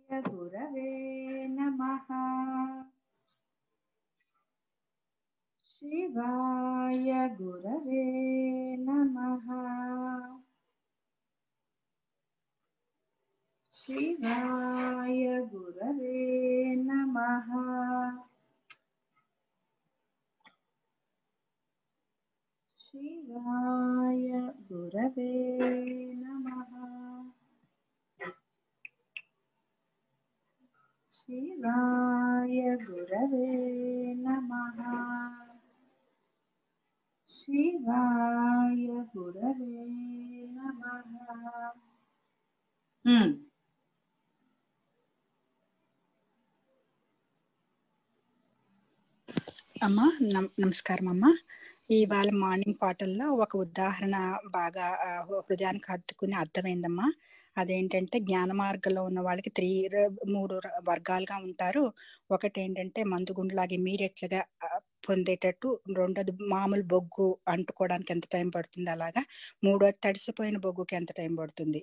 గురవే నమః. శివాయ గురవే నమః. శివాయ గురవే నమః. శివాయ గురవే నమః. శివాయ గురవే నమః. శివాయ గురవే నమః. అమ్మా నమస్కారం అమ్మా. ఇవాళ మార్నింగ్ పాటల్లో ఒక ఉదాహరణ బాగా హృదయానికి హత్తుకుని అర్థమైందమ్మా. అదేంటంటే జ్ఞాన మార్గంలో ఉన్న వాళ్ళకి మూడు వర్గాలుగా ఉంటారు. ఒకటి ఏంటంటే మందుగుండులాగా ఇమీడియట్ గా పొందేటట్టు, రెండోది మామూలు బొగ్గు అంటుకోవడానికి ఎంత టైం పడుతుంది అలాగా, మూడోది తడిసిపోయిన బొగ్గుకి ఎంత టైం పడుతుంది,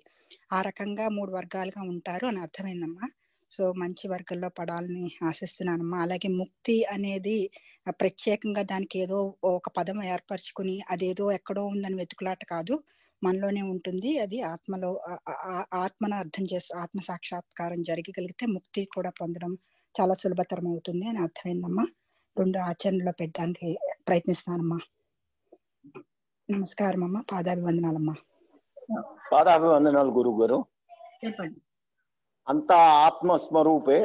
ఆ రకంగా మూడు వర్గాలుగా ఉంటారు అని అర్థమైందమ్మా. సో మంచి వర్గంలో పడాలని ఆశిస్తున్నానమ్మా. అలాగే ముక్తి అనేది ప్రత్యేకంగా దానికి ఏదో ఒక పదం ఏర్పరచుకుని అదేదో ఎక్కడో ఉందని వెతుకులాట కాదు, మనలోనే ఉంటుంది. అది ఆత్మలో ఆత్మను అర్థం చేసి ఆత్మ సాక్షాత్కారం జరగగలిగితే ముక్తి కూడా పొందడం చాలా సులభతరం అవుతుంది అని అర్థమైందమ్మా. రెండు ఆచరణలో పెట్టడానికి ప్రయత్నిస్తానమ్మా. నమస్కారం అమ్మా. పాదాభివందనాలమ్మా. పాదాభివందనాలు గురువు గారు. చెప్పండి. అంతా ఆత్మస్వరూపే.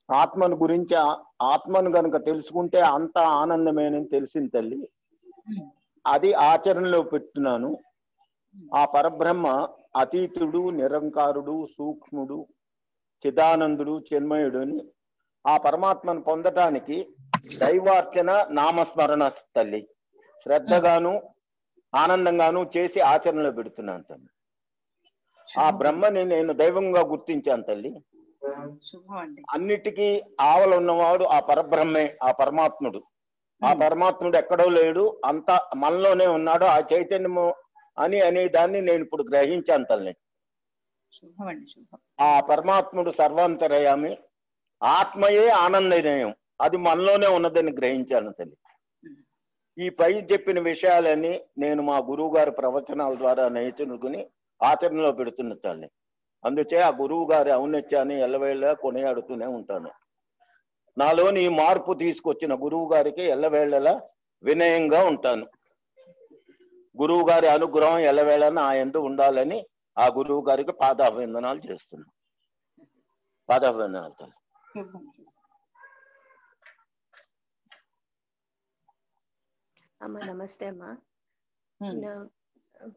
ఆత్మను గురించి ఆత్మను గనుక తెలుసుకుంటే అంత ఆనందమేనని తెలిసింది తల్లి. అది ఆచరణలో పెట్టున్నాను. ఆ పరబ్రహ్మ అతీతుడు, నిరంకారుడు, సూక్ష్ముడు, చిదానందుడు, చిన్మయుడు అని ఆ పరమాత్మను పొందటానికి దైవార్చన, నామస్మరణ తల్లి శ్రద్ధగాను ఆనందంగాను చేసి ఆచరణలో పెడుతున్నాను తల్లి. ఆ బ్రహ్మని నేను దైవంగా గుర్తించాను తల్లి. అన్నిటికీ ఆవలు ఉన్నవాడు ఆ పరబ్రహ్మే, ఆ పరమాత్ముడు. ఆ పరమాత్ముడు ఎక్కడో లేడు, అంతా మనలోనే ఉన్నాడు. ఆ చైతన్యము అనే దాన్ని నేను ఇప్పుడు గ్రహించాను తల్లి. ఆ పరమాత్ముడు సర్వాంతరయామి, ఆత్మయే ఆనందనయం, అది మనలోనే ఉన్నదని గ్రహించాను తల్లి. ఈ పై చెప్పిన విషయాలన్నీ నేను మా గురువు గారి ప్రవచనాల ద్వారా నేర్చుకుని ఆచరణలో పెడుతున్న తల్లి. అందుచే ఆ గురువు గారి ఔన్నత్యాన్ని ఎల్లవేళ కొనియాడుతూనే ఉంటాను. నాలోని మార్పు తీసుకొచ్చిన గురువు గారికి ఎల్లవేళలా వినయంగా ఉంటాను. గురువు గారి అనుగ్రహం ఎల్లవేళ నా యందు ఉండాలని ఆ గురువు గారికి పాదాభివందనాలు చేస్తున్నాను. పాదాభివందనాలు తల్లి. అమ్మ నమస్తే అమ్మా.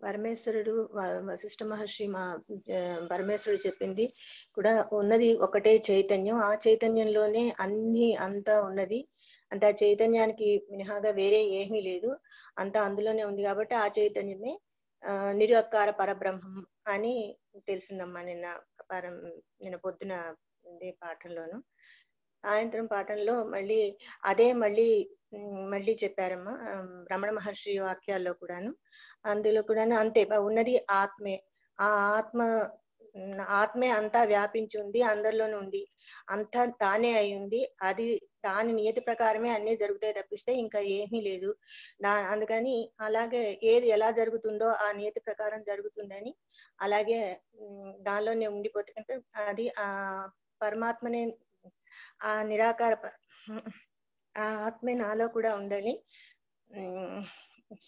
పరమేశ్వరుడు వశిష్ఠ మహర్షి పరమేశ్వరుడు చెప్పింది కూడా ఉన్నది ఒకటే చైతన్యం. ఆ చైతన్యంలోనే అంతా ఉన్నది. అంత చైతన్యానికి మినహాగా వేరే ఏమీ లేదు, అంతా అందులోనే ఉంది. కాబట్టి ఆ చైతన్యమే నిరకార పరబ్రహ్మం అని తెలిసిందమ్మా. నిన్న పొద్దున పాఠంలోను, సాయంత్రం పాఠంలో మళ్ళీ చెప్పారమ్మా. రమణ మహర్షి వాక్యాల్లో కూడాను, అందులో కూడాను అంతే ఉన్నది ఆత్మే. ఆ ఆత్మే అంతా వ్యాపించి ఉంది, అందరిలోనూ ఉంది, అంతా తానే అయి ఉంది. అది దాని నియతి ప్రకారమే అన్ని జరుగుతాయి తప్పిస్తే ఇంకా ఏమీ లేదు. అందుకని అలాగే ఏది ఎలా జరుగుతుందో ఆ నియతి ప్రకారం జరుగుతుందని అలాగే దానిలోనే ఉండిపోతే కనుక అది ఆ పరమాత్మనే, ఆ నిరాకార ఆ ఆత్మే నాలో కూడా ఉందని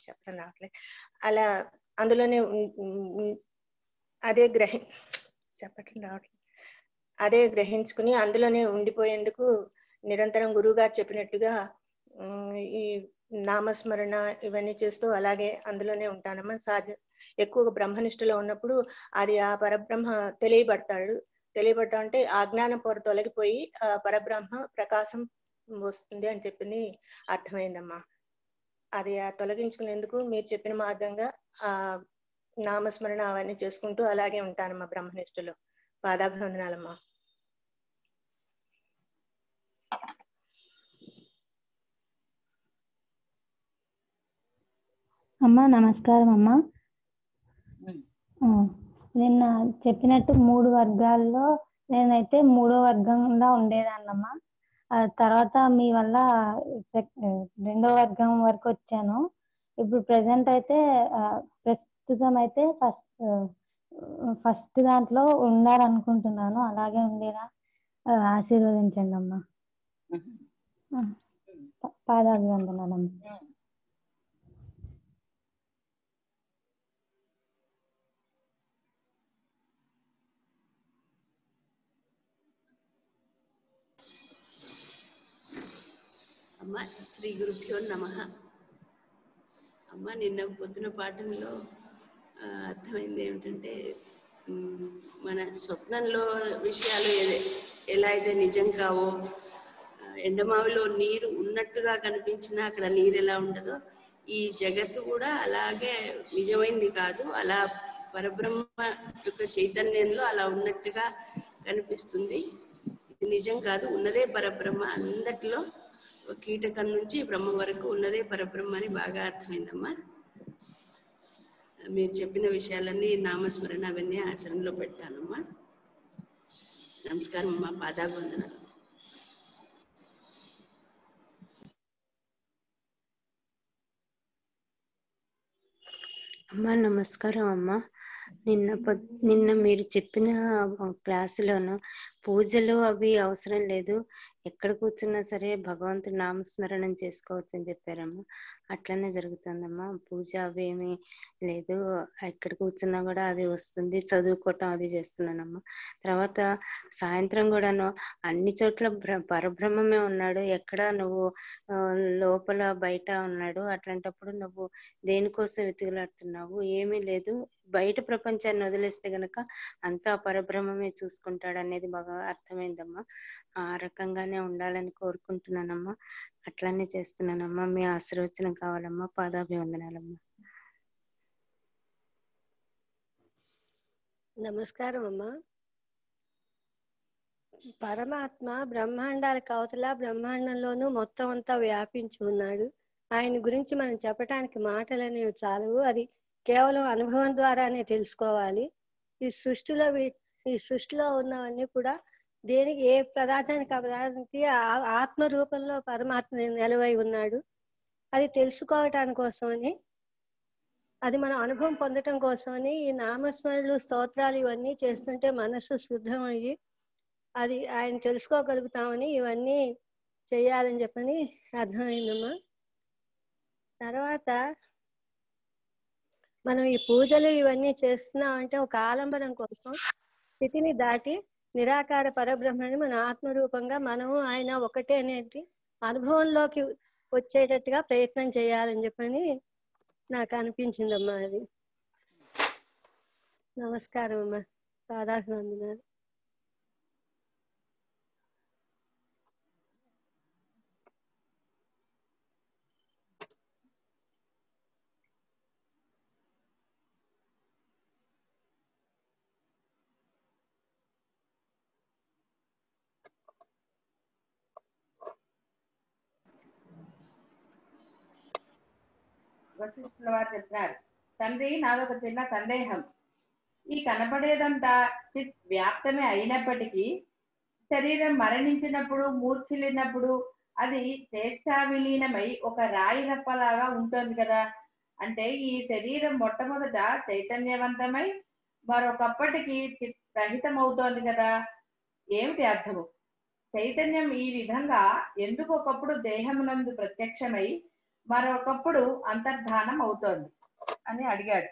చెప్పడం రావట్లేదు. అలా అందులోనే అదే గ్రహించుకుని అందులోనే ఉండిపోయేందుకు నిరంతరం గురువు గారు చెప్పినట్టుగా ఈ నామస్మరణ ఇవన్నీ చేస్తూ అలాగే అందులోనే ఉంటానమ్మా. ఎక్కువగా బ్రహ్మనిష్టలో ఉన్నప్పుడు అది ఆ పరబ్రహ్మ తెలియబడతా అంటే ఆ జ్ఞానం పొర తొలగిపోయి ఆ పరబ్రహ్మ ప్రకాశం వస్తుంది అని చెప్పింది అర్థమైందమ్మా. అది తొలగించుకునేందుకు మీరు చెప్పిన మార్గంగా ఆ నామస్మరణ అవన్నీ చేసుకుంటూ అలాగే ఉంటానమ్మా బ్రహ్మనిష్టలో. పాదాభివందనాలమ్మా. అమ్మా నమస్కారం అమ్మా. నిన్న చెప్పినట్టు 3 వర్గాల్లో నేనైతే 3వ వర్గంలో ఉండేదాన్నమ్మా. తర్వాత మీ వల్ల 2వ వర్గం వరకు వచ్చాను. ఇప్పుడు ప్రెసెంట్ అయితే ప్రస్తుతం అయితే ఫస్ట్ దాంట్లో ఉండాలనుకుంటున్నాను. అలాగే ఉండేలా ఆశీర్వదించండి అమ్మా. పాదాభివందనాలమ్మా. అమ్మ శ్రీ గురుభ్యో నమః. అమ్మ నిన్న పొద్దున పాఠంలో అర్థమైంది ఏమిటంటే మన స్వప్నంలో విషయాలు ఎలా అయితే నిజం కావో, ఎండమావిలో నీరు ఉన్నట్టుగా కనిపించినా అక్కడ నీరు ఎలా ఉండదో ఈ జగత్తు కూడా అలాగే నిజమైంది కాదు, అలా పరబ్రహ్మ యొక్క చైతన్యంలో అలా ఉన్నట్టుగా కనిపిస్తుంది. ఇది నిజం కాదు, ఉన్నదే పరబ్రహ్మ. అందటిలో కీటకం నుంచి బ్రహ్మ వరకు ఉన్నదే పరబ్రహ్మ అని బాగా అర్థమైందమ్మా. మీరు చెప్పిన విషయాలన్నీ నామస్మరణ అవన్నీ ఆచరణలో పెడతానమ్మా. నమస్కారం అమ్మా, పాదాభివందనాలు. అమ్మా నమస్కారం అమ్మా. నిన్న మీరు చెప్పిన క్లాసులోను పూజలు అవి అవసరం లేదు, ఎక్కడ కూర్చున్నా సరే భగవంతుడి నామస్మరణం చేసుకోవచ్చు అని చెప్పారమ్మా. అట్లనే జరుగుతుందమ్మా. పూజ అవి ఏమీ లేదు, ఎక్కడ కూర్చున్నా కూడా అది వస్తుంది, చదువుకోవటం అది చేస్తున్నానమ్మా. తర్వాత సాయంత్రం కూడాను అన్ని చోట్ల పరబ్రహ్మమే ఉన్నాడు, ఎక్కడ నువ్వు లోపల బయట ఉన్నాడు, అట్లాంటప్పుడు నువ్వు దేనికోసం వెతుకులాడుతున్నావు? ఏమీ లేదు, బయట ప్రపంచాన్ని వదిలేస్తే గనక అంతా పరబ్రహ్మమే చూసుకుంటాడు అనేది బాగా అర్థమైందమ్మా. ఆ రకంగానే ఉండాలని కోరుకుంటున్నానమ్మా. అట్లానే చేస్తున్నానమ్మా. మీ ఆశీర్వచనం కావాలమ్మా. పాదాభివందనాలమ్మా. నమస్కారం అమ్మా. పరమాత్మ బ్రహ్మాండాలకు అవతల బ్రహ్మాండంలోనూ మొత్తం అంతా వ్యాపించి ఉన్నాడు. ఆయన గురించి మనం చెప్పటానికి మాటలు అనేవి చాలవు, అది కేవలం అనుభవం ద్వారానే తెలుసుకోవాలి. ఈ సృష్టిలో ఉన్నవన్నీ కూడా దేనికి ఏ పదార్థానికి ఆ పదార్థానికి ఆత్మ రూపంలో పరమాత్మ నిలవై ఉన్నాడు. అది తెలుసుకోవటానికి కోసమని, అది మనం అనుభవం పొందటం కోసమని ఈ నామస్మరణలు స్తోత్రాలు ఇవన్నీ చేస్తుంటే మనస్సు శుద్ధమయ్యి అది ఆయన తెలుసుకోగలుగుతామని ఇవన్నీ చెయ్యాలని చెప్పని అర్థమైందమ్మా. తర్వాత మనం ఈ పూజలు ఇవన్నీ చేస్తున్నామంటే ఒక ఆలంబనం కోసం స్థితిని దాటి నిరాకార పరబ్రహ్మని మన ఆత్మరూపంగా మనము ఆయన ఒకటే అనేది అనుభవంలోకి వచ్చేటట్టుగా ప్రయత్నం చేయాలని చెప్పని నాకు అనిపించిందమ్మా. అది నమస్కారం అమ్మా, పాదాభివందనాలు. వశిష్ఠుల వారు చెప్తున్నారు, తండ్రి నాదొక చిన్న సందేహం. ఈ కనపడేదంతా చిత్ వ్యాప్తమే అయినప్పటికీ శరీరం మరణించినప్పుడు మూర్ఛిల్లినప్పుడు అది చేష్టా విలీనమై ఒక రాయి రప్పలాగా ఉంటుంది కదా. అంటే ఈ శరీరం మొట్టమొదట చైతన్యవంతమై మరొకప్పటికి చిత్ రహితమవుతోంది కదా. ఏమిటి అర్థము? చైతన్యం ఈ విధంగా ఎందుకు ఒకప్పుడు దేహమునందు ప్రత్యక్షమై మరొకప్పుడు అంతర్ధానం అవుతోంది అని అడిగాడు.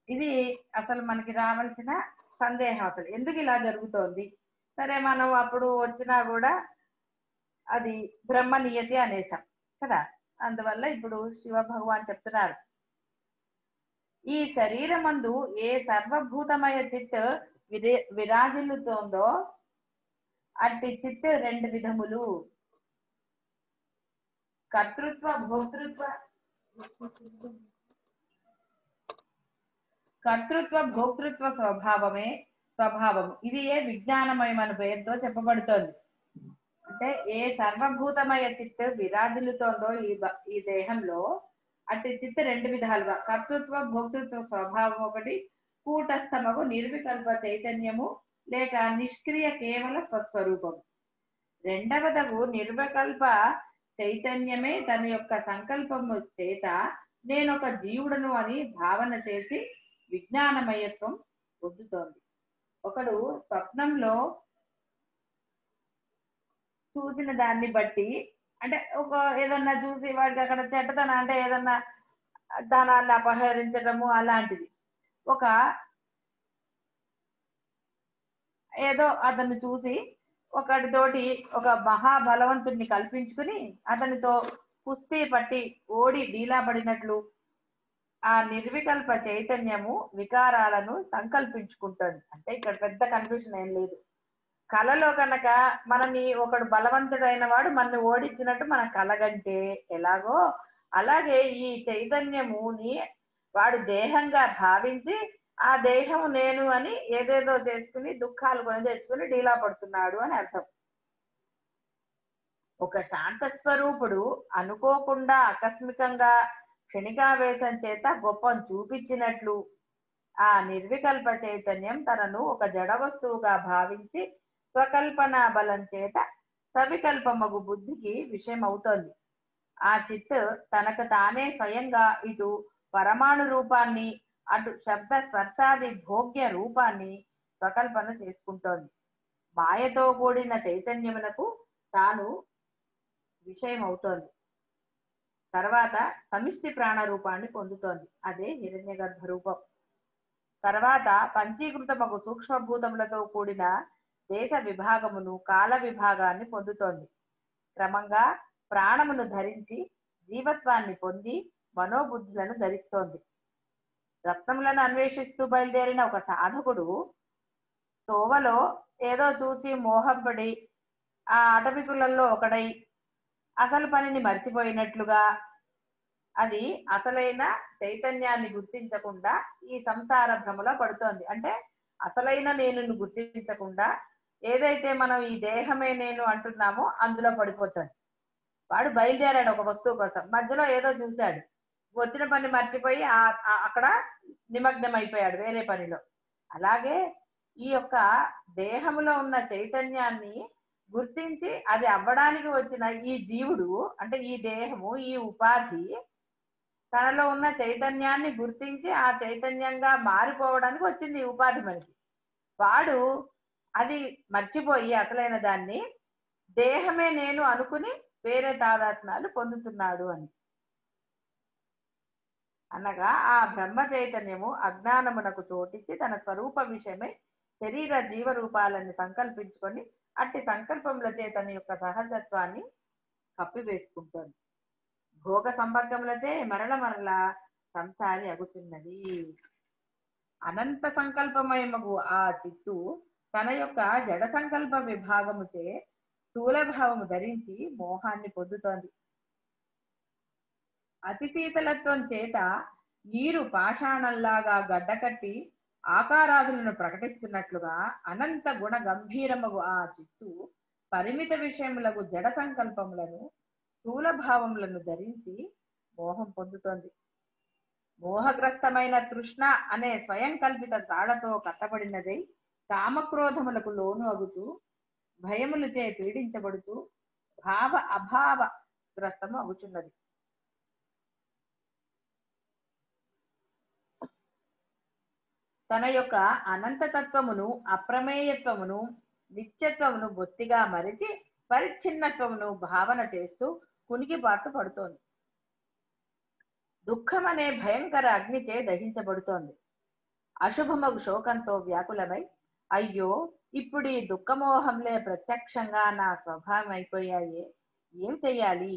ఇది అసలు మనకి రావాల్సిన సందేహం, అసలు ఎందుకు ఇలా జరుగుతోంది. సరే, మనం అప్పుడు వచ్చినా కూడా అది బ్రహ్మ నియతి అనేసాం కదా. అందువల్ల ఇప్పుడు శివ భగవాన్ చెప్తున్నారు, ఈ శరీరమందు ఏ సర్వభూతమయ చిత్ విరాజిల్లుతోందో అట్టి చిత్ రెండు విధములు, కర్తృత్వ భోక్తృత్వ స్వభావము. ఇది ఏ విజ్ఞానమయం అనే పేరుతో చెప్పబడుతోంది. అంటే ఏ సర్వభూతమయ చిత్ విరాజిల్లుతోందో ఈ దేహంలో అట్టి చిత్ రెండు విధాలుగా, కర్తృత్వ భోక్తృత్వ స్వభావం ఒకటి, కూటస్థమగు నిర్వికల్ప చైతన్యము లేక నిష్క్రియ కేవల స్వస్వరూపము. రెండవదగు నిర్వికల్ప చైతన్యమే తన యొక్క సంకల్పము చేత నేనొక జీవుడను అని భావన చేసి విజ్ఞానమయత్వం పొందుతోంది. ఒకడు స్వప్నంలో చూసిన దాన్ని బట్టి, అంటే ఒక ఏదన్నా చూసి వాడికి అక్కడ చెడ్డతనం, అంటే ఏదన్నా ధనాన్ని అపహరించడము అలాంటిది, ఒక ఏదో అతన్ని చూసి ఒకటితోటి ఒక మహాబలవంతుడిని కల్పించుకుని అతనితో కుస్తీ పట్టి ఓడి డీలా పడినట్లు ఆ నిర్వికల్ప చైతన్యము వికారాలను సంకల్పించుకుంటుంది. అంటే ఇక్కడ పెద్ద కన్ఫ్యూషన్ ఏం లేదు. కళలో కనుక మనని ఒకడు బలవంతుడైన వాడు మనని ఓడించినట్టు మన కలగంటే ఎలాగో, అలాగే ఈ చైతన్యముని వాడు దేహంగా భావించి ఆ దేహం నేను అని ఏదేదో చేసుకుని దుఃఖాలు కొని తెచ్చుకుని డీలా పడుతున్నాడు అని అర్థం. ఒక శాంత స్వరూపుడు అనుకోకుండా ఆకస్మికంగా క్షణికావేశం చేత గొప్పను చూపించినట్లు ఆ నిర్వికల్ప చైతన్యం తనను ఒక జడ వస్తువుగా భావించి స్వకల్పనా బలం చేత సవికల్పమగు బుద్ధికి విషయం అవుతోంది. ఆ చిత్ తనకు తానే స్వయంగా ఇటు పరమాణు రూపాన్ని అటు శబ్ద స్పర్శాది భోగ్య రూపాన్ని స్వకల్పన చేసుకుంటోంది. మాయతో కూడిన చైతన్యమునకు తాను విషయం అవుతోంది. తర్వాత సమిష్టి ప్రాణ రూపాన్ని పొందుతోంది, అదే హిరణ్య గర్భ రూపం. తర్వాత పంచీకృతమగు సూక్ష్మభూతములతో కూడిన దేశ విభాగమును కాల విభాగాన్ని పొందుతోంది. క్రమంగా ప్రాణమును ధరించి జీవత్వాన్ని పొంది మనోబుద్ధులను ధరిస్తోంది. రత్నములను అన్వేషిస్తూ బయలుదేరిన ఒక సాధకుడు తోవలో ఏదో చూసి మోహపడి ఆ అటవికులలో ఒకడై అసలు పనిని మర్చిపోయినట్లుగా, అది అసలైన చైతన్యాన్ని గుర్తించకుండా ఈ సంసార భ్రమలో పడుతోంది. అంటే అసలైన నేను గుర్తించకుండా ఏదైతే మనం ఈ దేహమే నేను అంటున్నామో అందులో పడిపోతాడు. వాడు బయలుదేరాడు ఒక వస్తువు కోసం, మధ్యలో ఏదో చూశాడు, వచ్చిన పని మర్చిపోయి అక్కడ నిమగ్నం అయిపోయాడు వేరే పనిలో. అలాగే ఈ యొక్క దేహములో ఉన్న చైతన్యాన్ని గుర్తించి అది అవ్వడానికి వచ్చిన ఈ జీవుడు, అంటే ఈ దేహము ఈ ఉపాధి తనలో ఉన్న చైతన్యాన్ని గుర్తించి ఆ చైతన్యంగా మారిపోవడానికి వచ్చింది ఈ ఉపాధి మనకి. వాడు అది మర్చిపోయి అసలైన దాన్ని దేహమే నేను అనుకుని వేరే తాదాత్మ్యాలు పొందుతున్నాడు అని అనగా, ఆ బ్రహ్మ చైతన్యము అజ్ఞానమునకు చోటించి తన స్వరూప విషయమై శరీర జీవ రూపాలను సంకల్పించుకొని అట్టి సంకల్పముల చేతని యొక్క సహజత్వాన్ని కప్పివేసుకుంటోంది. భోగ సంపర్కములచే మరల సంసారి అగుతున్నది. అనంత సంకల్పమయమగు ఆ చిత్తు తన యొక్క జడ సంకల్ప విభాగముచే స్థూలభావము ధరించి మోహాన్ని పొందుతోంది. అతి శీతలత్వం చేత నీరు పాషాణంలాగా గడ్డకట్టి ఆకారాదులను ప్రకటిస్తున్నట్లుగా అనంత గుణ గంభీరమగు ఆ చిత్తు పరిమిత విషయములకు జడ సంకల్పములను స్థూల భావములను ధరించి మోహం పొందుతోంది. మోహగ్రస్తమైన తృష్ణ అనే స్వయం కల్పిత తాళతో కట్టబడినదై కామక్రోధములకు లోను అగుతూ భయములచే పీడించబడుతూ భావ అభావ గ్రస్తము అగుచున్నది. తన యొక్క అనంతతత్వమును అప్రమేయత్వమును నిత్యత్వమును బొత్తిగా మరిచి పరిచ్ఛిన్నత్వమును భావన చేస్తూ కునికిపాటు పడుతోంది. దుఃఖం అనే భయంకర అగ్నిచే దహించబడుతోంది. అశుభమగు శోకంతో వ్యాకులమై అయ్యో ఇప్పుడు ఈ దుఃఖమోహంలే ప్రత్యక్షంగా నా స్వభావం అయిపోయాయే, ఏం చెయ్యాలి,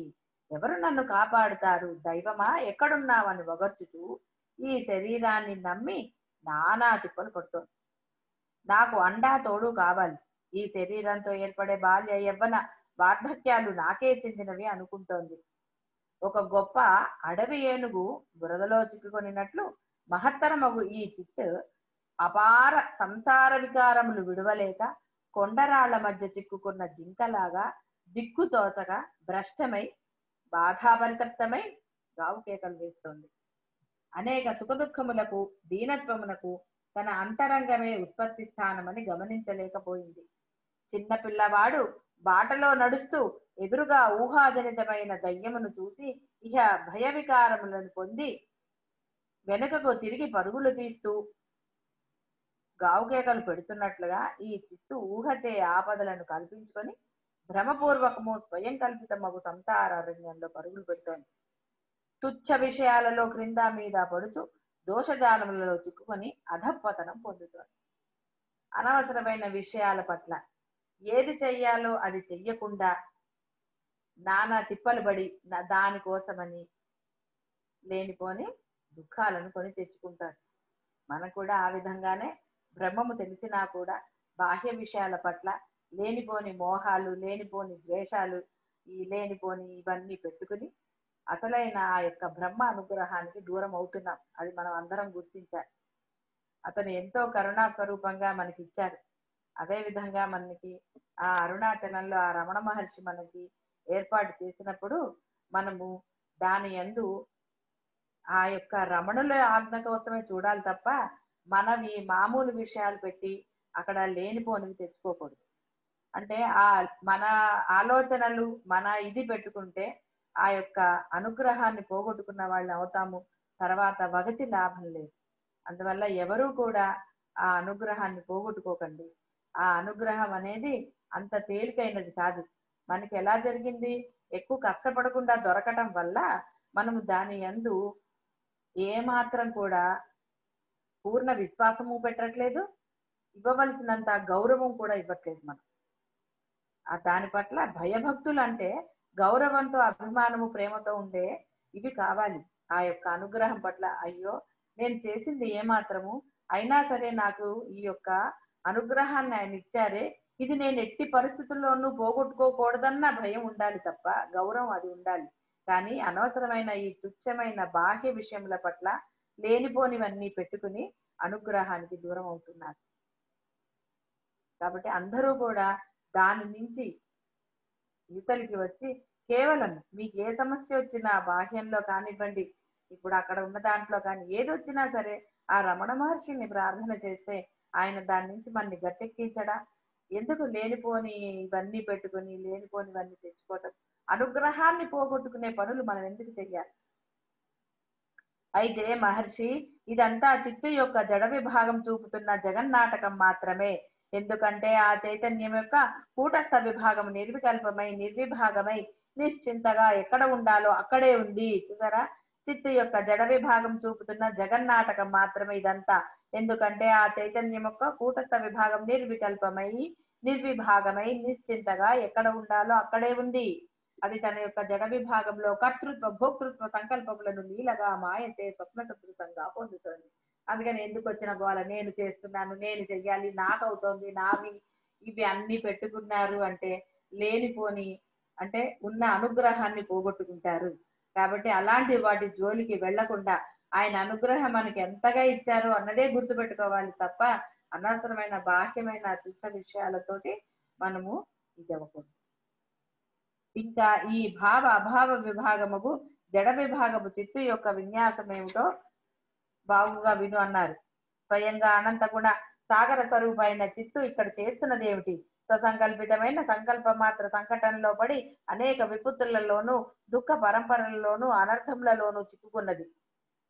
ఎవరు నన్ను కాపాడుతారు, దైవమా ఎక్కడున్నావని వగర్చుతూ ఈ శరీరాన్ని నమ్మి నానా తిప్పలు పడుతోంది. నాకు అండా తోడు కావాలి, ఈ శరీరంతో ఏర్పడే బాల్య యవ్వన వార్ధక్యాలు నాకే చెందినవి అనుకుంటోంది. ఒక గొప్ప అడవి ఏనుగు బురదలో చిక్కుకొనినట్లు మహత్తరమగు ఈ చిత్ అపార సంసార వికారములు విడువలేక కొండరాళ్ల మధ్య చిక్కుకున్న జింకలాగా దిక్కుతోచగా భ్రష్టమై బాధాపరితప్తమై గావు కేకలు వేస్తోంది. అనేక సుఖదుఖములకు దీనత్వమునకు తన అంతరంగమే ఉత్పత్తి స్థానమని గమనించలేకపోయింది. చిన్న పిల్లవాడు బాటలో నడుస్తూ ఎదురుగా ఊహాజనితమైన దయ్యమును చూసి ఇహ భయ వికారములను పొంది వెనుకకు తిరిగి పరుగులు తీస్తూ గావుకేకలు పెడుతున్నట్లుగా ఈ చిత్తు ఊహచే ఆపదలను కల్పించుకొని భ్రమపూర్వకము స్వయం కల్పితమగు సంసార అరణ్యంలో పరుగులు పెడుతోంది. తుచ్చ విషయాలలో క్రింద మీద పడుచు దోషజాలములలో చిక్కుకొని అధపతనం పొందుతోంది. అనవసరమైన విషయాల పట్ల ఏది చెయ్యాలో అది చెయ్యకుండా నానా తిప్పలు పడి దానికోసమని లేనిపోని దుఃఖాలను కొని తెచ్చుకుంటారు. మనం కూడా ఆ విధంగానే బ్రహ్మము తెలిసినా కూడా బాహ్య విషయాల పట్ల లేనిపోని మోహాలు, లేనిపోని ద్వేషాలు, ఈ లేనిపోని ఇవన్నీ పెట్టుకుని అసలైన ఆ యొక్క బ్రహ్మ అనుగ్రహానికి దూరం అవుతున్నాం. అది మనం అందరం గుర్తించాలి. అతను ఎంతో కరుణా స్వరూపంగా మనకి ఇచ్చారు. అదే విధంగా మనకి ఆ అరుణాచలంలో ఆ రమణ మహర్షి మనకి ఏర్పాటు చేసినప్పుడు మనము దాని యందు ఆ యొక్క రమణుల ఆజ్ఞ కోసమే చూడాలి తప్ప మనవి మామూలు విషయాలు పెట్టి అక్కడ లేనిపోనివి తెచ్చుకోకూడదు. అంటే ఆ మన ఆలోచనలు మన ఇది పెట్టుకుంటే ఆ యొక్క అనుగ్రహాన్ని పోగొట్టుకున్న వాళ్ళు అవుతాము. తర్వాత వగచి లాభం లేదు. అందువల్ల ఎవరూ కూడా ఆ అనుగ్రహాన్ని పోగొట్టుకోకండి. ఆ అనుగ్రహం అనేది అంత తేలికైనది కాదు. మనకి ఎలా జరిగింది, ఎక్కువ కష్టపడకుండా దొరకటం వల్ల మనము దాని యందు ఏమాత్రం కూడా పూర్ణ విశ్వాసము పెట్టట్లేదు, ఇవ్వవలసినంత గౌరవం కూడా ఇవ్వట్లేదు. మనం ఆ దాని పట్ల భయభక్తులు అంటే గౌరవంతో, అభిమానము, ప్రేమతో ఉండే ఇవి కావాలి. ఆ యొక్క అనుగ్రహం పట్ల అయ్యో నేను చేసింది ఏమాత్రము అయినా సరే నాకు ఈ యొక్క అనుగ్రహాన్ని ఆయన ఇచ్చారే, ఇది నేను ఎట్టి పరిస్థితుల్లోనూ పోగొట్టుకోకూడదన్న భయం ఉండాలి తప్ప గౌరవం అది ఉండాలి. కానీ అనవసరమైన ఈ తుచ్చమైన బాహ్య విషయముల పట్ల లేనిపోనివన్నీ పెట్టుకుని అనుగ్రహానికి దూరం అవుతున్నారు. కాబట్టి అందరూ కూడా దాని నుంచి యువతలకి వచ్చి కేవలం మీకు ఏ సమస్య వచ్చినా బాహ్యంలో కానివ్వండి, ఇప్పుడు అక్కడ ఉన్న దాంట్లో కానీ ఏది వచ్చినా సరే ఆ రమణ మహర్షిని ప్రార్థన చేస్తే ఆయన దాని నుంచి మనని గట్టెక్కించడా? ఎందుకు లేనిపోని ఇవన్నీ పెట్టుకుని లేనిపోనివన్నీ తెచ్చుకోవటం? అనుగ్రహాన్ని పోగొట్టుకునే పనులు మనం ఎందుకు చెయ్యాలి? అయితే మహర్షి ఇదంతా చిత్తు యొక్క జడ విభాగం చూపుతున్న జగన్నాటకం మాత్రమే. ఎందుకంటే ఆ చైతన్యం యొక్క కూటస్థ విభాగం నిర్వికల్పమై నిర్విభాగమై నిశ్చింతగా ఎక్కడ ఉండాలో అక్కడే ఉంది. చూసారా, చిత్తు యొక్క జడ విభాగం చూపుతున్న జగన్నాటకం మాత్రమే ఇదంతా. ఎందుకంటే ఆ చైతన్యం యొక్క కూటస్థ విభాగం నిర్వికల్పమై నిర్విభాగమై నిశ్చింతగా ఎక్కడ ఉండాలో అక్కడే ఉంది. అది తన యొక్క జడ విభాగంలో కర్తృత్వ భోక్తృత్వ సంకల్పములను లీలగా మాయచే స్వప్న సదృశంగా పొందుతోంది. అందుకని ఎందుకు వచ్చిన గోల, నేను చేస్తున్నాను, నేను చెయ్యాలి, నాకవుతోంది, నావి ఇవి అన్ని పెట్టుకున్నారు అంటే లేనిపోని అంటే ఉన్న అనుగ్రహాన్ని పోగొట్టుకుంటారు. కాబట్టి అలాంటి వాటి జోలికి వెళ్లకుండా ఆయన అనుగ్రహం మనకి ఎంతగా ఇచ్చారో అన్నదే గుర్తు పెట్టుకోవాలి తప్ప అనవసరమైన బాహ్యమైన తుచ్చ విషయాలతోటి మనము ఇది అవ్వకూడదు. ఇంకా ఈ భావ అభావ విభాగముకు జడ విభాగము చిత్తు యొక్క విన్యాసం ఏమిటో బాగుగా విను అన్నారు. స్వయంగా అనంత గుణ సాగర స్వరూప అయిన చిత్తు ఇక్కడ చేస్తున్నది ఏమిటి? స్వసంకల్పితమైన సంకల్ప మాత్ర సంకటంలో పడి అనేక విపత్తులలోనూ దుఃఖ పరంపరలలోనూ అనర్థములలోనూ చిక్కుకున్నది.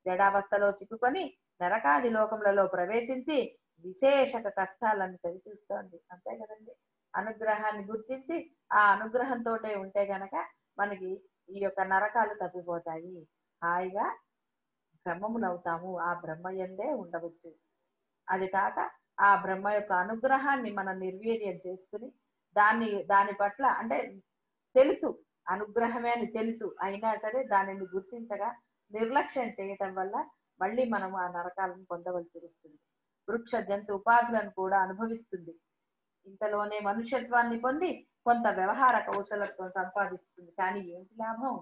జడావస్థలో చిక్కుకొని నరకాది లోకములలో ప్రవేశించి విశేషక కష్టాలను చవిచూస్తోంది. అంతే కదండి. అనుగ్రహాన్ని గుర్తించి ఆ అనుగ్రహంతో ఉంటే గనక మనకి ఈ యొక్క నరకాలు తప్పిపోతాయి. హాయిగా బ్రహ్మములవుతాము. ఆ బ్రహ్మయందే ఉండవచ్చు. అది కాక ఆ బ్రహ్మ యొక్క అనుగ్రహాన్ని మనం నిర్వీర్యం చేసుకుని దాని పట్ల అంటే తెలుసు అనుగ్రహమే అని తెలుసు, అయినా సరే దానిని గుర్తించగా నిర్లక్ష్యం చేయటం వల్ల మళ్ళీ మనం ఆ నరకాలను పొందవలసి వస్తుంది. వృక్ష జంతు ఉపాధులను కూడా అనుభవిస్తుంది. ఇంతలోనే మనుష్యత్వాన్ని పొంది కొంత వ్యవహార కౌశలత్వం సంపాదిస్తుంది. కానీ ఏంటి లాభం?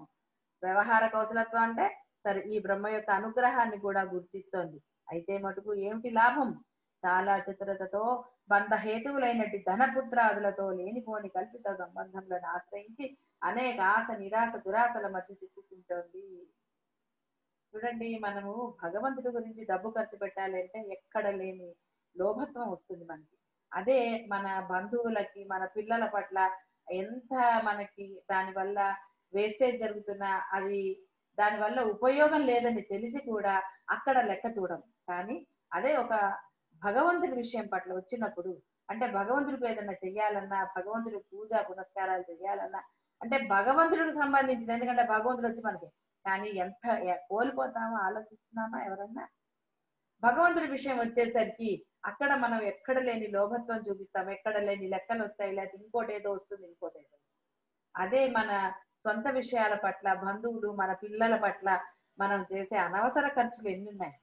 వ్యవహార కౌశలత్వం అంటే సరే ఈ బ్రహ్మ యొక్క అనుగ్రహాన్ని కూడా గుర్తిస్తోంది. అయితే మటుకు ఏమిటి లాభం? చాలా చతురతతో బంధహేతువులైనటి ధనపుత్రాదులతో లేనిపోని కల్పిత సంబంధములను ఆశ్రయించి అనేక ఆశ నిరాశ దురాశల మధ్య చిక్కుకుంటోంది. చూడండి, మనము భగవంతుడి గురించి డబ్బు ఖర్చు పెట్టాలి అంటే ఎక్కడ లేని లోభత్వం వస్తుంది మనకి. అదే మన బంధువులకి మన పిల్లల పట్ల ఎంత మనకి దానివల్ల వేస్టేజ్ జరుగుతున్నా అది దానివల్ల ఉపయోగం లేదని తెలిసి కూడా అక్కడ లెక్క చూడం. కానీ అదే ఒక భగవంతుడి విషయం పట్ల వచ్చినప్పుడు, అంటే భగవంతుడికి ఏదైనా చెయ్యాలన్నా, భగవంతుడి పూజ పునస్కారాలు చెయ్యాలన్నా, అంటే భగవంతుడికి సంబంధించిన, ఎందుకంటే భగవంతుడు వచ్చి మనకి, కానీ ఎంత కోల్పోతామో ఆలోచిస్తున్నామా ఎవరన్నా? భగవంతుడి విషయం వచ్చేసరికి అక్కడ మనం ఎక్కడ లేని లోభత్వం చూపిస్తాం, ఎక్కడ లేని లెక్కలు వస్తాయి, లేకపోతే ఇంకోటి ఏదో వస్తుంది, ఇంకోటి ఏదో. అదే మన సొంత విషయాల పట్ల, బంధువులు మన పిల్లల పట్ల మనం చేసే అనవసర ఖర్చులు ఎన్ని ఉన్నాయి.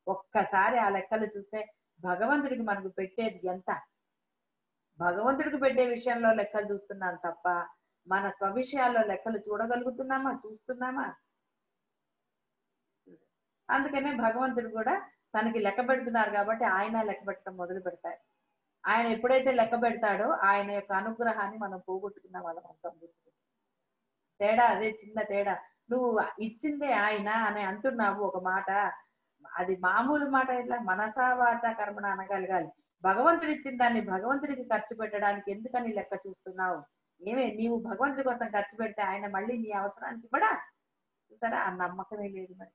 ఒక్కసారి ఆ లెక్కలు చూస్తే భగవంతుడికి మనకు పెట్టేది ఎంత, భగవంతుడికి పెట్టే విషయంలో లెక్కలు చూస్తున్నాం తప్ప మన స్వవిషయాల్లో లెక్కలు చూడగలుగుతున్నామా, చూస్తున్నామా? అందుకనే భగవంతుడు కూడా తనకి లెక్క పెడుతున్నారు కాబట్టి ఆయన లెక్క పెట్టడం మొదలు పెడతాడు. ఆయన ఎప్పుడైతే లెక్క పెడతాడో ఆయన యొక్క అనుగ్రహాన్ని మనం పోగొట్టుకున్న వాళ్ళం అంటాం. తేడా అదే, చిన్న తేడా. నువ్వు ఇచ్చిందే ఆయన అని అంటున్నావు ఒక మాట, అది మామూలు మాట. ఇట్లా మనసా వాచ కర్మణ అనగలగాలి. భగవంతుడు ఇచ్చిన దాన్ని భగవంతుడికి ఖర్చు పెట్టడానికి ఎందుకని లెక్క చూస్తున్నావు? ఏమే నీవు భగవంతుడి కోసం ఖర్చు పెడితే ఆయన మళ్ళీ నీ అవసరానికి ఇవ్వడా? చూసారా, ఆ నమ్మకమే లేదు. మరి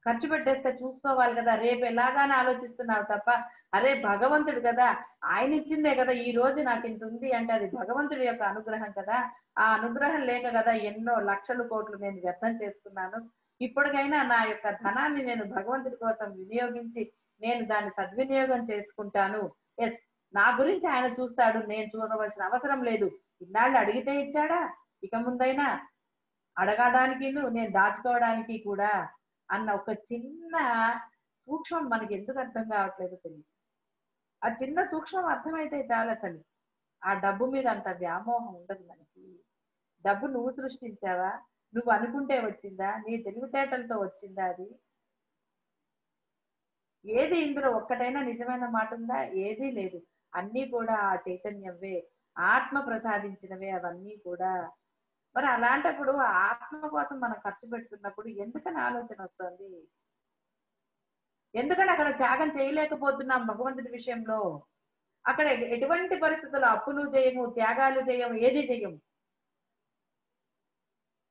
ఖర్చు పెట్టేస్తే చూసుకోవాలి కదా, రేపు ఎలాగానే ఆలోచిస్తున్నావు తప్ప అరే భగవంతుడు కదా, ఆయన ఇచ్చిందే కదా ఈ రోజు నాకు ఇంత ఉంది అంటే అది భగవంతుడి యొక్క అనుగ్రహం కదా. ఆ అనుగ్రహం లేక కదా ఎన్నో లక్షలు కోట్లు నేను వ్యర్థం చేసుకున్నాను. ఇప్పటికైనా నా యొక్క ధనాన్ని నేను భగవంతుడి కోసం వినియోగించి నేను దాన్ని సద్వినియోగం చేసుకుంటాను. ఎస్, నా గురించి ఆయన చూస్తాడు, నేను చూడవలసిన అవసరం లేదు. ఇన్నాళ్ళు అడిగితే ఇచ్చాడా, ఇక ముందైనా అడగడానికి నేను దాచుకోవడానికి కూడా అన్న ఒక చిన్న సూక్ష్మం మనకి ఎందుకు అర్థం కావట్లేదు తెలియదు. ఆ చిన్న సూక్ష్మం అర్థమైతే చాలు. అసలు ఆ డబ్బు మీద అంత వ్యామోహం ఉండదు మనకి. డబ్బు నువ్వు సృష్టించావా? నువ్వు అనుకుంటే వచ్చిందా? నీ తెలివితేటలతో వచ్చిందా? అది ఏది ఇందులో ఒక్కటైనా నిజమైన మాట ఉందా? ఏదీ లేదు. అన్నీ కూడా ఆ చైతన్యవే, ఆత్మ ప్రసాదించినవే అవన్నీ కూడా. మరి అలాంటప్పుడు ఆత్మ కోసం మనం ఖర్చు పెడుతున్నప్పుడు ఎందుకని ఆలోచన వస్తుంది? ఎందుకని అక్కడ త్యాగం చేయలేకపోతున్నాం భగవంతుడి విషయంలో? అక్కడ ఎటువంటి పరిస్థితుల్లో అప్పులు చేయము, త్యాగాలు చేయము, ఏది చేయము.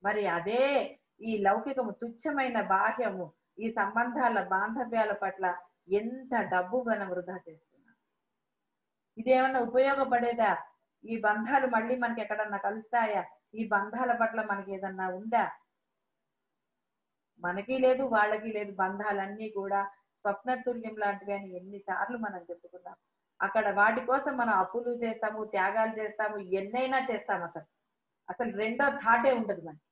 మరి అదే ఈ లౌకికము, తుచ్చమైన బాహ్యము, ఈ సంబంధాల బాంధవ్యాల పట్ల ఎంత డబ్బు మనం వృధా చేస్తున్నాం. ఇదేమన్నా ఉపయోగపడేదా? ఈ బంధాలు మళ్ళీ మనకి ఎక్కడన్నా కలుస్తాయా? ఈ బంధాల పట్ల మనకి ఏదన్నా ఉందా? మనకి లేదు, వాళ్ళకి లేదు. బంధాలన్నీ కూడా స్వప్నతుల్యం లాంటివి అని ఎన్నిసార్లు మనం చెప్పుకున్నాం. అక్కడ వాటి కోసం మనం అప్పులు చేస్తాము, త్యాగాలు చేస్తాము, ఎన్నైనా చేస్తాము. అసలు రెండో థాటే ఉండదు మనకి,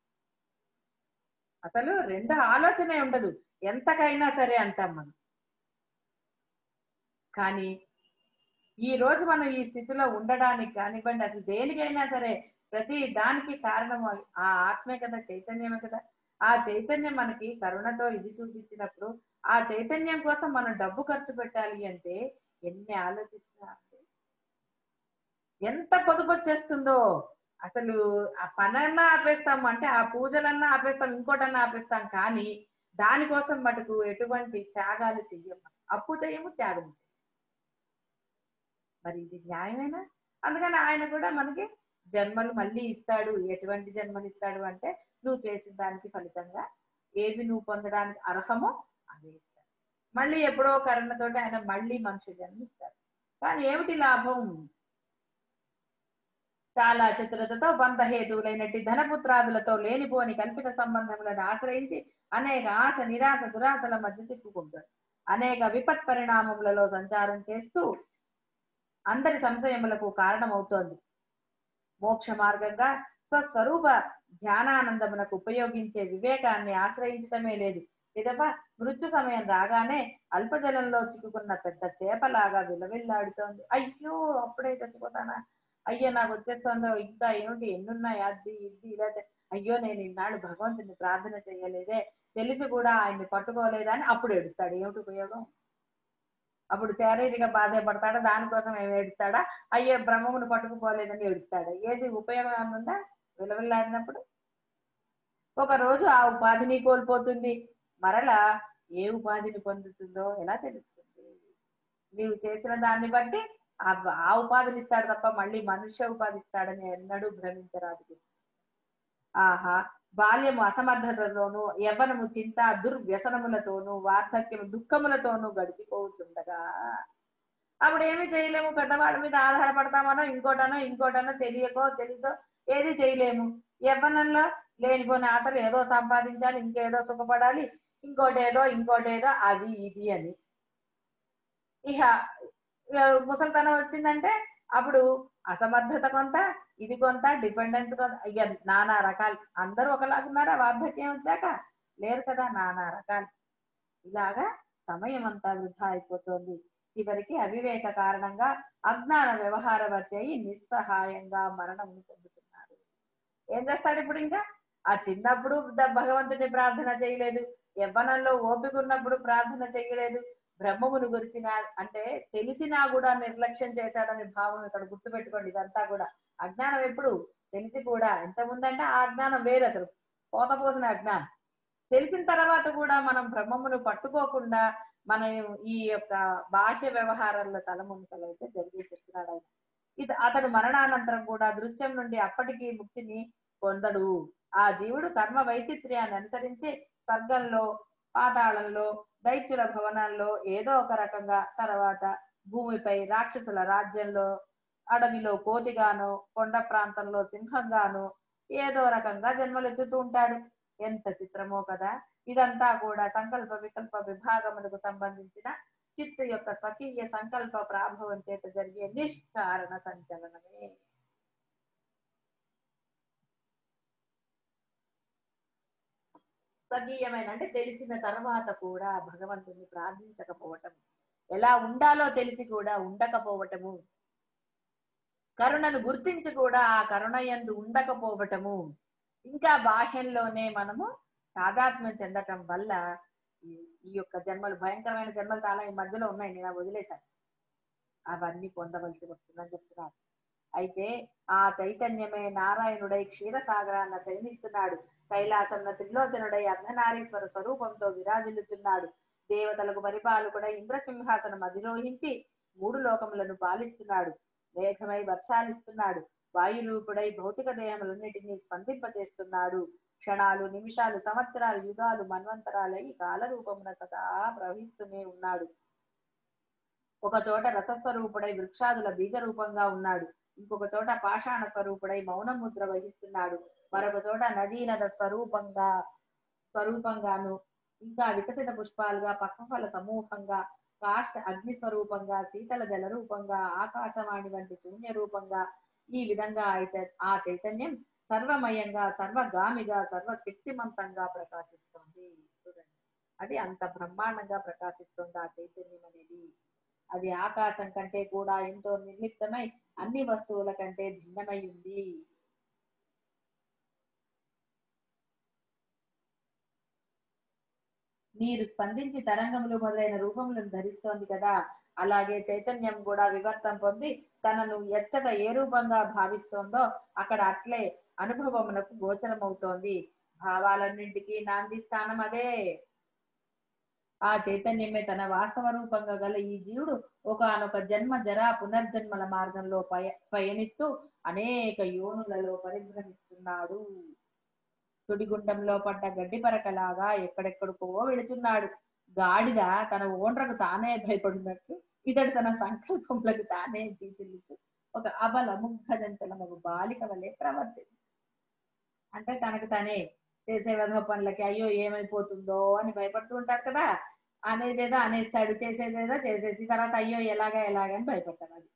అసలు రెండో ఆలోచనే ఉండదు. ఎంతకైనా సరే అంటాం మనం. కానీ ఈ రోజు మనం ఈ స్థితిలో ఉండడానికి కానివ్వండి, అసలు దేనికైనా సరే ప్రతి దానికి కారణం ఆ ఆత్మే కదా, చైతన్యమే కదా. ఆ చైతన్యం మనకి కరుణతో ఇది చూపించినప్పుడు ఆ చైతన్యం కోసం మనం డబ్బు ఖర్చు పెట్టాలి అంటే ఎన్ని ఆలోచిస్తున్నా, ఎంత పొదుపు వచ్చేస్తుందో. అసలు ఆ పనన్నా ఆపేస్తాం, అంటే ఆ పూజలన్నా ఆపేస్తాం, ఇంకోటన్నా ఆపేస్తాం. కానీ దానికోసం మటుకు ఎటువంటి త్యాగాలు చెయ్యము, అప్పు చేయము, త్యాగము. మరి ఇది న్యాయమేనా? అందుకని ఆయన కూడా మనకి జన్మలు మళ్ళీ ఇస్తాడు. ఎటువంటి జన్మలు ఇస్తాడు అంటే నువ్వు చేసిన దానికి ఫలితంగా ఏవి నువ్వు పొందడానికి అర్హమో అదే ఇస్తాడు. మళ్ళీ ఎప్పుడో కరుణతోటి ఆయన మళ్ళీ మనుషు జన్మ ఇస్తాడు. కానీ ఏమిటి లాభం? చాలా చతురతతో బంధహేతువులైనట్టి ధనపుత్రాదులతో లేనిపోని కల్పిత సంబంధములను ఆశ్రయించి అనేక ఆశ, నిరాశ, దురాశల మధ్య చిక్కుకుంటాడు. అనేక విపత్ పరిణామములలో సంచారం చేస్తూ అందరి సంశయములకు కారణమవుతోంది. మోక్ష మార్గంగా స్వస్వరూప ధ్యానానందమునకు ఉపయోగించే వివేకాన్ని ఆశ్రయించటమే లేదు. పిదప మృత్యు సమయం రాగానే అల్పజలంలో చిక్కుకున్న పెద్ద చేపలాగా విలవిల్లాడుతోంది. అయ్యో అప్పుడే చచ్చిపోతానా, అయ్యో నాకు వచ్చేస్తుందో, ఇంకా ఏమిటి ఎన్నున్నాయి, అది ఇది ఇలా, అయ్యో నేను ఇన్నాళ్ళు భగవంతుని ప్రార్థన చేయలేదే, తెలిసి కూడా ఆయన్ని పట్టుకోలేదా అని అప్పుడు ఏడుస్తాడు. ఏమిటి ఉపయోగం? అప్పుడు శారీరక బాధ పడతాడా, దానికోసం ఏమి ఏడుస్తాడా? అయ్యో బ్రహ్మమును పట్టుకుపోలేదని ఏడుస్తాడా? ఏది ఉపయోగం ఏమన్నా విలవిల్లాడినప్పుడు? ఒక రోజు ఆ ఉపాధిని కోల్పోతుంది, మరలా ఏ ఉపాధిని పొందుతుందో ఎలా తెలుస్తుంది? నీవు చేసిన దాన్ని బట్టి ఆ ఉపాధిని ఇస్తాడు తప్ప మళ్ళీ మనుష్య ఉపాధి ఇస్తాడని ఎన్నడూ భ్రమించరాదు. ఆహా, బాల్యము అసమర్థతతోనూ, యవ్వనము చింత దుర్వ్యసనములతోనూ, వార్ధక్యము దుఃఖములతోనూ గడిచిపోతుండగా అప్పుడు ఏమి చేయలేము. పెద్దవాడి మీద ఆధారపడతామనో ఇంకోటనో తెలుసో ఏది చేయలేము. యవ్వనంలో లేనిపోని ఆశలు, ఏదో సంపాదించాలి, ఇంకేదో సుఖపడాలి, ఇంకోటేదో అది ఇది అని. ఇక ముసలితనం వచ్చిందంటే అప్పుడు అసమర్థత కొంత, ఇది కొంత, డిపెండెన్స్ కొంత, ఇక నానా రకాలు. అందరూ ఒకలాగున్నారా వార్ధక్యం వచ్చాక? లేరు కదా, నానా రకాలు. ఇలాగా సమయం అంతా వృధా అయిపోతుంది. చివరికి అవివేక కారణంగా అజ్ఞాన వ్యవహారవర్తి అయి నిస్సహాయంగా మరణం పొందుతున్నారు. ఏం చేస్తాడు ఇప్పుడు? ఇంకా ఆ చిన్నప్పుడు భగవంతుని ప్రార్థన చేయలేదు, యవ్వనంలో ఓపిక ఉన్నప్పుడు ప్రార్థన చేయలేదు, బ్రహ్మమును గురించిన అంటే తెలిసినా కూడా నిర్లక్ష్యం చేశాడని భావం ఇక్కడ గుర్తుపెట్టుకోండి. ఇదంతా కూడా అజ్ఞానం. ఎప్పుడు తెలిసి కూడా ఎంత ముందంటే ఆ అజ్ఞానం వేరు, అసలు పోసిన అజ్ఞానం. తెలిసిన తర్వాత కూడా మనం బ్రహ్మమును పట్టుకోకుండా మన ఈ యొక్క బాహ్య వ్యవహారాల్లో తలముంకలైతే జరిగి చెప్తున్నాడు ఆయన. ఇది అతడు మరణానంతరం కూడా దృశ్యం నుండి అప్పటికీ ముక్తిని పొందడు. ఆ జీవుడు కర్మ వైచిత్ర్యాన్ని అనుసరించి స్వర్గంలో, పాతాళంలో, దైత్యుల భవనాల్లో ఏదో ఒక రకంగా, తర్వాత భూమిపై రాక్షసుల రాజ్యంలో, అడవిలో కోతిగాను, కొండ ప్రాంతంలో సింహంగాను ఏదో రకంగా జన్మలెత్తుతూ ఉంటాడు. ఎంత చిత్రమో కదా. ఇదంతా కూడా సంకల్ప వికల్ప విభాగములకు సంబంధించిన చిత్తు యొక్క స్వకీయ సంకల్ప ప్రాభవం చేత జరిగే నిష్కారణ సంచలనమే. స్వకీయమైన అంటే తెలిసిన తర్వాత కూడా భగవంతుని ప్రార్థించకపోవటం, ఎలా ఉండాలో తెలిసి కూడా ఉండకపోవటము, కరుణను గుర్తించి కూడా ఆ కరుణ యందు ఉండకపోవటము, ఇంకా బాహ్యంలోనే మనము తాదాత్మ్యం చెందటం వల్ల ఈ యొక్క జన్మలు, భయంకరమైన జన్మలు చాలా ఈ మధ్యలో ఉన్నాయి, నేను వదిలేశాను. అవన్నీ పొందవలసి వస్తుందని చెప్తున్నారు. అయితే ఆ చైతన్యమే నారాయణుడై క్షీరసాగరాన్న శయనిస్తున్నాడు. కైలాసంలో త్రిలోచనుడై అర్ధనారీశ్వర స్వరూపంతో విరాజిల్లుతున్నాడు. దేవతలకు పరిపాలకుడై ఇంద్రసింహాసనం అధిరోహించి 3 లోకములను పాలిస్తున్నాడు. మేఘమై వర్షాలిస్తున్నాడు. వాయురూపుడై భౌతిక దేహములన్నిటినీ స్పందింపచేస్తున్నాడు. క్షణాలు, నిమిషాలు, సంవత్సరాలు, యుగాలు, మన్వంతరాలై కాలరూపమున సదా ప్రవహిస్తూనే ఉన్నాడు. ఒక చోట రసస్వరూపుడై వృక్షాదుల బీజ రూపంగా ఉన్నాడు. ఇంకొక చోట పాషాణ స్వరూపుడై మౌన ముద్ర వహిస్తున్నాడు. మరొక చోట నదీనద స్వరూపంగాను, ఇంకా వికసిత పుష్పాలుగా, పక్వఫల సమూహంగా, కాష్ట అగ్ని స్వరూపంగా, శీతల జల రూపంగా, ఆకాశవాణి వంటి శూన్య రూపంగా, ఈ విధంగా ఆ చైతన్యం సర్వమయంగా, సర్వగామిగా, సర్వశక్తిమంతంగా ప్రకాశిస్తోంది. చూడండి, అది అంత బ్రహ్మాండంగా ప్రకాశిస్తోంది ఆ చైతన్యం అనేది. అది ఆకాశం కంటే కూడా ఎంతో నిర్లిప్తమై అన్ని వస్తువుల కంటే భిన్నమై ఉంది. నీరు స్పందించి తరంగములు మొదలైన రూపములను ధరిస్తోంది కదా, అలాగే చైతన్యం కూడా వివర్తం పొంది తనను ఎచ్చట ఏ రూపంగా భావిస్తోందో అక్కడ అట్లే అనుభవమునకు గోచరమవుతోంది. భావాలన్నింటికీ నాంది స్థానం అదే. ఆ చైతన్యమే తన వాస్తవ రూపంగా గల ఈ జీవుడు ఒకనొక జన్మ జరా పునర్జన్మల మార్గంలో పయనిస్తూ అనేక యోనులలో పరిభ్రమిస్తున్నాడు. సుడిగుండంలో పడ్డ గడ్డి పరకలాగా ఎక్కడెక్కడికో వెళుతున్నాడు. గాడిద తన ఓండ్రకు తానే భయపడినట్టు ఇతడు తన సంకల్పములకు తానే తీసిల్లుతూ ఒక అబల ముగ్ధజంతలము బాలిక వలె ప్రవర్తించు. అంటే తనకు తనే చేసే విధ పనులకి అయ్యో ఏమైపోతుందో అని భయపడుతూ ఉంటాడు కదా, అనేదేదో అనేస్తాడు, చేసేదేదో చేసేసి తర్వాత అయ్యో ఎలాగా అని భయపడతాడు. అది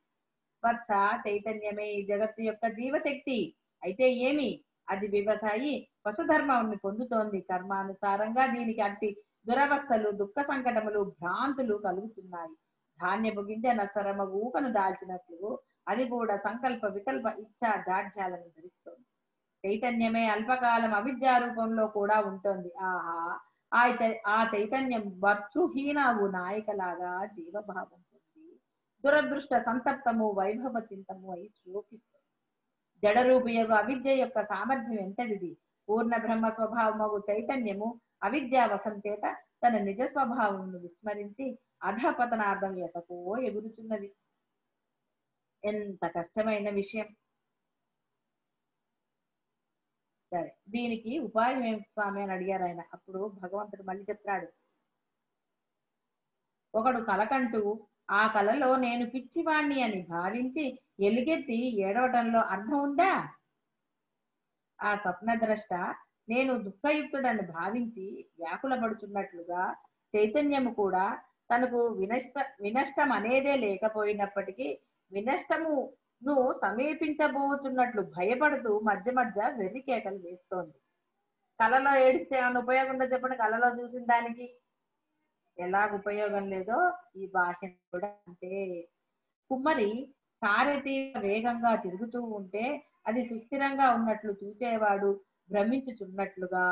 వత్స చైతన్యమే ఈ జగత్తు యొక్క జీవశక్తి. అయితే ఏమి, అది వ్యవసాయి పశుధర్మాన్ని పొందుతోంది. కర్మానుసారంగా దీనికి అట్టి దురవస్థలు, దుఃఖ సంకటములు, భ్రాంతులు కలుగుతున్నాయి. ధాన్యపు గింజ నసరమ ఊకను దాల్చినట్లు అది కూడా సంకల్ప వికల్ప ఇచ్చా జాఢ్యాలను ధరిస్తోంది. చైతన్యమే అల్పకాలం అవిద్యా రూపంలో కూడా ఉంటుంది. ఆ చైతన్యం భర్తృహీనవు నాయకలాగా జీవభావం పొంది దురదృష్ట సంతప్తము వైభవ చింతము అయి శ్లోకిస్తుంది. జడరూపి యొక్క అవిద్య యొక్క సామర్థ్యం ఎంతటిది. పూర్ణ బ్రహ్మ స్వభావము చైతన్యము అవిద్యావశం చేత తన నిజ స్వభావమును విస్మరించి అధపతనార్థం ఎటకో ఎగురుతున్నది. ఎంత కష్టమైన విషయం. సరే, దీనికి ఉపాయం ఏమిటి స్వామి అని అడిగారు ఆయన. అప్పుడు భగవంతుడు మళ్ళీ చెప్తాడు, ఒకడు కలకంటూ ఆ కలలో నేను పిచ్చివాణ్ణి అని భావించి ఎలుగెత్తి ఏడవటంలో అర్థం ఉందా? ఆ స్వప్నద్రష్ట నేను దుఃఖయుక్తుడని భావించి వ్యాకులపడుతున్నట్లుగా చైతన్యము కూడా తనకు వినష్టం అనేదే లేకపోయినప్పటికీ వినష్టమును సమీపించబోతున్నట్లు భయపడుతూ మధ్య మధ్య వెర్రి కేకలు వేస్తోంది. కలలో ఏడిస్తే ఏమైనా ఉపయోగం ఉందో చెప్పండి? కలలో చూసిన దానికి ఎలాగ ఉపయోగం లేదో ఈ బాహ్యం కూడా అంటే. కుమ్మరి సారథి వేగంగా తిరుగుతూ ఉంటే అది సుస్థిరంగా ఉన్నట్లు చూచేవాడు భ్రమించుచున్నట్లుగా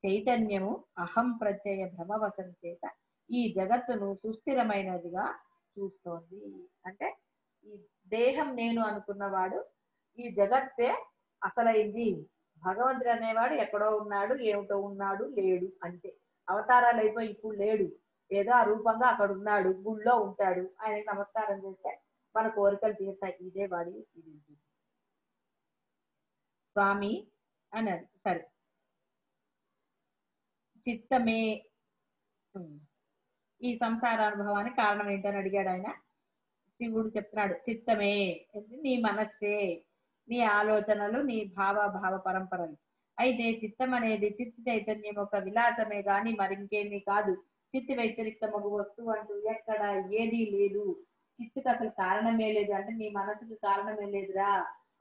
చైతన్యము అహం ప్రత్యయ భ్రమవశం చేత ఈ జగత్తును సుస్థిరమైనదిగా చూస్తోంది. అంటే ఈ దేహం నేను అనుకున్నవాడు ఈ జగత్తే అసలైంది, భగవంతుడు అనేవాడు ఎక్కడో ఉన్నాడు, ఏమిటో ఉన్నాడు, లేడు అంతే. అవతారాలు అయిపోయి ఇప్పుడు లేడు, ఏదో ఆ రూపంగా అక్కడ ఉన్నాడు, గుళ్ళో ఉంటాడు, ఆయనకి నమస్కారం చేస్తే మన కోరికలు తీరుతాయి. ఇదే వాడి ఇది స్వామి అన్నది. సరే, చిత్తమే ఈ సంసార అనుభవానికి కారణం ఏంటని అడిగాడు ఆయన. శివుడు చెప్తున్నాడు, చిత్తమే నీ మనస్సే, నీ ఆలోచనలు, నీ భావ పరంపరలు. అయితే చిత్తం అనేది చిత్త చైతన్యం ఒక విలాసమే గాని మరింకేమీ కాదు. చిత్త వ్యతిరిక్తమగు వస్తువు అంటూ ఎక్కడ ఏదీ లేదు. చిత్తుకు అసలు కారణమే లేదు. అంటే నీ మనసుకు కారణమే లేదురా.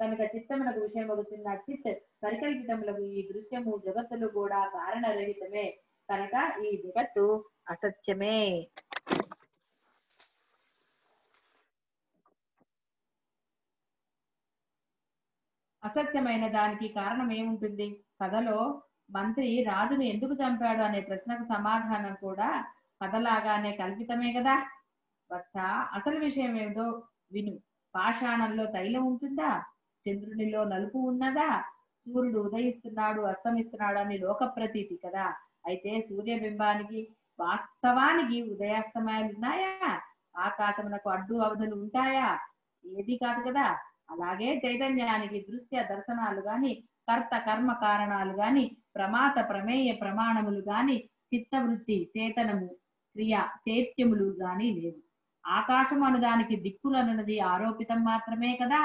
కనుక చిత్తమునకు విషయం చిన్న చిత్ పరికల్పితములకు ఈ దృశ్యము జగత్తులు కూడా కారణరహితమే. కనుక ఈ జగత్తు అసత్యమే. అసత్యమైన దానికి కారణం ఏముంటుంది? కథలో మంత్రి రాజును ఎందుకు చంపాడు అనే ప్రశ్నకు సమాధానం కూడా కథలాగానే కల్పితమే కదా. వత్స, అసలు విషయం ఏమిటో విను. పాషాణంలో తైలం ఉంటుందా? చంద్రునిలో నలుపు ఉన్నదా? సూర్యుడు ఉదయిస్తున్నాడు అస్తమిస్తున్నాడు అని లోక ప్రతీతి కదా. అయితే సూర్యబింబానికి వాస్తవానికి ఉదయాస్తమయాలు ఉన్నాయా? ఆకాశమునకు అడ్డు అవధులు ఉంటాయా? ఏది కాదు కదా. అలాగే చైతన్యానికి దృశ్య దర్శనాలు గాని, కర్త కర్మ కారణాలు గాని, ప్రమాత ప్రమేయ ప్రమాణములు గాని, చిత్తవృత్తి చేతనము క్రియ చైత్యములు గాని లేవు. ఆకాశం అను దానికి దిక్కులన్నది ఆరోపితం మాత్రమే కదా.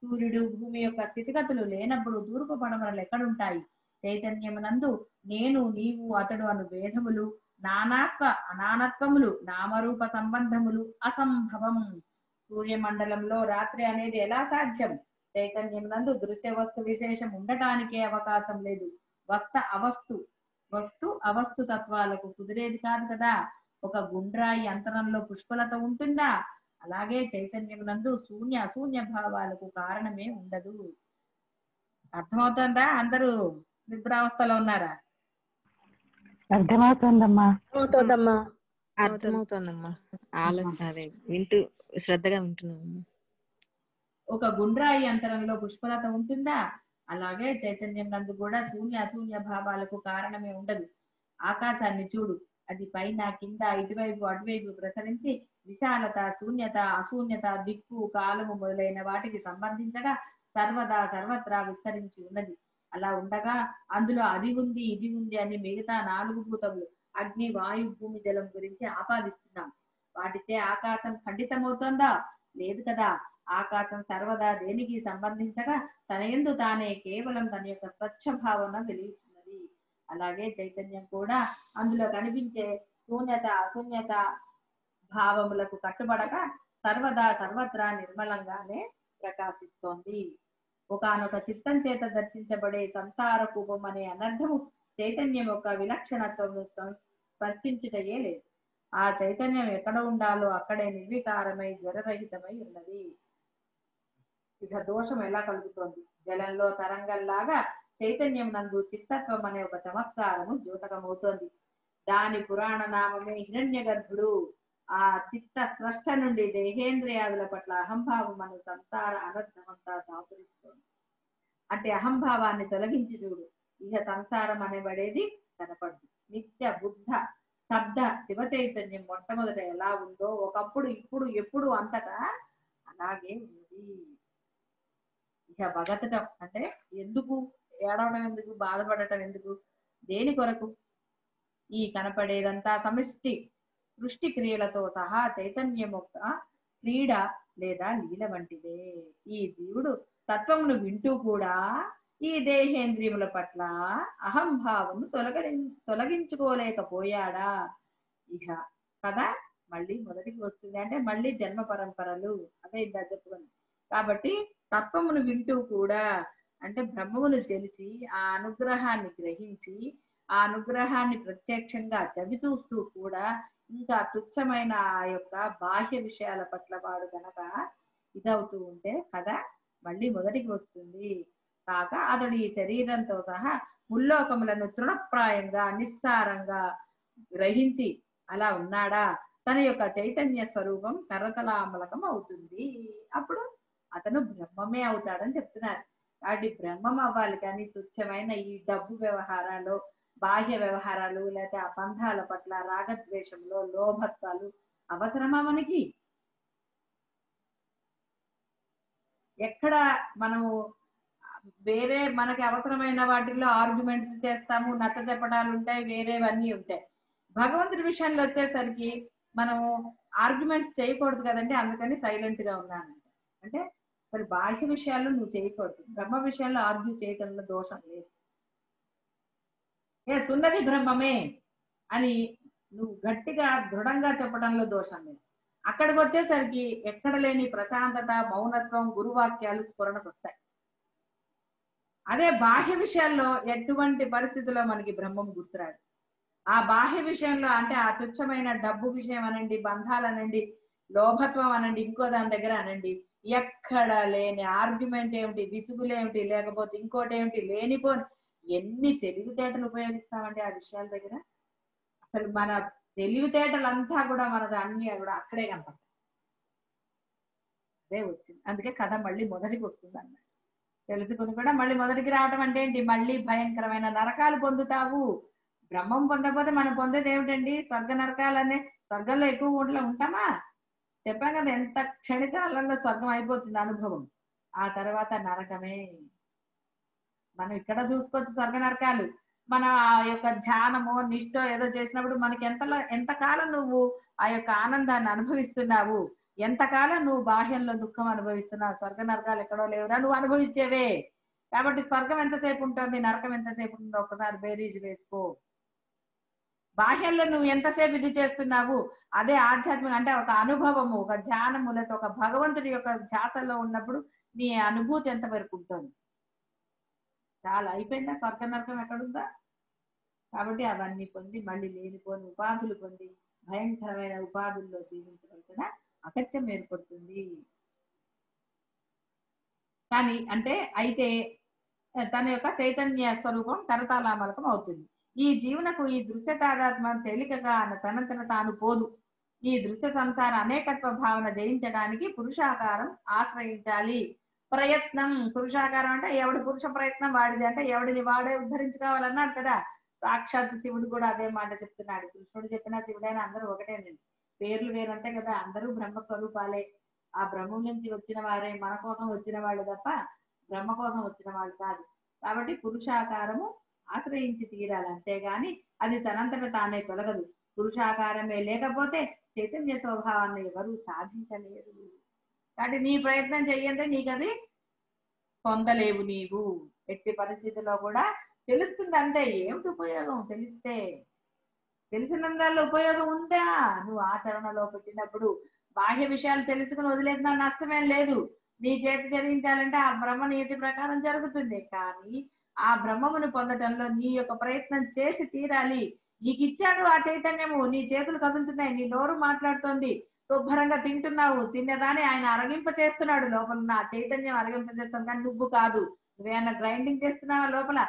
సూర్యుడు భూమి యొక్క స్థితిగతులు లేనప్పుడు తూర్పు పడమరలు ఎక్కడుంటాయి? చైతన్యమునందు నేను నీవు అతడు అను భేదములు, నానాత్వ అనానత్వములు, నామరూప సంబంధములు అసంభవం. సూర్యమండలంలో రాత్రి అనేది ఎలా సాధ్యం? చైతన్యం నందు దృశ్య వస్తు విశేషం ఉండటానికే అవకాశం లేదు. వస్తు అవస్తు తత్వాలకు కుదిరేది కాదు కదా. ఒక గుండ్రాయి అంతరంలో పుష్పలత ఉంటుందా? అలాగే చైతన్యం నందు శూన్య అశూన్య భావాలకు కారణమే ఉండదు. అర్థమవుతుందా? అందరూ నిద్రావస్థలో ఉన్నారా? అర్థమవుతుందమ్మా. అర్థమవుతుందమ్మా. అదే వింటూ శ్రద్ధగా వింటున్నాము. ఒక గుండ్రాయి అంతరంలో పుష్పలత ఉంటుందా? అలాగే చైతన్యం నందు కూడా శూన్య అశూన్య భావాలకు కారణమే ఉండదు. ఆకాశాన్ని చూడు, అది పైన కింద ఇటువైపు అటువైపు ప్రసరించి విశాలత శూన్యత అశూన్యత దిక్కు కాలము మొదలైన వాటికి సంబంధించగా సర్వదా సర్వత్రా విస్తరించి ఉన్నది. అలా ఉండగా అందులో అది ఉంది ఇది ఉంది అని మిగతా 4 భూతములు అగ్ని వాయు భూమి జలం గురించి ఆపాదిస్తున్నాం. వాటితే ఆకాశం ఖండితమవుతుందా? లేదు కదా. ఆకాశం సర్వదా దేనికి సంబంధించగా తన యందు తానే కేవలం తన యొక్క స్వచ్ఛ భావన వెలుగుతున్నది. అలాగే చైతన్యం కూడా అందులో కనిపించే శూన్యత అశూన్యత భావములకు కట్టుబడక సర్వదా సర్వత్రా నిర్మలంగానే ప్రకాశిస్తోంది. ఒకనొక చిత్తం చేత దర్శించబడే సంసార కూపం అనే అనర్థము చైతన్యం యొక్క విలక్షణత్వము స్పర్శించుటయే లేదు. ఆ చైతన్యం ఎక్కడ ఉండాలో అక్కడే నిర్వికారమై జ్వరరహితమై ఉన్నది. ఇక దోషం ఎలా కలుగుతోంది? జలంలో తరంగంలాగా చైతన్యం నందు చిత్తత్వం అనే ఒక చమత్కారము ద్యోతకమవుతోంది. దాని పురాణ నామమే హిరణ్య గర్భుడు. ఆ చిత్త స్రష్ట నుండి దేహేంద్రియాదుల పట్ల అహంభావం అనే సంసార అనర్థమంతా దాపురిస్తోంది. అంటే అహంభావాన్ని తొలగించి చూడు, ఇక సంసారం అనేబడేది కనపడదు. నిత్య బుద్ధ శబ్ద శివ చైతన్యం మొట్టమొదట ఎలా ఉందో ఒకప్పుడు ఇప్పుడు ఎప్పుడు అంతటా అలాగే ఉంది. ఇక బగతటం అంటే ఎందుకు ఏడవడం, ఎందుకు బాధపడటం, ఎందుకు, దేని కొరకు? ఈ కనపడేదంతా సమిష్టి సృష్టి క్రియలతో సహా చైతన్యం యొక్క క్రీడ లేదా లీల వంటిదే. ఈ జీవుడు తత్వమును వింటూ కూడా ఈ దేహేంద్రియముల పట్ల అహంభావము తొలగించుకోలేకపోయాడా? ఇక కదా మళ్ళీ మొదటికి వస్తుంది. అంటే మళ్ళీ జన్మ పరంపరలు, అదే ఇందా చెప్పుకుంది. కాబట్టి తత్వమును వింటూ కూడా అంటే బ్రహ్మమును తెలిసి ఆ అనుగ్రహాన్ని గ్రహించి ఆ అనుగ్రహాన్ని ప్రత్యక్షంగా చవి చూస్తూ కూడా ఇంకా తుచ్చమైన ఆ యొక్క బాహ్య విషయాల పట్ల వాడు గనక ఇదవుతూ ఉంటే కదా మళ్ళీ మొదటికి వస్తుంది. కాక అతడు ఈ శరీరంతో సహా ముల్లోకములను తృణప్రాయంగా నిస్సారంగా గ్రహించి అలా ఉన్నాడా? తన యొక్క చైతన్య స్వరూపం కరతలామలకం అవుతుంది. అప్పుడు అతను బ్రహ్మమే అవుతాడని చెప్తున్నారు. కాబట్టి బ్రహ్మం అవ్వాలి కానీ తుచ్చమైన ఈ డబ్బు వ్యవహారాలు, బాహ్య వ్యవహారాలు, లేకపోతే ఆ బంధాల పట్ల రాగద్వేషంలో లోభత్వాలు అవసరమా మనకి? ఎక్కడ మనము వేరే మనకి అవసరమైన వాటిల్లో ఆర్గ్యుమెంట్స్ చేస్తాము, నచ్చ చెప్పడాలు ఉంటాయి, వేరేవన్నీ ఉంటాయి. భగవంతుడి విషయంలో వచ్చేసరికి మనము ఆర్గ్యుమెంట్స్ చేయకూడదు కదండి, అందుకని సైలెంట్ గా ఉన్నానంట. అంటే మరి బాహ్య విషయాల్లో నువ్వు చేయకూడదు, బ్రహ్మ విషయాల్లో ఆర్గ్యూ చేయటంలో దోషం లేదు. ఉన్నది బ్రహ్మమే అని నువ్వు గట్టిగా దృఢంగా చెప్పడంలో దోషం లేదు. అక్కడికి వచ్చేసరికి ఎక్కడ లేని ప్రశాంతత, మౌనత్వం, గురువాక్యాలు స్ఫురణకు వస్తాయి. అదే బాహ్య విషయాల్లో ఎటువంటి పరిస్థితుల్లో మనకి బ్రహ్మం గుర్తురాదు. ఆ బాహ్య విషయంలో అంటే ఆ తుచ్చమైన డబ్బు విషయం అనండి, బంధాలనండి, లోభత్వం అనండి, ఇంకో దాని దగ్గర అనండి, ఎక్కడ లేని ఆర్గ్యుమెంట్ ఏమిటి, విసుగులేమిటి, లేకపోతే ఇంకోటి ఏమిటి, లేనిపోని ఎన్ని తెలివితేటలు ఉపయోగిస్తామండి ఆ విషయాల దగ్గర. అసలు మన తెలివితేటలంతా కూడా మనది అన్ని కూడా అక్కడే కనపడతాయి. అదే వచ్చింది, అందుకే కథ మళ్ళీ మొదటికి వస్తుంది అన్నమాట. తెలుసుకుని కూడా మళ్ళీ మొదటికి రావటం అంటే ఏంటి? మళ్ళీ భయంకరమైన నరకాలు పొందుతావు. బ్రహ్మం పొందకపోతే మనం పొందేది ఏమిటండి? స్వర్గ నరకాలనే. స్వర్గంలో ఎక్కువ ఊళ్ళో ఉంటామా? చెప్పాం కదా, ఎంత క్షణికాలంలో స్వర్గం అయిపోతుంది అనుభవం, ఆ తర్వాత నరకమే. మనం ఇక్కడ చూసుకోవచ్చు స్వర్గ నరకాలు. మన ఆ యొక్క ధ్యానమో నిష్టో ఏదో చేసినప్పుడు మనకి ఎంతకాలం నువ్వు ఆ యొక్క ఆనందాన్ని అనుభవిస్తున్నావు, ఎంతకాలం నువ్వు బాహ్యంలో దుఃఖం అనుభవిస్తున్నావు. స్వర్గ నరకాలు ఎక్కడో లేవురా, నువ్వు అనుభవించేవే. కాబట్టి స్వర్గం ఎంతసేపు ఉంటుంది, నరకం ఎంతసేపు ఉంటుందో ఒక్కసారి బేరీజు వేసుకో. బాహ్యంలో నువ్వు ఎంతసేపు ఇది చేస్తున్నావు, అదే ఆధ్యాత్మిక అంటే ఒక అనుభవము, ఒక ధ్యానము, లేకపోతే ఒక భగవంతుడి యొక్క ధ్యాసలో ఉన్నప్పుడు నీ అనుభూతి ఎంతవరకు ఉంటుంది. చాలా అయిపోయిందా? స్వర్గ నరకం ఎక్కడుందా? కాబట్టి అవన్నీ పొంది మళ్ళీ లేనిపోని ఉపాధులు పొంది భయంకరమైన ఉపాధుల్లో జీవించవలసిన అగత్యం ఏర్పడుతుంది. కానీ అంటే అయితే తన యొక్క చైతన్య స్వరూపం కరతాళామలకం అవుతుంది. ఈ జీవనకు ఈ దృశ్య తాదాత్మ్యం తేలికగా తనంతట తాను పోదు. ఈ దృశ్య సంసార అనేకత్వ భావన జయించడానికి పురుషాకారం ఆశ్రయించాలి. ప్రయత్నం, పురుషాకారం అంటే ఎవడి పురుష ప్రయత్నం వాడిది, అంటే ఎవడిని వాడే ఉద్ధరించుకోవాలన్నాడు కదా. సాక్షాత్ శివుడు కూడా అదే మాట చెప్తున్నాడు. కృష్ణుడు చెప్పినా శివుడైనా అందరూ ఒకటేనండి, పేర్లు వేరంటే కదా, అందరూ బ్రహ్మ స్వరూపాలే. ఆ బ్రహ్మం నుంచి వచ్చిన వారే, మన కోసం వచ్చిన వాళ్ళు తప్ప బ్రహ్మ కోసం వచ్చిన వాళ్ళు కాదు. కాబట్టి పురుషాకారము ఆశ్రయించి తీరాలి, అంతేగాని అది తనంతట తానే తొలగదు. పురుషాకారమే లేకపోతే చైతన్య స్వభావాన్ని ఎవరు సాధించలేరు. కాబట్టి నీ ప్రయత్నం చెయ్యంటే నీకు అది పొందలేవు. నీవు ఎట్టి పరిస్థితుల్లో కూడా తెలుస్తుంది అంతే. ఏమిటి ఉపయోగం? తెలిస్తే తెలిసినందాల్లో ఉపయోగం ఉందా? నువ్వు ఆచరణలో పెట్టినప్పుడు బాహ్య విషయాలు తెలుసుకుని వదిలేసినా నష్టమేం లేదు. నీ చేతి జరిగించాలంటే ఆ బ్రహ్మ నీతి ప్రకారం జరుగుతుంది. కానీ ఆ బ్రహ్మమును పొందటంలో నీ యొక్క ప్రయత్నం చేసి తీరాలి. నీకు ఇచ్చాడు ఆ చైతన్యము, నీ చేతులు కదులుతున్నాయి, నీ నోరు మాట్లాడుతోంది, శుభ్రంగా తింటున్నావు, తిన్నదాన్ని ఆయన అరగింప చేస్తున్నాడు. లోపల ఉన్న ఆ చైతన్యం అరగింప చేస్తుంది, కానీ నువ్వు కాదు. నువ్వేమన్నా గ్రైండింగ్ చేస్తున్నావా లోపల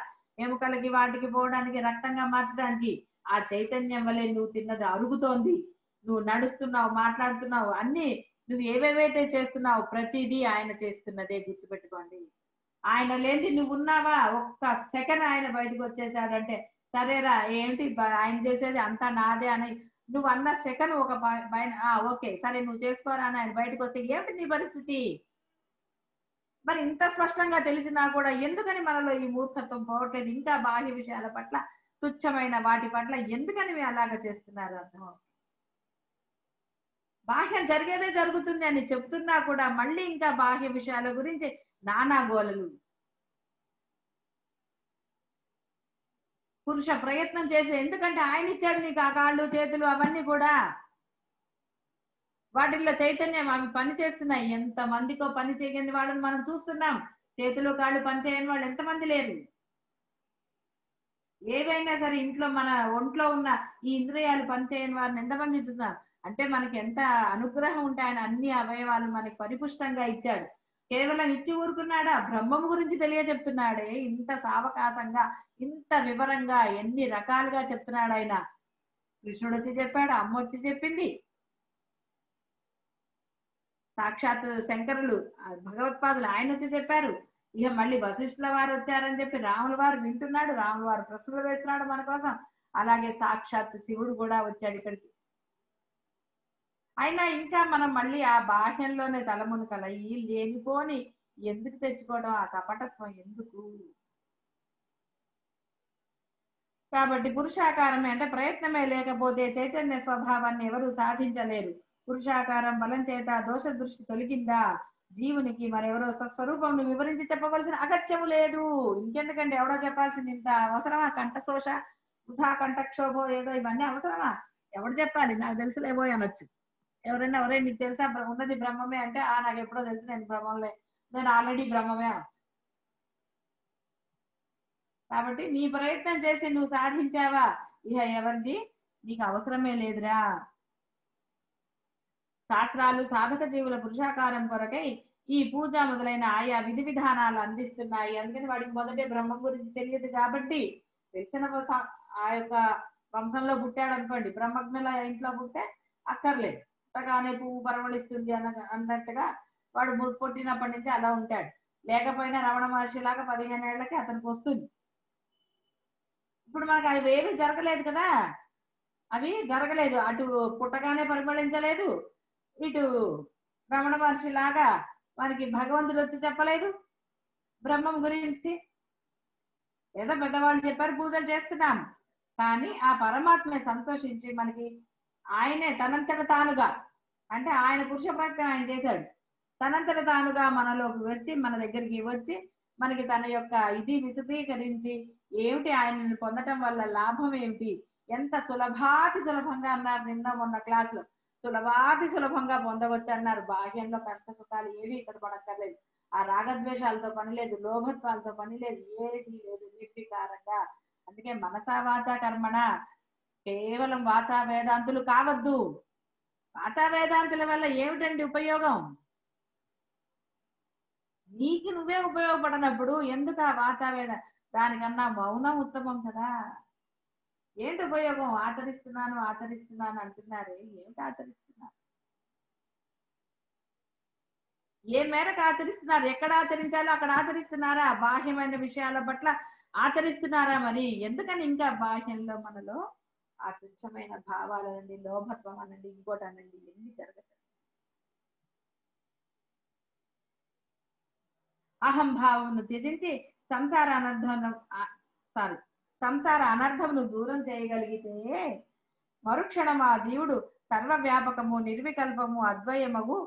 ఎముకలకి వాటికి పోవడానికి, రక్తంగా మార్చడానికి? ఆ చైతన్యం వల్లే నువ్వు తిన్నది అరుగుతోంది. నువ్వు నడుస్తున్నావు, మాట్లాడుతున్నావు, అన్ని నువ్వు ఏవేవైతే చేస్తున్నావు ప్రతిదీ ఆయన చేస్తున్నదే. గుర్తుపెట్టుకోండి. ఆయన లేని నువ్వు ఉన్నావా? ఒక్క సెకండ్ ఆయన బయటకు వచ్చేసాడంటే సరేరా ఏంటి ఆయన చేసేది అంతా నాదే అని నువ్వు అన్న సెకండ్ ఒక ఓకే సరే నువ్వు చేసుకోరా అని ఆయన బయటకు వస్తే ఏమిటి నీ పరిస్థితి? మరి ఇంత స్పష్టంగా తెలిసినా కూడా ఎందుకని మనలో ఈ మూర్ఖత్వం పోవట్లేదు? ఇంకా బాహ్య విషయాల పట్ల, తుచ్చమైన వాటి పట్ల ఎందుకని మీరు అలాగ చేస్తున్నారు? అర్థం బాహ్యం జరిగేదే జరుగుతుంది అని చెప్తున్నా కూడా మళ్ళీ ఇంకా బాహ్య విషయాల గురించి నానా గోలలు. పురుష ప్రయత్నం చేసే, ఎందుకంటే ఆయన ఇచ్చాడు నీకు ఆ కాళ్ళు చేతులు అవన్నీ కూడా, వాటిల్లో చైతన్యం అవి పని చేస్తున్నాయి. ఎంత మందికో పని చేయని వాళ్ళని మనం చూస్తున్నాం. చేతులు కాళ్ళు పని చేయని వాళ్ళు ఎంతమంది లేరు. ఏవైనా సరే ఇంట్లో మన ఒంట్లో ఉన్న ఈ ఇంద్రియాలు పని చేయని వారిని ఎంతమంది చూస్తున్నాం? అంటే మనకి ఎంత అనుగ్రహం ఉంటే ఆయన అన్ని అవయవాలు మనకి పరిపుష్టంగా ఇచ్చాడు. కేవలం ఇచ్చి ఊరుకున్నాడా? బ్రహ్మము గురించి తెలియజెప్తున్నాడే ఇంత సావకాశంగా, ఇంత వివరంగా, ఎన్ని రకాలుగా చెప్తున్నాడు ఆయన. కృష్ణుడు వచ్చి చెప్పాడు, అమ్మ వచ్చి చెప్పింది, సాక్షాత్ శంకరులు భగవత్పాదులు ఆయన వచ్చి చెప్పారు. ఇక మళ్ళీ వశిష్ఠుల వారు వచ్చారని చెప్పి రాముల వారు వింటున్నాడు, రాముల వారు ప్రశ్నలు వేస్తున్నాడు మన కోసం. అలాగే సాక్షాత్ శివుడు కూడా వచ్చాడు ఇక్కడికి. అయినా ఇంకా మనం మళ్ళీ ఆ బాహ్యంలోనే తలమునకల ఈ లేనిపోని ఎందుకు తెచ్చుకోవడం? ఆ కపటత్వం ఎందుకు? కాబట్టి పురుషాకారమే అంటే ప్రయత్నమే లేకపోతే చైతన్య స్వభావాన్ని ఎవరు సాధించలేరు. పురుషాకారం బలం చేత దోష దృష్టి తొలగిందా జీవునికి మరెవరో స్వస్వరూపం వివరించి చెప్పవలసిన అగత్యము లేదు. ఇంకెందుకంటే ఎవడో చెప్పాల్సింది ఇంత అవసరమా? కంఠశోష, వృధా కంఠక్షోభో ఏదో ఇవన్నీ అవసరమా? ఎవడు చెప్పాలి? నాకు తెలుసులేబోయ్ అనొచ్చు. ఎవరైనా ఎవరే నీకు తెలుసా ఉన్నది బ్రహ్మమే అంటే నాకు ఎప్పుడో తెలుసు, నేను బ్రహ్మంలే, నేను ఆల్రెడీ బ్రహ్మమే అనొచ్చు. కాబట్టి నీ ప్రయత్నం చేసి నువ్వు సాధించావా? ఇహ ఎవరిది నీకు అవసరమే లేదురా. శాస్త్రాలు సాధక జీవుల పురుషాకారం కొరకై ఈ పూజ మొదలైన ఆయా విధి విధానాలు అందిస్తున్నాయి. అందుకని వాడికి మొదటే బ్రహ్మం గురించి తెలియదు కాబట్టి, తెలిసిన ఆ యొక్క వంశంలో పుట్టాడు అనుకోండి, బ్రహ్మజ్ఞుల ఇంట్లో పుట్టే అక్కర్లేదు, పుట్టగానే పువ్వు పరవళిస్తుంది అన్నట్టుగా వాడు పుట్టినప్పటి నుంచి అలా ఉంటాడు. లేకపోయినా రమణ మహర్షి లాగా 15 ఏళ్లకి అతనికి వస్తుంది. ఇప్పుడు మనకు అవి ఏమీ జరగలేదు కదా, అవి జరగలేదు. అటు పుట్టగానే పరిమళించలేదు, ఇటు రమణ మహర్షి లాగా మనకి భగవంతుడు వచ్చి చెప్పలేదు బ్రహ్మం గురించి. ఏదో పెద్దవాళ్ళు చెప్పారు, పూజలు చేస్తున్నాం. కానీ ఆ పరమాత్మే సంతోషించి మనకి ఆయనే తనంతట తానుగా, అంటే ఆయన పురుష ప్రయత్నం ఆయన చేశాడు, తనంతట తానుగా మనలోకి వచ్చి మన దగ్గరికి వచ్చి మనకి తన యొక్క ఇది విశదీకరించి ఏమిటి ఆయనను పొందటం వల్ల లాభం ఏమిటి, ఎంత సులభాతి సులభంగా అన్నారు నిన్న మొన్న క్లాసులో, సులభాతి సులభంగా పొందవచ్చు అన్నారు. బాహ్యంలో కష్ట సుఖాలు ఏవి ఇక్కడ పడక్కర్లేదు, ఆ రాగద్వేషాలతో పని లేదు, లోభత్వాలతో పని లేదు, ఏది లేదు, నిర్వికారంగా. అందుకే మనసా వాచా కర్మణ, కేవలం వాచా వేదాంతులు కావద్దు. వాచా వేదాంతుల వల్ల ఏమిటండి ఉపయోగం? నీకు నువ్వే ఉపయోగపడినప్పుడు ఎందుకు ఆ వాచా వేద? దానికన్నా మౌనం ఉత్తమం కదా. ఏంటి ఉపయోగం? ఆచరిస్తున్నాను ఆచరిస్తున్నాను అంటున్నారే, ఏమిటి ఆచరిస్తున్నారు? ఏ మేరకు ఆచరిస్తున్నారు? ఎక్కడ ఆచరించాలో అక్కడ ఆచరిస్తున్నారా? బాహ్యమైన విషయాల పట్ల ఆచరిస్తున్నారా? మరి ఎందుకని ఇంకా బాహ్యంలో మనలో ఆ తుచ్చమైన భావాలనండి, లోభత్వం అనండి, ఇంకోటి అనండి, ఎన్ని జరగదు. అహంభావమును త్యజించి సంసార అనర్థమును దూరం చేయగలిగితే మరుక్షణం ఆ జీవుడు సర్వవ్యాపకము, నిర్వికల్పము, అద్వయమగు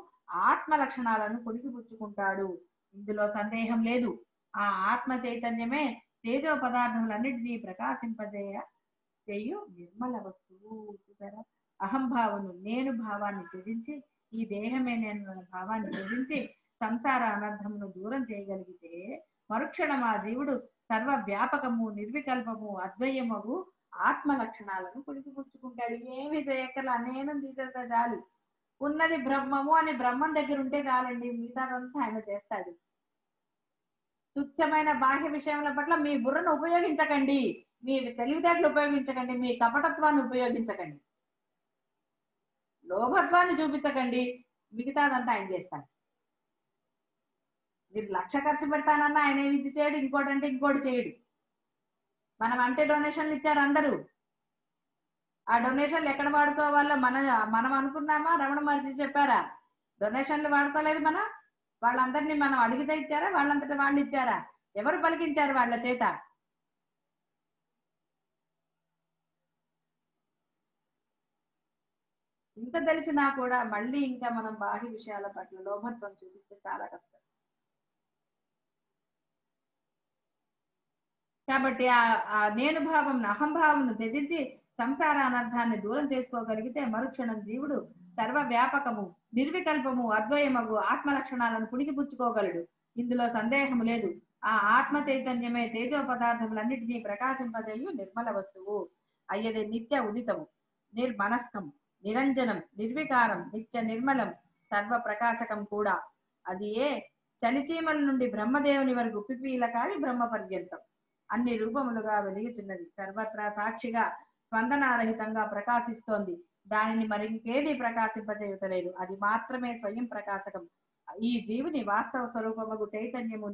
ఆత్మ లక్షణాలను పుణికిపుచ్చుకుంటాడు. ఇందులో సందేహం లేదు. ఆ ఆత్మ చైతన్యమే తేజో పదార్థములన్నిటినీ ప్రకాశింపజేయు నిర్మల వస్తువు. చూసారా? అహంభావను, నేను భావాన్ని త్యజించి, ఈ దేహమే నేను భావాన్ని త్యజించి సంసార అనర్థమును దూరం చేయగలిగితే మరుక్షణం ఆ జీవుడు సర్వ వ్యాపకము, నిర్వికల్పము, అద్వయమగు ఆత్మ లక్షణాలను పుణికిపుచ్చుకుంటాడు. ఏమి చేయక్కల, నేను తీసేస్తే చాలు, ఉన్నది బ్రహ్మము అని బ్రహ్మం దగ్గర ఉంటే చాలండి, మిగతాదంతా ఆయన చేస్తాడు. తుచ్చమైన బాహ్య విషయముల పట్ల మీ బుర్రను ఉపయోగించకండి, మీ తెలివితేటలు ఉపయోగించకండి, మీ కపటత్వాన్ని ఉపయోగించకండి, లోభత్వాన్ని చూపించకండి, మిగతాదంతా ఆయన చేస్తాడు. మీరు 1,00,000 ఖర్చు పెడతానన్నా ఆయన ఇది చేయడు, ఇంకోటి అంటే ఇంకోటి చేయడు. మనం అంటే డొనేషన్లు ఇచ్చారు అందరూ. ఆ డొనేషన్లు ఎక్కడ వాడుకోవాలో మనం అనుకున్నామా? రమణ మహర్షి చెప్పారా? డొనేషన్లు వాడుకోలేదు. వాళ్ళందరినీ మనం అడిగితే ఇచ్చారా? వాళ్ళంతటా వాళ్ళు ఇచ్చారా? ఎవరు పలికించారు వాళ్ళ చేత? ఇంత తెలిసినా కూడా మళ్ళీ ఇంకా మనం బాహ్య విషయాల పట్ల లోభత్వం చూపిస్తే చాలా కష్టం. కాబట్టి ఆ నేను భావం, అహంభావం త్యజించి సంసార అనర్థాన్ని దూరం చేసుకోగలిగితే మరుక్షణం జీవుడు సర్వవ్యాపకము, నిర్వికల్పము, అద్వయమగు ఆత్మ లక్షణాలను పుణికిపుచ్చుకోగలడు. ఇందులో సందేహము లేదు. ఆ ఆత్మ చైతన్యమే తేజో పదార్థములన్నిటినీ ప్రకాశింపజేయు నిర్మల వస్తువు అయ్యదే నిత్య ఉదితము, నిర్మనస్కం, నిరంజనం, నిర్వికారం, నిత్య నిర్మలం, సర్వ ప్రకాశకం కూడా. అది ఏ చలిచీమల నుండి బ్రహ్మదేవుని వరకు పిపీలకాది బ్రహ్మ పర్యంతం అన్ని రూపములుగా వెలుగుతున్నది. సర్వత్రా సాక్షిగా స్పందనారహితంగా ప్రకాశిస్తోంది. దానిని మరింకేది ప్రకాశింపచేయుటలేదు. అది మాత్రమే స్వయం ప్రకాశకం. ఈ జీవుని వాస్తవ స్వరూపముకు చైతన్యము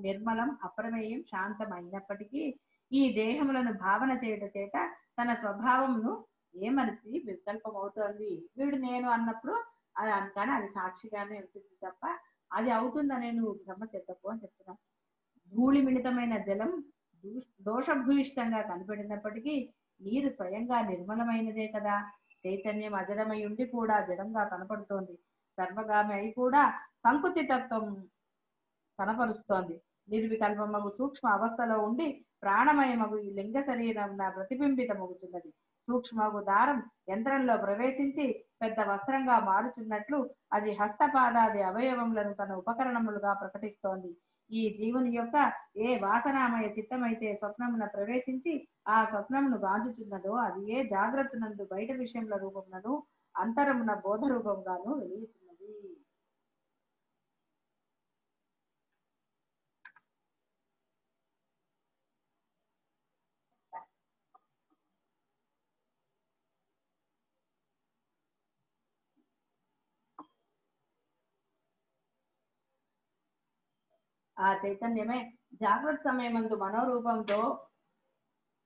నిర్మలం, అప్రమేయం, శాంతం అయినప్పటికీ ఈ దేహములను భావన చేయుట చేత తన స్వభావమును ఏమనిచి వికల్పమవుతోంది. వీడు నేను అన్నప్పుడు అది అందుకని అది సాక్షిగానే ఉంటుంది తప్ప అది అవుతుందనే నువ్వు భ్రమ చెత్తకు అని చెప్తున్నావు. ధూళి మిళితమైన జలం దోషభూయిష్టంగా కనపడినప్పటికీ నీరు స్వయంగా నిర్మలమైనదే కదా. చైతన్యం అజడమై ఉండి కూడా జడంగా కనపడుతోంది. సర్వగామి అయి కూడా సంకుచితత్వం కనపరుస్తోంది. నిర్వికల్పమగు సూక్ష్మ అవస్థలో ఉండి ప్రాణమయమగు ఈ లింగ శరీరం ప్రతిబింబితమగుతున్నది. సూక్ష్మగు దారం యంత్రంలో ప్రవేశించి పెద్ద వస్త్రంగా మారుచున్నట్లు అది హస్తపాదాది అవయవములను తన ఉపకరణములుగా ప్రకటిస్తోంది. ఈ జీవుని యొక్క ఏ వాసనామయ చిత్తమైతే స్వప్నమున ప్రవేశించి ఆ స్వప్నమును గాంచుచున్నదో అది ఏ జాగ్రత్తనందు బయట విషయముల రూపములను అంతరమున బోధ రూపంగాను వెలుగుతున్నది. ఆ చైతన్యమే జాగ్రత్త సమయమందు మనోరూపంతో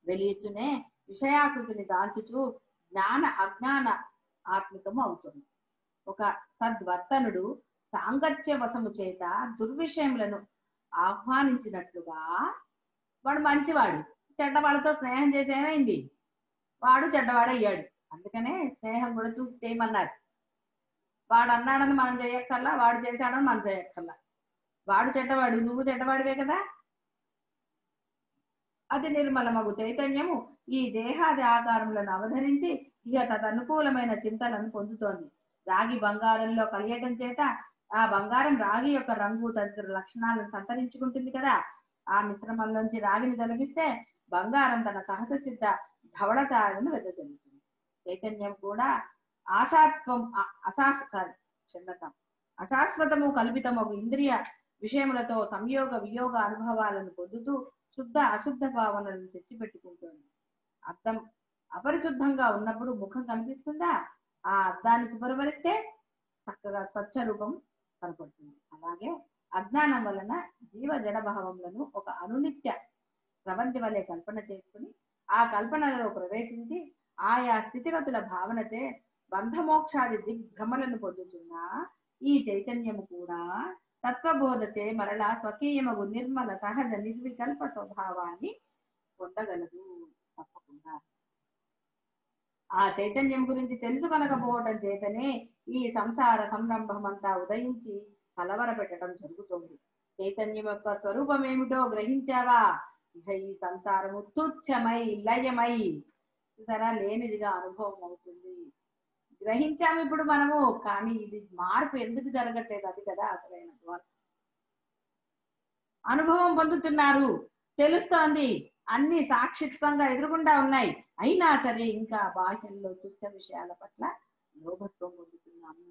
వెలియుచునే విషయాకృతిని దాల్చుచు జ్ఞాన అజ్ఞాన ఆత్మికము అవుతుంది. ఒక సద్వర్తనుడు సాంగత్య వశము చేత దుర్విషయములను ఆహ్వానించినట్లుగా వాడు మంచివాడు చెడ్డవాళ్ళతో స్నేహం చేసేమైంది, వాడు చెడ్డవాడయ్యాడు. అందుకనే స్నేహం కూడా చూసి చేయమన్నారు. వాడు అన్నాడని మనం చేయక్కర్లా, వాడు చేశాడని మనం చేయక్కర్లా. వాడు చెడ్డవాడు, నువ్వు చెడ్డవాడివే కదా. అది నిర్మలమగు చైతన్యము ఈ దేహాది ఆకారములను అవధరించి ఇక తదనుకూలమైన చింతలను పొందుతోంది. రాగి బంగారంలో కలియటం చేత ఆ బంగారం రాగి యొక్క రంగు తదితర లక్షణాలను సంతరించుకుంటుంది కదా. ఆ మిశ్రమంలోంచి రాగిని తొలగిస్తే బంగారం తన సహజ సిద్ధ ధవళచాలను వెదజల్లుతుంది. చైతన్యం కూడా అశాశ్వతము కల్పితమగు ఇంద్రియ విషయములతో సంయోగ వియోగ అనుభవాలను పొందుతూ శుద్ధ అశుద్ధ భావనలను తెచ్చిపెట్టుకుంటుంది. అద్దం అపరిశుద్ధంగా ఉన్నప్పుడు ముఖం కనిపిస్తుందా? ఆ అద్దాన్ని శుభ్రపరిస్తే చక్కగా స్వచ్ఛ రూపం కనపడుతుంది. అలాగే అజ్ఞానం వలన జీవ జడ భావములను ఒక అనునిత్య ప్రవంతి వలె కల్పన చేసుకుని ఆ కల్పనలో ప్రవేశించి ఆయా స్థితిగతుల భావనచే బంధమోక్షాది దిగ్భ్రమలను పొందుతున్న ఈ చైతన్యము కూడా తత్వబోధచే మరలా స్వకీయమగు నిర్మల సహజ నిర్వికల్ప స్వభావాన్ని పొందగలదు. తప్పకుండా ఆ చైతన్యం గురించి తెలుసుకొనకపోవటం చేతనే ఈ సంసార సంరంభం అంతా ఉదయించి కలవర పెట్టడం జరుగుతోంది. చైతన్యం యొక్క స్వరూపం ఏమిటో గ్రహించావా? ఇక ఈ సంసారము తుచ్చమై లయమై సరా లేనిదిగా అనుభవం అవుతుంది. గ్రహించాము ఇప్పుడు మనము, కానీ ఇది మార్పు ఎందుకు జరగట్లేదు? అది కదా అసలైన ద్వారా అనుభవం పొందుతున్నారు, తెలుస్తోంది, అన్ని సాక్షిత్వంగా ఎదురుగుండా ఉన్నాయి. అయినా సరే ఇంకా బాహ్యంలో తుచ్చ విషయాల పట్ల లోభత్వం పొందుతున్నాము.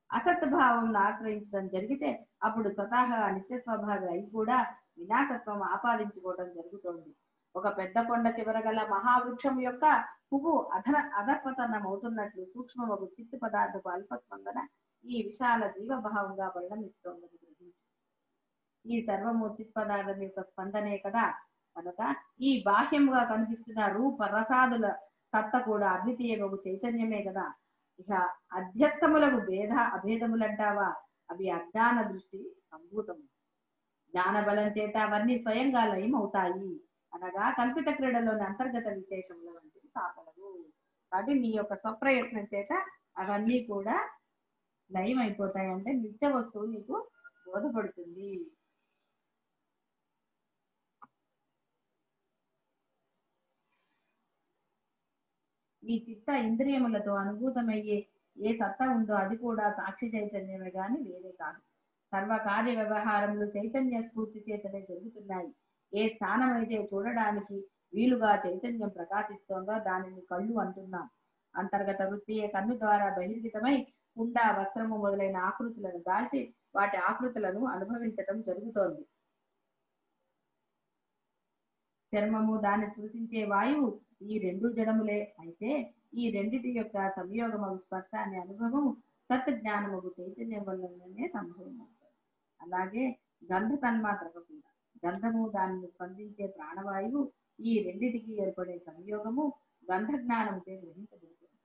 అసత్భావం ఆశ్రయించడం జరిగితే అప్పుడు స్వతహా నిత్య స్వభావి అయి కూడా వినాశత్వం ఆపాదించుకోవడం జరుగుతోంది. ఒక పెద్ద కొండ చివర గల మహావృక్షం యొక్క పువ్వు అధపతనం అవుతున్నట్లు సూక్ష్మమగు చిత్తు పదార్థపు అల్పస్పందన ఈ విశాల జీవభావంగా పరిణమిస్తోందని గ్రహించు. ఈ సర్వము చిత్పదార్థం యొక్క స్పందనే కదా. కనుక ఈ బాహ్యముగా కనిపిస్తున్న రూప రసాదుల సత్త కూడా అద్వితీయము చైతన్యమే కదా. ఇక అధ్యస్థములకు అభేదములంటావా, అవి అజ్ఞాన దృష్టి సంభూతము. జ్ఞాన బలం చేత అవన్నీ స్వయంగా లయం అవుతాయి అనగా కల్పిత క్రీడలోని అంతర్గత విశేషముల వంటివి కాగలవు. కాబట్టి నీ యొక్క స్వప్రయత్నం చేత అవన్నీ కూడా లయం అయిపోతాయి. అంటే నిత్య వస్తువు నీకు బోధపడుతుంది. ఈ చిత్త ఇంద్రియములతో అనుభూతమయ్యే ఏ సత్తా ఉందో అది కూడా సాక్షి చైతన్యమే గాని వేరే కాదు. సర్వకార్య వ్యవహారములు చైతన్య స్ఫూర్తి చేతనే జరుగుతున్నాయి. ఏ స్థానం అయితే చూడడానికి వీలుగా చైతన్యం ప్రకాశిస్తోందో దానిని కళ్ళు అంటున్నాం. అంతర్గత వృత్తియే కన్ను ద్వారా బహిర్గతమై కుండ, వస్త్రము మొదలైన ఆకృతులను దాల్చి వాటి ఆకృతులను అనుభవించటం జరుగుతోంది. చర్మము, దాన్ని సూచించే వాయువు ఈ రెండు జడములే. అయితే ఈ రెండిటి యొక్క సంయోగము స్పర్శ అనే అనుభవము తత్జ్ఞానము చైతన్యం వల్లనే సంభవం అవుతుంది. అలాగే గంధ తన్మాత్రకు కూడా గంధము, దానిని స్పందించే ప్రాణవాయువు ఈ రెండిటికి ఏర్పడే సంయోగము గంధ జ్ఞానముచే గ్రహించబడుతుంది.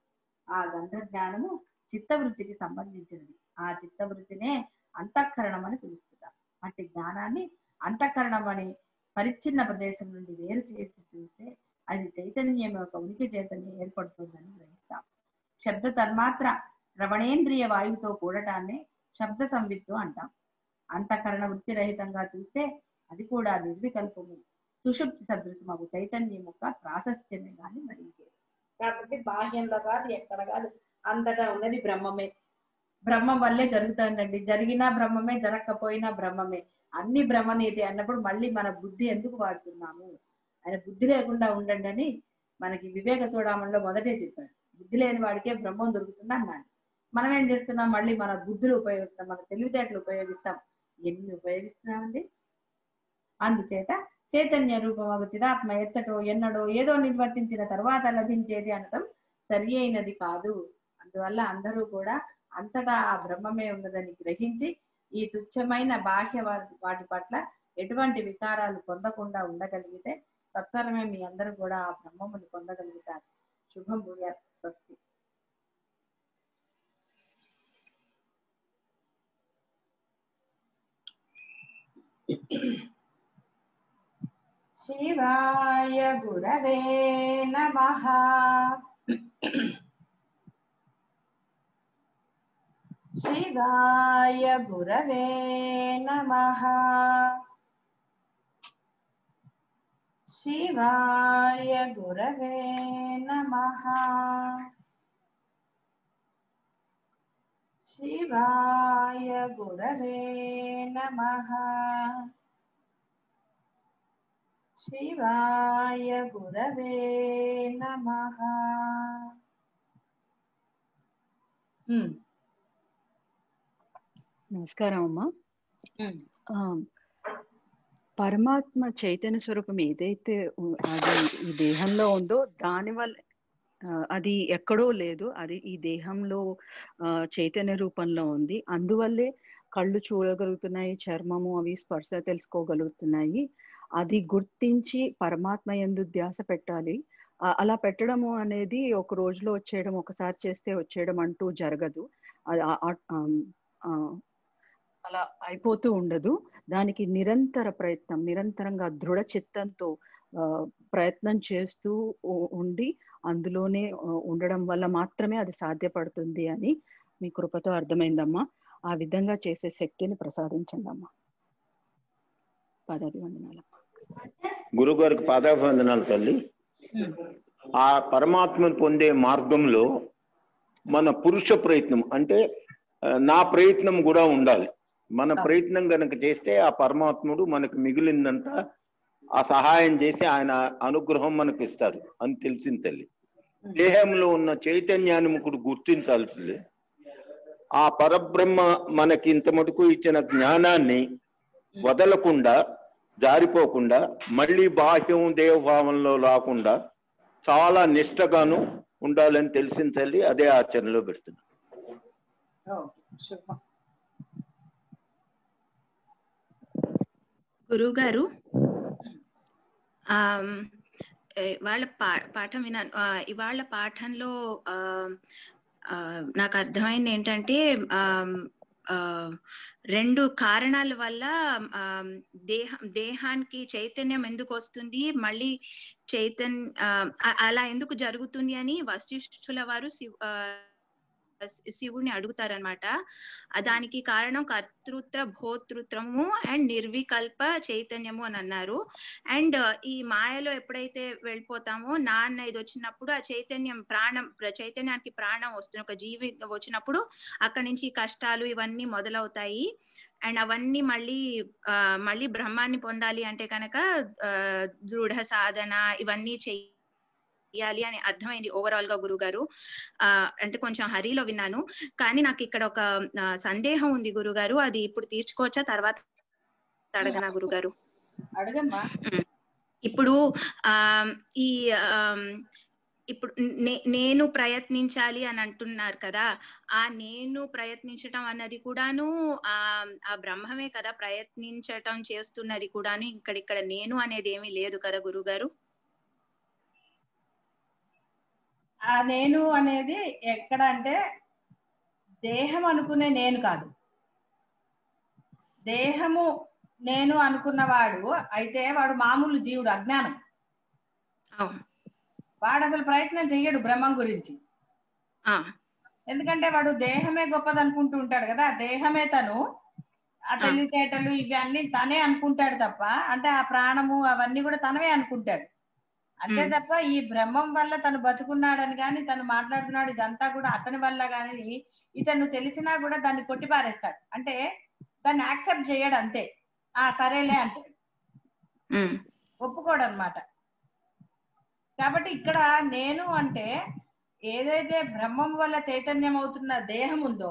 ఆ గంధ జ్ఞానము చిత్తవృత్తికి సంబంధించినది. ఆ చిత్తవృత్తినే అంతఃకరణం అని పిలుస్తున్నారు. అట్టి జ్ఞానాన్ని అంతఃకరణం అని పరిచ్ఛిన్న ప్రదేశం నుండి వేరు చేసి చూస్తే అది చైతన్యం యొక్క ఉనికి చేతనే ఏర్పడుతుందని గ్రహిస్తాం. శబ్ద తన్మాత్ర శ్రవణేంద్రియ వాయువుతో కూడటాన్ని శబ్ద సంవిత్తు అంటాం. అంతఃకరణ వృత్తి రహితంగా చూస్తే అది కూడా నిర్వికల్పము, సుషుప్తి సదృశమగు చైతన్యం యొక్క ప్రాశస్త్యమే కానీ మరింకే. కాబట్టి బాహ్యంలో కాదు, ఎక్కడ కాదు, అంతటా ఉన్నది బ్రహ్మమే. బ్రహ్మం వల్లే జరుగుతుందండి. జరిగినా బ్రహ్మమే, జరగకపోయినా బ్రహ్మమే. అన్ని బ్రహ్మనీతి అన్నప్పుడు మళ్ళీ మన బుద్ధి ఎందుకు వాడుతున్నాము? ఆయన బుద్ధి లేకుండా ఉండండి అని మనకి వివేక చూడమంలో మొదటే చెప్పాడు. బుద్ధి లేని వాడికే బ్రహ్మం దొరుకుతుంది అన్నాడు. మనం ఏం చేస్తున్నాం? మళ్ళీ మన బుద్ధులు ఉపయోగిస్తాం, మన తెలివితేటలు ఉపయోగిస్తాం. ఎన్ని ఉపయోగిస్తున్నామండి? అందుచేత చైతన్య రూపమగు చిదాత్మ ఎచ్చటో ఎన్నడో ఏదో నిర్వర్తించిన తర్వాత లభించేది అనటం సరి అయినది కాదు. అందువల్ల అందరూ కూడా అంతటా ఆ బ్రహ్మమే ఉన్నదని గ్రహించి ఈ తుచ్చమైన బాహ్య వాటి పట్ల ఎటువంటి వికారాలు పొందకుండా ఉండగలిగితే సత్వరమే మీ అందరూ కూడా ఆ బ్రహ్మమును పొందగలుగుతారు. శుభం భూయాత్. స్వస్తి. శివాయ గురవే నమః. శివాయ గురవే నమః. శివాయ గురవే నమః. శివాయ గురవే నమః. శివాయ గురవే నమః. నమస్కారం అమ్మా. పరమాత్మ చైతన్య స్వరూపం ఏదైతే అది ఈ దేహంలో ఉందో దానివల్ల అది ఎక్కడో లేదు, అది ఈ దేహంలో చైతన్య రూపంలో ఉంది. అందువల్లే కళ్ళు చూడగలుగుతున్నాయి, చర్మము అవి స్పర్శ తెలుసుకోగలుగుతున్నాయి. అది గుర్తించి పరమాత్మ యందు ధ్యాస పెట్టాలి. అలా పెట్టడము అనేది ఒక రోజులో వచ్చేయడం, ఒకసారి చేస్తే వచ్చేయడం అంటూ జరగదు. అలా అయిపోతూ ఉండదు. దానికి నిరంతర ప్రయత్నం, నిరంతరంగా దృఢ చిత్తంతో ప్రయత్నం చేస్తూ ఉండి అందులోనే ఉండడం వల్ల మాత్రమే అది సాధ్యపడుతుంది అని మీ కృపతో అర్థమైందమ్మా. ఆ విధంగా చేసే శక్తిని ప్రసాదించండి అమ్మా. పాదాభివందనాలు. గురుగారికి పాదాభివందనాలు తల్లి. ఆ పరమాత్మను పొందే మార్గంలో మన పురుష ప్రయత్నం అంటే నా ప్రయత్నం కూడా ఉండాలి. మన ప్రయత్నం కనుక చేస్తే ఆ పరమాత్ముడు మనకు మిగిలిందంతా ఆ సహాయం చేసి ఆయన అనుగ్రహం మనకు ఇస్తారు అని తెలిసింది తల్లి. దేహంలో ఉన్న చైతన్యాన్ని ముకుడు గుర్తించాల్సింది. ఆ పరబ్రహ్మ మనకి ఇంత మటుకు ఇచ్చిన జ్ఞానాన్ని వదలకుండా, జారిపోకుండా, మళ్ళీ బాహ్యం దేవభావంలో రాకుండా చాలా నిష్టగాను ఉండాలని తెలిసిన తల్లి. అదే ఆచరణలో పెడుతున్నా. గురువు గారు వాళ్ళ పాఠం విన్నాను. ఇవాళ పాఠంలో నాకు అర్థమైంది ఏంటంటే రెండు కారణాల వల్ల దేహానికి చైతన్యం ఎందుకు వస్తుంది, మళ్ళీ అలా ఎందుకు జరుగుతుంది అని వశిష్ఠుల వారు శివుడిని అడుగుతారనమాట. దానికి కారణం కర్తృత్వ భోతృత్వము అండ్ నిర్వికల్ప చైతన్యము అని అన్నారు. అండ్ ఈ మాయలో ఎప్పుడైతే వెళ్ళిపోతామో నాన్న ఇది వచ్చినప్పుడు ఆ చైతన్యం చైతన్యానికి ప్రాణం వస్తుంది. ఒక జీవి వచ్చినప్పుడు అక్కడి నుంచి కష్టాలు ఇవన్నీ మొదలవుతాయి. అండ్ అవన్నీ మళ్ళీ బ్రహ్మాన్ని పొందాలి అంటే కనుక దృఢ సాధన ఇవన్నీ చెయ్యాలి అని అర్థమైంది ఓవరాల్ గా గురువు గారు. అంటే కొంచెం హరిలో విన్నాను, కానీ నాకు ఇక్కడ ఒక సందేహం ఉంది గురుగారు. అది ఇప్పుడు తీర్చుకోవచ్చా, తర్వాత అడగనా గురుగారు? అడగమ్మా. ఇప్పుడు ఇప్పుడు నేను ప్రయత్నించాలి అని అంటున్నారు కదా, ఆ నేను ప్రయత్నించటం అన్నది కూడాను ఆ బ్రహ్మమే కదా ప్రయత్నించటం చేస్తున్నది కూడాను. ఇక్కడ నేను అనేది ఏమీ లేదు కదా గురుగారు? ఆ నేను అనేది ఎక్కడ అంటే దేహం అనుకునే నేను కాదు. దేహము నేను అనుకున్నవాడు అయితే వాడు మామూలు జీవుడు, అజ్ఞానం. వాడు అసలు ప్రయత్నం చెయ్యడు బ్రహ్మం గురించి. ఎందుకంటే వాడు దేహమే గొప్పది అనుకుంటూ ఉంటాడు కదా, దేహమే తను, ఆ తెలివితేటలు ఇవన్నీ తనే అనుకుంటాడు తప్ప, అంటే ఆ ప్రాణము అవన్నీ కూడా తనవే అనుకుంటాడు. అంతే తప్ప ఈ బ్రహ్మం వల్ల తను బతుకున్నాడని కానీ తను మాట్లాడుతున్నాడు ఇదంతా కూడా అతని వల్ల కానీ ఇతను తెలిసినా కూడా దాన్ని కొట్టిపారేస్తాడు. అంటే దాన్ని యాక్సెప్ట్ చేయడు, అంతే. సరేలే అంటాడు, ఒప్పుకోడు అనమాట. కాబట్టి ఇక్కడ నేను అంటే ఏదైతే బ్రహ్మం వల్ల చైతన్యం అవుతున్న దేహం ఉందో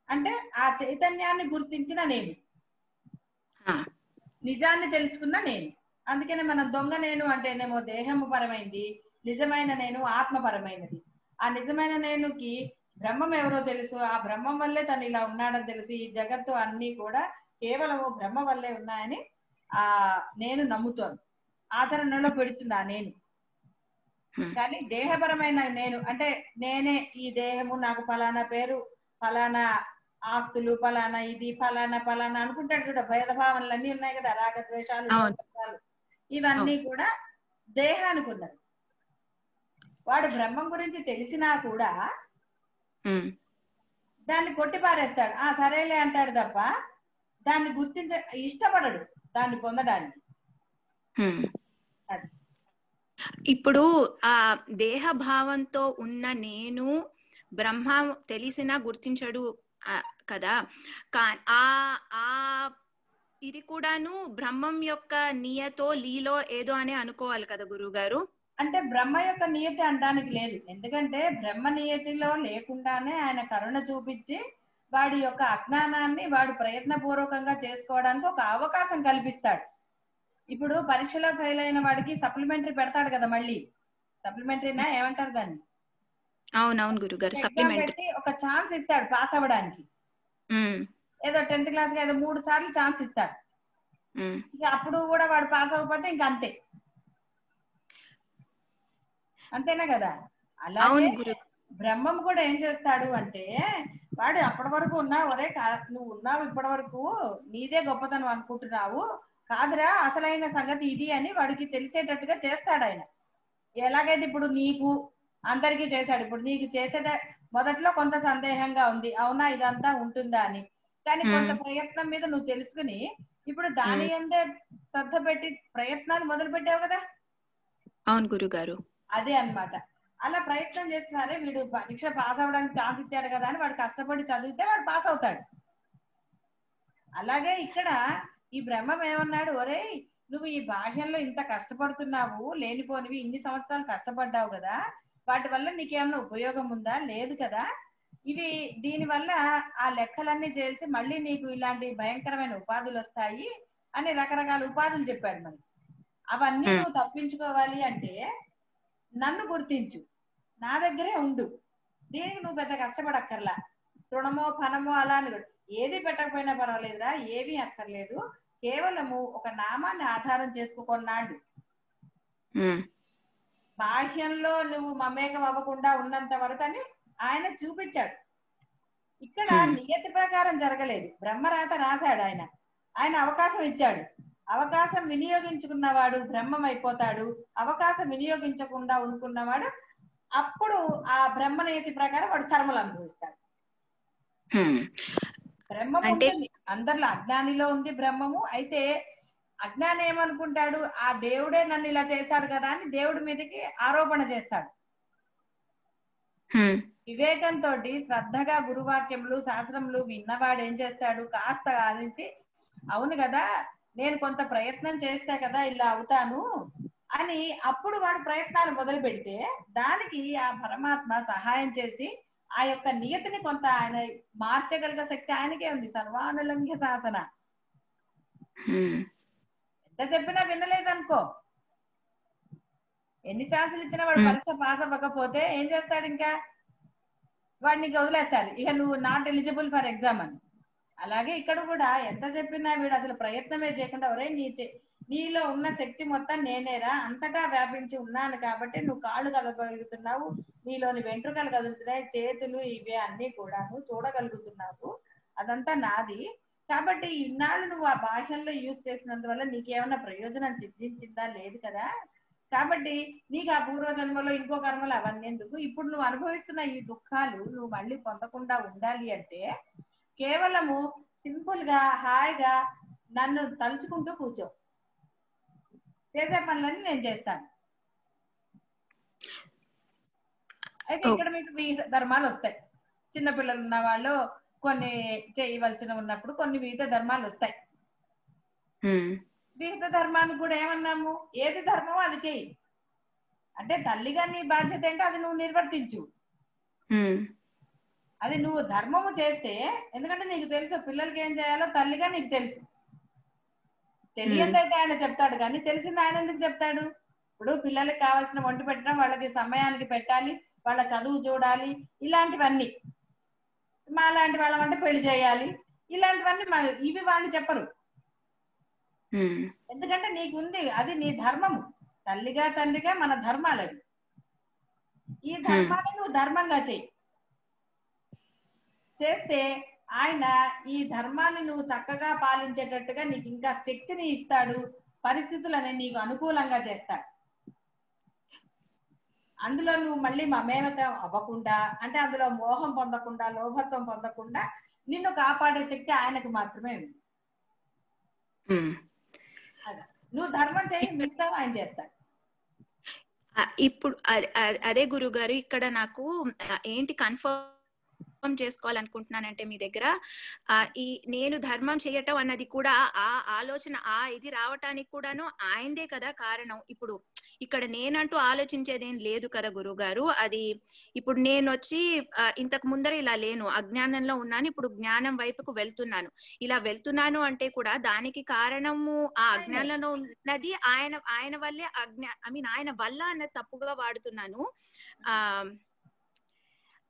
అంటే ఆ చైతన్యాన్ని గుర్తించిన నేను, నిజాన్ని తెలుసుకున్న నేను. అందుకనే మన దొంగ నేను అంటేనేమో దేహము పరమైంది, నిజమైన నేను ఆత్మపరమైనది. ఆ నిజమైన నేనుకి బ్రహ్మం ఎవరో తెలుసు, ఆ బ్రహ్మం వల్లే తను ఇలా ఉన్నాడని తెలుసు. ఈ జగత్తు అన్ని కూడా కేవలము బ్రహ్మ వల్లే ఉన్నాయని నేను నమ్ముతోంది, ఆచరణలో పెడుతుంది ఆ నేను. కానీ దేహపరమైన నేను అంటే నేనే ఈ దేహము, నాకు ఫలానా పేరు, ఫలానా ఆస్తులు, ఫలానా ఇది, ఫలానా ఫలానా అనుకుంటాడు చూడ. భేదభావనలు అన్ని ఉన్నాయి కదా, రాగద్వేషాలు, ఇవన్నీ కూడా దేహానికి ఉన్నది. వాడు బ్రహ్మం గురించి తెలిసినా కూడా దాన్ని కొట్టిపారేస్తాడు, సరేలే అంటాడు తప్ప దాన్ని ఇష్టపడడు దాన్ని పొందడానికి. ఇప్పుడు ఆ దేహ భావంతో ఉన్న నేను బ్రహ్మ తెలిసినా గుర్తించడు కదా, ఇది కూడాను బ్రహ్మం యొక్క నియతో లీలో ఏదో అని అనుకోవాలి కదా గురువు గారు? అంటే బ్రహ్మ యొక్క నియతి అనడానికి లేదు, ఎందుకంటే బ్రహ్మ నియతిలో లేకుండానే ఆయన కరుణ చూపించి వాడి యొక్క అజ్ఞానాన్ని వాడు ప్రయత్నపూర్వకంగా చేసుకోవడానికి ఒక అవకాశం కల్పిస్తాడు. ఇప్పుడు పరీక్షలో ఫెయిల్ అయిన వాడికి సప్లిమెంటరీ పెడతాడు కదా, మళ్ళీ సప్లిమెంటరీనా ఏమంటారు దాన్ని? అవునవును గురుగారు, సప్లిమెంటరీ ఒక ఛాన్స్ ఇస్తాడు పాస్ అవ్వడానికి. ఏదో 10th క్లాస్ ఏదో 3 సార్లు ఛాన్స్ ఇస్తాడు. ఇక అప్పుడు కూడా వాడు పాస్ అవ్వకపోతే ఇంక అంతే, అంతేనా కదా? అలాగే బ్రహ్మం కూడా ఏం చేస్తాడు అంటే వాడు అప్పటి వరకు ఒరే నువ్వు ఉన్నావు ఇప్పటి వరకు, నీదే గొప్పతనం అనుకుంటున్నావు, కాదురా అసలైన సంగతి ఇది అని వాడికి తెలిసేటట్టుగా చేస్తాడు ఆయన. ఎలాగైతే ఇప్పుడు నీకు అందరికీ చేశాడు, ఇప్పుడు నీకు చేసేట మొదట్లో కొంత సందేహంగా ఉంది, అవునా ఇదంతా ఉంటుందా అని, కానీ కొంత ప్రయత్నం మీద నువ్వు తెలుసుకుని ఇప్పుడు దాని అందే శ్రద్ధ పెట్టి ప్రయత్నాలు మొదలు పెట్టావు కదా. అవును గురుగారు, అదే అన్నమాట. అలా ప్రయత్నం చేస్తున్నారే వీడు పరీక్ష పాస్ అవ్వడానికి ఛాన్స్ ఇచ్చాడు కదా అని వాడు కష్టపడి చదివితే వాడు పాస్ అవుతాడు. అలాగే ఇక్కడ ఈ బ్రహ్మం ఏమన్నాడు, ఒరే నువ్వు ఈ బాహ్యంలో ఇంత కష్టపడుతున్నావు, లేనిపోనివి ఇన్ని సంవత్సరాలు కష్టపడ్డావు కదా, వాటి వల్ల నీకేమన్నా ఉపయోగం ఉందా? లేదు కదా. ఇవి దీని వల్ల ఆ లెక్కలన్నీ చేసి మళ్ళీ నీకు ఇలాంటి భయంకరమైన ఉపాధులు వస్తాయి అని రకరకాల ఉపాధులు చెప్పాడు. మరి అవన్నీ నువ్వు తప్పించుకోవాలి అంటే నన్ను గుర్తించు, నా దగ్గరే ఉండు, దీనికి నువ్వు పెద్ద కష్టపడక్కర్లా, రుణమో ఫనమో అలా అని ఏది పెట్టకపోయినా పర్వాలేదురా, ఏమీ అక్కర్లేదు, కేవలము ఒక నామాన్ని ఆధారం చేసుకోకున్నాడు. బాహ్యంలో నువ్వు మమేకం అవ్వకుండా ఉన్నంత వరకు అని ఆయన చూపించాడు. ఇక్కడ నియతి ప్రకారం జరగలేదు, బ్రహ్మరాత రాశాడు ఆయన. ఆయన అవకాశం ఇచ్చాడు. అవకాశం వినియోగించుకున్నవాడు బ్రహ్మం అయిపోతాడు, అవకాశం వినియోగించకుండా అనుకున్నవాడు అప్పుడు ఆ బ్రహ్మ నియతి ప్రకారం వాడు కర్మలు అనుభవిస్తాడు. బ్రహ్మం ఉంటుంది అందరిలో, అజ్ఞానిలో ఉంది బ్రహ్మము. అయితే అజ్ఞాని ఏమనుకుంటాడు, ఆ దేవుడే నన్ను ఇలా చేశాడు కదా అని దేవుడి మీదకి ఆరోపణ చేస్తాడు. వివేకంతో శ్రద్ధగా గురువాక్యములు శాస్త్రములు విన్నవాడు ఏం చేస్తాడు, కాస్త ఆలోచించి అవును కదా నేను కొంత ప్రయత్నం చేస్తే కదా ఇలా అవుతాను అని అప్పుడు వాడు ప్రయత్నాలు మొదలు పెడితే దానికి ఆ పరమాత్మ సహాయం చేసి ఆ యొక్క నియతిని కొంత ఆయన మార్చగలిగే శక్తి ఆయనకే ఉంది. సర్వానులంఘ్య శాసన. ఎంత చెప్పినా వినలేదనుకో, ఎన్ని ఛాన్సులు ఇచ్చినా వాడు పరీక్ష పాస్ అవ్వకపోతే ఏం చేస్తాడు, ఇంకా వాడిని వదిలేస్తాడు, ఇక నువ్వు నాట్ ఎలిజిబుల్ ఫర్ ఎగ్జామ్ అని. అలాగే ఇక్కడ కూడా ఎంత చెప్పినా వీడు అసలు ప్రయత్నమే చేయకుండా ఒరే నీలో ఉన్న శక్తి మొత్తం నేనేరా, అంతటా వ్యాపించి ఉన్నాను కాబట్టి నువ్వు కాళ్ళు కదగలుగుతున్నావు, నీలోని వెంట్రుకలు కదులుతున్నాయి, చేతులు ఇవే అన్ని కూడా నువ్వు చూడగలుగుతున్నావు, అదంతా నాది. కాబట్టి ఇన్నాళ్ళు నువ్వు ఆ బాహ్యంలో యూజ్ చేసినందువల్ల నీకేమన్నా ప్రయోజనం సిద్ధించిందా, లేదు కదా. కాబట్టి నీకు ఆ పూర్వజన్మలో ఇంకో కర్మలు అవన్నీ ఎందుకు, ఇప్పుడు నువ్వు అనుభవిస్తున్న ఈ దుఃఖాలు నువ్వు మళ్ళీ పొందకుండా ఉండాలి అంటే కేవలము సింపుల్ గా హాయిగా నన్ను తలుచుకుంటూ కూర్చో, చేసే పనులన్నీ నేను చేస్తాను. అయితే ఇక్కడ మీకు వివిధ ధర్మాలు వస్తాయి. చిన్నపిల్లలు ఉన్న వాళ్ళు కొన్ని చేయవలసిన ఉన్నప్పుడు కొన్ని వివిధ ధర్మాలు వస్తాయి. వివిధ ధర్మానికి కూడా ఏమన్నాము, ఏది ధర్మమో అది చెయ్యి. అంటే తల్లిగా నీ బాధ్యత ఏంటో అది నువ్వు నిర్వర్తించు. అది నువ్వు ధర్మము చేస్తే, ఎందుకంటే నీకు తెలుసు పిల్లలకి ఏం చేయాలో తల్లిగా నీకు తెలుసు. తెలియదైతే ఆయన చెప్తాడు కానీ తెలిసింది ఆయన ఎందుకు చెప్తాడు. ఇప్పుడు పిల్లలకి కావాల్సిన వంట పెట్టడం, వాళ్ళకి సమయానికి పెట్టాలి, వాళ్ళ చదువు చూడాలి, ఇలాంటివన్నీ. మా లాంటి వాళ్ళమంటే పెళ్లి చేయాలి, ఇలాంటివన్నీ ఇవి వాళ్ళు చెప్పరు. ఎందుకంటే నీకుంది, అది నీ ధర్మము. తల్లిగా తండ్రిగా మన ధర్మాలు అవి. ఈ ధర్మాన్ని నువ్వు ధర్మంగా చెయ్యి. చేస్తే ఆయన ఈ ధర్మాన్ని నువ్వు చక్కగా పాలించేటట్టుగా నీకు ఇంకా శక్తిని ఇస్తాడు, పరిస్థితులని నీకు అనుకూలంగా చేస్తాడు. అందులో నువ్వు మళ్ళీ మమేకం అవ్వకుండా, అంటే అందులో మోహం పొందకుండా, లోభత్వం పొందకుండా నిన్ను కాపాడే శక్తి ఆయనకు మాత్రమే ఉంది. నువ్వు ధర్మం చేయి, మిగతా ఆయన చేస్తాడు. ఇప్పుడు అదే గురుగారు, ఇక్కడ నాకు ఏంటి కన్ఫర్మ్ చేసుకోవాలనుకుంటున్నానంటే మీ దగ్గర ఈ నేను ధర్మం చేయటం అన్నది కూడా ఆ ఆలోచన ఇది రావటానికి కూడాను ఆయనదే కదా కారణం. ఇప్పుడు ఇక్కడ నేనంటూ ఆలోచించేదేం లేదు కదా గురువు గారు. అది ఇప్పుడు నేను వచ్చి ఇంతకు ముందర ఇలా లేను, అజ్ఞానంలో ఉన్నాను, ఇప్పుడు జ్ఞానం వైపుకు వెళ్తున్నాను. ఇలా వెళ్తున్నాను అంటే కూడా దానికి కారణము ఆ అజ్ఞానంలో ఉన్నది ఆయన వల్లే. ఆయన వల్ల అన్నది తప్పుగా వాడుతున్నాను.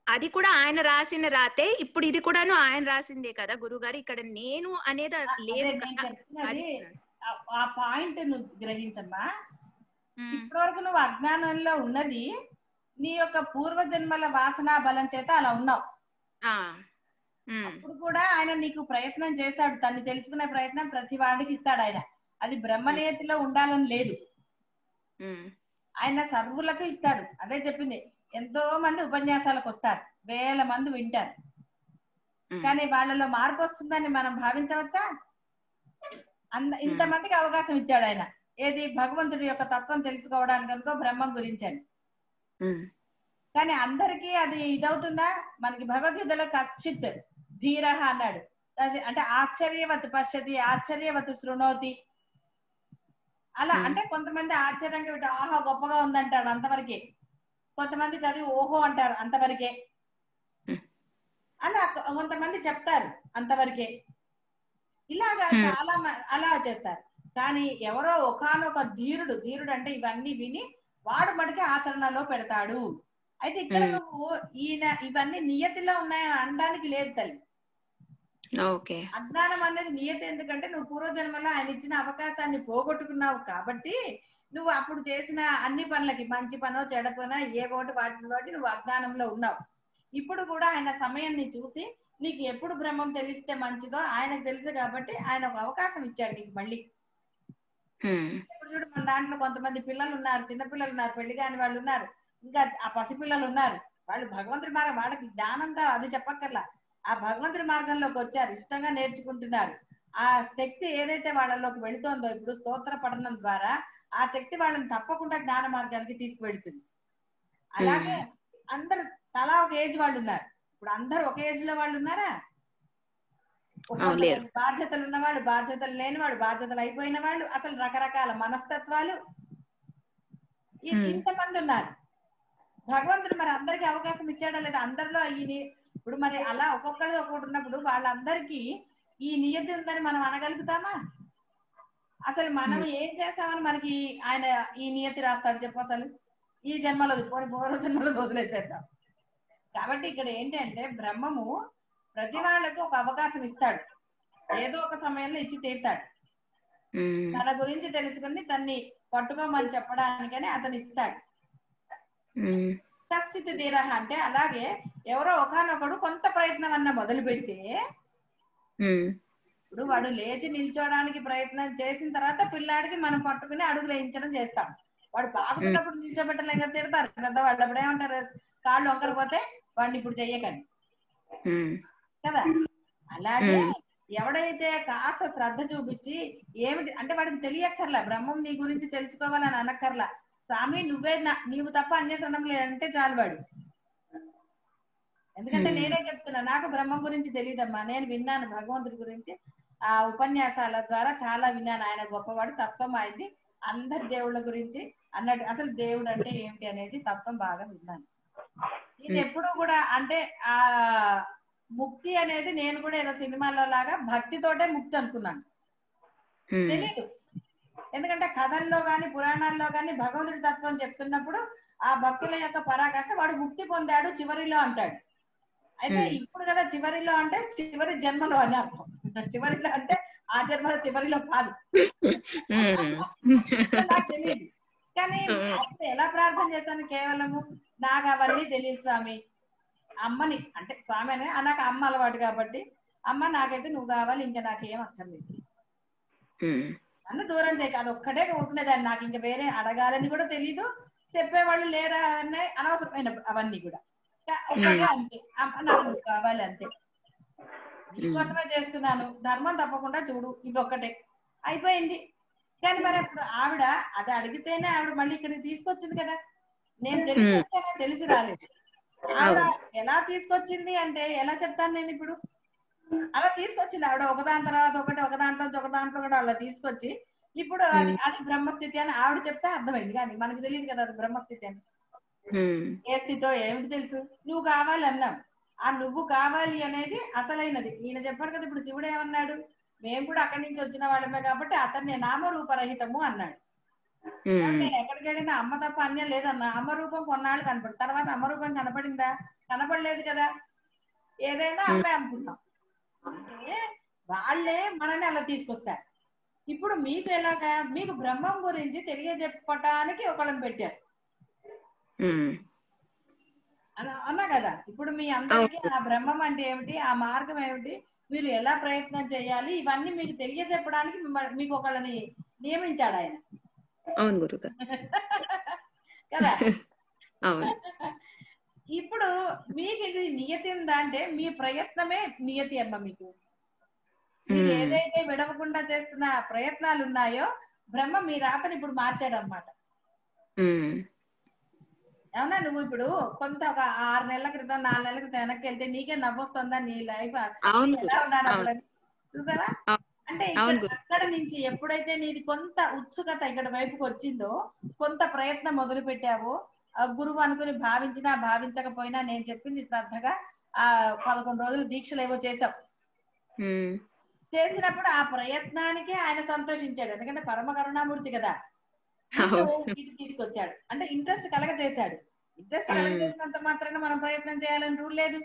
అది కూడా ఆయన రాసిన రాతే, ఇప్పుడు ఇది కూడాను ఆయన రాసిందే కదా గురుగారు. ఇక్కడ నేను అనేది లేదు. ఆ పాయింట్ నువ్వు గ్రహించమ్మా. ఇప్పటి వరకు నువ్వు అజ్ఞానంలో ఉన్నది నీ యొక్క పూర్వజన్మల వాసనా బలం చేత అలా ఉన్నావు. అప్పుడు కూడా ఆయన నీకు ప్రయత్నం చేశాడు, తను తెలుసుకునే ప్రయత్నం ప్రతి వాడికి ఇస్తాడు ఆయన. అది బ్రహ్మనియతిలో ఉండాలని లేదు, ఆయన సర్వులకు ఇస్తాడు. అదే చెప్పింది, ఎంతో మంది ఉపన్యాసాలకు వస్తారు, వేల మంది వింటారు, కానీ వాళ్ళలో మార్పు వస్తుందని మనం భావించవచ్చా? ఇంతమందికి అవకాశం ఇచ్చాడు ఆయన. ఏది భగవంతుడి యొక్క తత్వం తెలుసుకోవడానికి అనుకో, బ్రహ్మం గురించి అని. కానీ అందరికీ అది ఇదవుతుందా? మనకి భగవద్గీతలో కశ్చిత్ ధీర అన్నాడు, అంటే ఆశ్చర్యవత్ పశ్యతి ఆశ్చర్యవత్ శృణోతి. అలా అంటే కొంతమంది ఆశ్చర్యంగా ఆహా గొప్పగా ఉందంటాడు, అంతవరకే. కొంతమంది చదివి ఓహో అంటారు, అంతవరకే. అలా కొంతమంది చెప్తారు, అంతవరకే. ఇలాగా చాలా అలా చేస్తారు. కానీ ఎవరో ఒకానొక ధీరుడు అంటే ఇవన్నీ విని వాడు మటుకే ఆచరణలో పెడతాడు. అయితే ఇక్కడ నువ్వు ఈయన ఇవన్నీ నియతిలో ఉన్నాయని అనడానికి లేదు తల్లి. ఓకే. అజ్ఞానం అనేది నియతి. ఎందుకంటే నువ్వు పూర్వజన్మలో ఆయన ఇచ్చిన అవకాశాన్ని పోగొట్టుకున్నావు కాబట్టి నువ్వు అప్పుడు చేసిన అన్ని పనులకి, మంచి పనో చెడ పనో ఏ ఒకటి వాటితోటి నువ్వు అజ్ఞానంలో ఉన్నావు. ఇప్పుడు కూడా ఆయన సమయాన్ని చూసి నీకు ఎప్పుడు బ్రహ్మం తెలిస్తే మంచిదో ఆయనకు తెలుసు కాబట్టి ఆయన ఒక అవకాశం ఇచ్చాడు నీకు మళ్ళీ. ఇప్పుడు చూడు మన దాంట్లో కొంతమంది పిల్లలు ఉన్నారు, చిన్నపిల్లలు ఉన్నారు, పెళ్లి కాని వాళ్ళు ఉన్నారు, ఇంకా ఆ పసిపిల్లలు ఉన్నారు. వాళ్ళు భగవంతుడి మార్గం, వాళ్ళకి జ్ఞానంగా అది చెప్పక్కర్లా, ఆ భగవంతుడి మార్గంలోకి వచ్చారు, ఇష్టంగా నేర్చుకుంటున్నారు. ఆ శక్తి ఏదైతే వాళ్ళలోకి వెళుతోందో ఇప్పుడు స్తోత్ర పఠనం ద్వారా ఆ శక్తి వాళ్ళని తప్పకుండా జ్ఞాన మార్గానికి తీసుకువెళ్తుంది. అలాగే అందరు తలా ఒక ఏజ్ వాళ్ళు ఉన్నారు. ఇప్పుడు అందరు ఒక ఏజ్ లో వాళ్ళు ఉన్నారా? ఒక్కొక్క బాధ్యతలు ఉన్నవాళ్ళు, బాధ్యతలు లేని వాళ్ళు, బాధ్యతలు అయిపోయిన వాళ్ళు, అసలు రకరకాల మనస్తత్వాలు ఇంతమంది ఉన్నారు. భగవంతుడు మరి అందరికి అవకాశం ఇచ్చాడా లేదా? అందరిలో ఇప్పుడు మరి అలా ఒక్కొక్కరిది ఒక్కొక్కటి ఉన్నప్పుడు వాళ్ళందరికీ ఈ నియతి ఉందని మనం అనగలుగుతామా? అసలు మనం ఏం చేస్తామని మనకి ఆయన ఈ నియతి రాస్తాడు చెప్పు? అసలు ఈ జన్మలో పూర్వ జన్మలో వదిలేసేద్దాం. కాబట్టి ఇక్కడ ఏంటంటే బ్రహ్మము ప్రతి వాళ్ళకు ఒక అవకాశం ఇస్తాడు, ఏదో ఒక సమయంలో ఇచ్చి తీరుతాడు. తన గురించి తెలుసుకుని తన్ని పట్టుకోమని చెప్పడానికని అతను ఇస్తాడు. కశ్చిత్ ధీరః అంటే అలాగే ఎవరో ఒకనొకడు కొంత ప్రయత్నం అన్న మొదలు పెడితే ఇప్పుడు వాడు లేచి నిల్చోడానికి ప్రయత్నం చేసిన తర్వాత పిల్లాడికి మనం పట్టుకుని అడుగులు వేయించడం చేస్తాం. వాడు బాగుతున్నప్పుడు నిల్చోబెట్టలేక తిడతారు పెద్దవాళ్ళు. అప్పుడు ఏమంటారు? కాళ్ళు వంకరపోతే వాడిని ఇప్పుడు చెయ్యకని కదా. అలాగే ఎవడైతే కాస్త శ్రద్ధ చూపించి ఏమిటి అంటే వాడికి తెలియక్కర్లా, బ్రహ్మం నీ గురించి తెలుసుకోవాలని అనక్కర్లా, స్వామి నీవు తప్ప అన్యసనం లేదంటే చాలు వాడు. ఎందుకంటే నేనే చెప్తున్నా, నాకు బ్రహ్మం గురించి తెలియదమ్మా, నేను విన్నాను భగవంతుడి గురించి, ఆ ఉపన్యాసాల ద్వారా చాలా విన్నాను. ఆయన గొప్పవాడు, తత్వం అయింది, అందరి దేవుళ్ళ గురించి అన్నట్టు, అసలు దేవుడు అంటే ఏమిటి అనేది తత్వం బాగా విన్నాను. నేను ఎప్పుడు కూడా అంటే ఆ ముక్తి అనేది నేను కూడా ఏదో సినిమాలో లాగా భక్తితోటే ముక్తి అనుకున్నాను, తెలీదు. ఎందుకంటే కథల్లో గాని పురాణాల్లో గాని భగవంతుడి తత్వం చెప్తున్నప్పుడు ఆ భక్తుల యొక్క పరాకాష్ట వాడు ముక్తి పొందాడు చివరిలో అంటాడు. అయితే ఇప్పుడు కదా చివరిలో అంటే చివరి జన్మలో అని అర్థం. చివరిలో అంటే ఆ జన్మలో చివరిలో కాదు, నాకు తెలియదు. కానీ అప్పుడు ఎలా ప్రార్థన చేస్తాను? కేవలము నాకు అవన్నీ తెలియదు స్వామి, అమ్మని అంటే స్వామి అని నాకు అమ్మ అలవాటు కాబట్టి, అమ్మ నాకైతే నువ్వు కావాలి, ఇంకా నాకేం అక్కర్లేదు, నన్ను దూరం చేయక, అది ఒక్కటే ఉంటున్నదాన్ని. నాకు ఇంకా వేరే అడగాలని కూడా తెలీదు, చెప్పేవాళ్ళు లేరా అనే అనవసరమైన అవన్నీ కూడా ఒక్కటే అంతే, అమ్మ నాకు నువ్వు కావాలి అంతే, నీకోసమే చేస్తున్నాను, ధర్మం తప్పకుండా చూడు, ఇది ఒక్కటే అయిపోయింది. కానీ మరి ఇప్పుడు ఆవిడ అది అడిగితేనే ఆవిడ మళ్ళీ ఇక్కడికి తీసుకొచ్చింది కదా, నేను తెలిసి వచ్చానే తెలిసి రాలేదు. ఆవిడ ఎలా తీసుకొచ్చింది అంటే ఎలా చెప్తాను నేను ఇప్పుడు? అలా తీసుకొచ్చింది ఆవిడ, ఒకదాని తర్వాత ఒకటి, ఒక దాంట్లో ఒక దాంట్లో కూడా అలా తీసుకొచ్చి ఇప్పుడు అది బ్రహ్మస్థితి అని ఆవిడ చెప్తే అర్థమైంది. కానీ మనకు తెలియదు కదా అది బ్రహ్మస్థితి అని. ఏ స్థితో ఏమిటి తెలుసు? నువ్వు కావాలి అన్నాం, ఆ నువ్వు కావాలి అనేది అసలైనది. ఈయన చెప్పాడు కదా ఇప్పుడు శివుడు ఏమన్నాడు? మేము కూడా అక్కడి నుంచి వచ్చిన వాళ్ళమే కాబట్టి అతన్ని నామరూపరహితము అన్నాడు. నేను ఎక్కడికి వెళ్ళినా అమ్మ తప్ప అన్యం లేదన్నా. అమ్మ రూపం కొన్నాళ్ళు కనపడు, తర్వాత అమ్మ రూపం కనపడిందా? కనపడలేదు కదా. ఏదైనా అమ్మే అనుకున్నాం. అంటే వాళ్ళే మనల్ని అలా తీసుకొస్తారు. ఇప్పుడు మీకు ఎలాగా? మీకు బ్రహ్మం గురించి తెలియజెప్పటానికి ఒకళ్ళని పెట్టారు అన్నా కదా. ఇప్పుడు మీ అందరికీ ఆ బ్రహ్మం అంటే ఏమిటి, ఆ మార్గం ఏమిటి, మీరు ఎలా ప్రయత్నం చేయాలి, ఇవన్నీ మీకు తెలియజెప్పడానికి మీకు ఒకళ్ళని నియమించాడు ఆయన. అవును గురుగారు కదా. అవును. ఇప్పుడు మీకు ఇది నియతి ఉందా అంటే మీ ప్రయత్నమే నియతి అమ్మ. మీకు మీరు ఏదైతే విడవకుండా చేస్తున్న ప్రయత్నాలు ఉన్నాయో బ్రహ్మ మీ రాతని ఇప్పుడు మార్చాడు అనమాట. అవునా? నువ్వు ఇప్పుడు కొంత ఒక 6 నెలల క్రితం 4 నెలల క్రితం వెనక్కి వెళ్తే నీకే నవ్వొస్తుందా నీ లైఫ్ ఎలా ఉన్నాడు అప్పుడు చూసారా? అంటే ఇక్కడ అక్కడ నుంచి ఎప్పుడైతే నీది కొంత ఉత్సుకత ఇక్కడ వైపుకి వచ్చిందో, కొంత ప్రయత్నం మొదలు పెట్టావో, గురువు అనుకుని భావించినా భావించకపోయినా నేను చెప్పింది శ్రద్ధగా 11 రోజులు దీక్షలు ఏవో చేసావు. చేసినప్పుడు ఆ ప్రయత్నానికే ఆయన సంతోషించాడు. ఎందుకంటే పరమ కరుణామూర్తి కదా, ఇటు తీసుకొచ్చాడు. అంటే ఇంట్రెస్ట్ కలగ చేశాడు. ఇంట్రెస్ట్ కలగ చేసినంత మాత్రాన మనం ప్రయత్నం చేయాలని రూల్ లేదు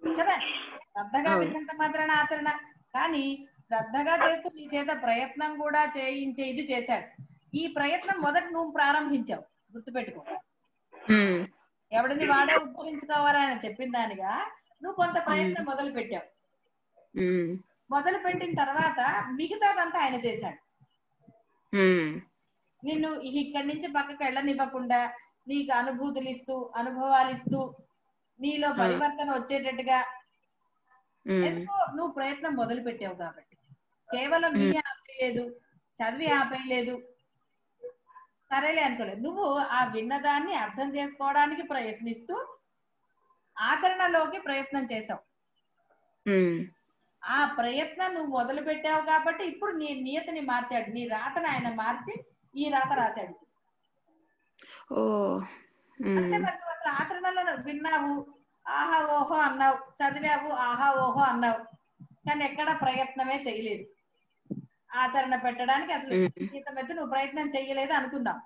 కదా. శ్రద్ధగా విన్నంత మాత్రాన ఆచరణ. కానీ శ్రద్ధగా చేస్తూ నీ చేత ప్రయత్నం కూడా చేయించే ఇది చేశాడు. ఈ ప్రయత్నం మొదట నువ్వు ప్రారంభించావు, గుర్తుపెట్టుకో. ఎవడిని వాడే ఉద్ధరించుకోవాలని చెప్పిన దానిగా నువ్వు కొంత ప్రయత్నం మొదలు పెట్టావు. మొదలు పెట్టిన తర్వాత మిగతాదంతా ఆయన చేశాడు. నిన్ను ఇక్కడి నుంచి పక్కకు వెళ్ళనివ్వకుండా నీకు అనుభూతులు ఇస్తూ, అనుభవాలు ఇస్తూ, నీలో పరివర్తన వచ్చేటట్టుగా ఎందుకో నువ్వు ప్రయత్నం మొదలు పెట్టావు. కాబట్టి కేవలం విని ఆపేయలేదు, చదివి ఆపేయలేదు, సరేలే అనుకోలేదు. నువ్వు ఆ విన్నదాన్ని అర్థం చేసుకోవడానికి ప్రయత్నిస్తూ ఆచరణలోకి ప్రయత్నం చేసావు. ఆ ప్రయత్నం నువ్వు మొదలు పెట్టావు కాబట్టి ఇప్పుడు నీ నియతిని మార్చాడు. నీ రాతను ఆయన మార్చి ఈ రాత రాశాడు. అంటే మరి నువ్వు అసలు ఆచరణలో విన్నావు, ఆహా ఓహో అన్నావు, చదివావు, ఆహా ఓహో అన్నావు, కానీ ఎక్కడ ప్రయత్నమే చేయలేదు ఆచరణ పెట్టడానికి. అసలు జీవితం నువ్వు ప్రయత్నం చెయ్యలేదు అనుకుందాం.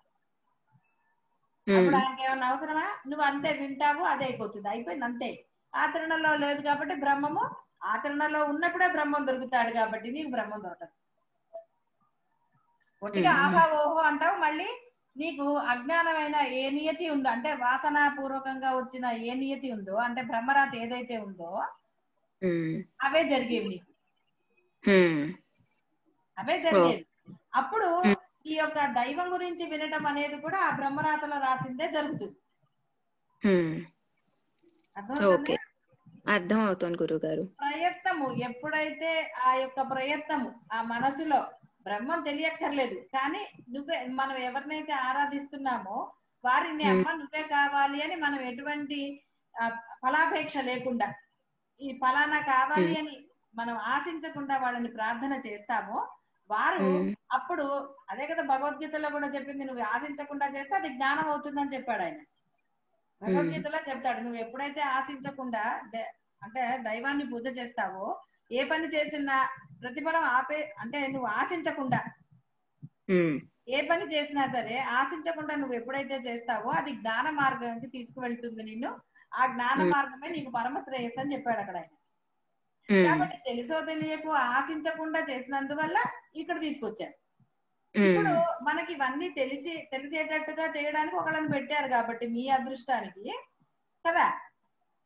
అప్పుడు ఆయనకి ఏమన్నా అవసరమా? నువ్వు అంతే వింటావు, అదే అయిపోతుంది, అయిపోయింది అంతే. ఆచరణలో లేదు కాబట్టి బ్రహ్మము, ఆచరణలో ఉన్నప్పుడే బ్రహ్మం దొరుకుతాడు కాబట్టి నీకు బ్రహ్మం దొరకదు. ఒట్టిగా ఆహా ఓహో అంటావు, మళ్ళీ నీకు అజ్ఞానమైన ఏ నియతి ఉందో, అంటే వాసన పూర్వకంగా వచ్చిన ఏ నియతి ఉందో, అంటే బ్రహ్మరాత ఏదైతే ఉందో అవే జరిగేవి నీకు, అవే జరిగేవి. అప్పుడు ఈ యొక్క దైవం గురించి వినటం అనేది కూడా ఆ బ్రహ్మరాతలో రాసిందే జరుగుతుంది. అర్థం అవుతుంది గురుగారు. ప్రయత్నము ఎప్పుడైతే ఆ యొక్క ప్రయత్నము ఆ మనసులో బ్రహ్మం తెలియక్కర్లేదు, కానీ నువ్వే, మనం ఎవరినైతే ఆరాధిస్తున్నామో వారిని అమ్మ నువ్వే కావాలి అని మనం ఎటువంటి ఫలాపేక్ష లేకుండా, ఈ ఫలానా కావాలి అని మనం ఆశించకుండా వాళ్ళని ప్రార్థన చేస్తామో వారు అప్పుడు, అదే కదా భగవద్గీతలో కూడా చెప్పింది, నువ్వు ఆశించకుండా చేస్తే అది జ్ఞానం అవుతుందని చెప్పాడు ఆయన. భగవద్గీతలో చెప్తాడు, నువ్వు ఎప్పుడైతే ఆశించకుండా అంటే దైవాన్ని పూజ చేస్తావో, ఏ పని చేసినా ప్రతిఫలం ఆపే, అంటే నువ్వు ఆశించకుండా ఏ పని చేసినా సరే ఆశించకుండా నువ్వు ఎప్పుడైతే చేస్తావో అది జ్ఞాన మార్గానికి తీసుకువెళ్తుంది నిన్ను. ఆ జ్ఞాన మార్గమే నీకు పరమ శ్రేయస్సు అని చెప్పాడు అక్కడ ఆయన. కాబట్టి తెలుసో తెలియకో ఆశించకుండా చేసినందువల్ల ఇక్కడ తీసుకొచ్చారు. ఇప్పుడు మనకి ఇవన్నీ తెలిసేటట్టుగా చేయడానికి ఒకళ్ళని పెట్టారు కాబట్టి మీ అదృష్టానికి కదా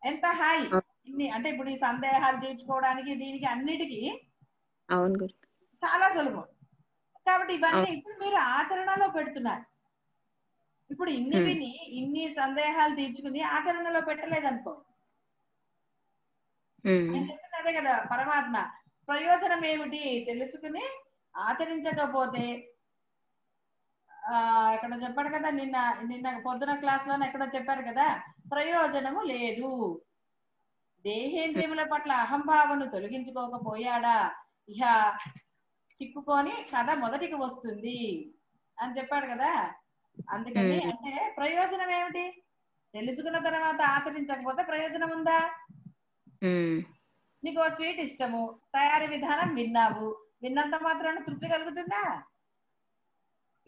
ఎంత హాయి. ఇన్ని అంటే ఇప్పుడు ఈ సందేహాలు తీర్చుకోవడానికి దీనికి అన్నిటికీ చాలా సులభం. కాబట్టి ఇవన్నీ ఇప్పుడు మీరు ఆచరణలో పెడుతున్నారు. ఇప్పుడు ఇన్ని విని ఇన్ని సందేహాలు తీర్చుకుని ఆచరణలో పెట్టలేదనుకో, అదే కదా పరమాత్మ ప్రయోజనం ఏమిటి తెలుసుకుని ఆచరించకపోతే, ఇక్కడ చెప్పాడు కదా, నిన్న పొద్దున క్లాస్ లోనే ఎక్కడో చెప్పారు కదా, ప్రయోజనము లేదు. దేహేంద్రియముల పట్ల అహంభావను తొలగించుకోకపోయాడా ఇహ చిక్కుకొని కథ మొదటికి వస్తుంది అని చెప్పాడు కదా. అందుకని అంటే ప్రయోజనం ఏమిటి? తెలుసుకున్న తర్వాత ఆచరించకపోతే ప్రయోజనం ఉందా? నీకు స్వీట్ ఇష్టము, తయారీ విధానం విన్నావు, విన్నంత మాత్రాన తృప్తి కలుగుతుందా?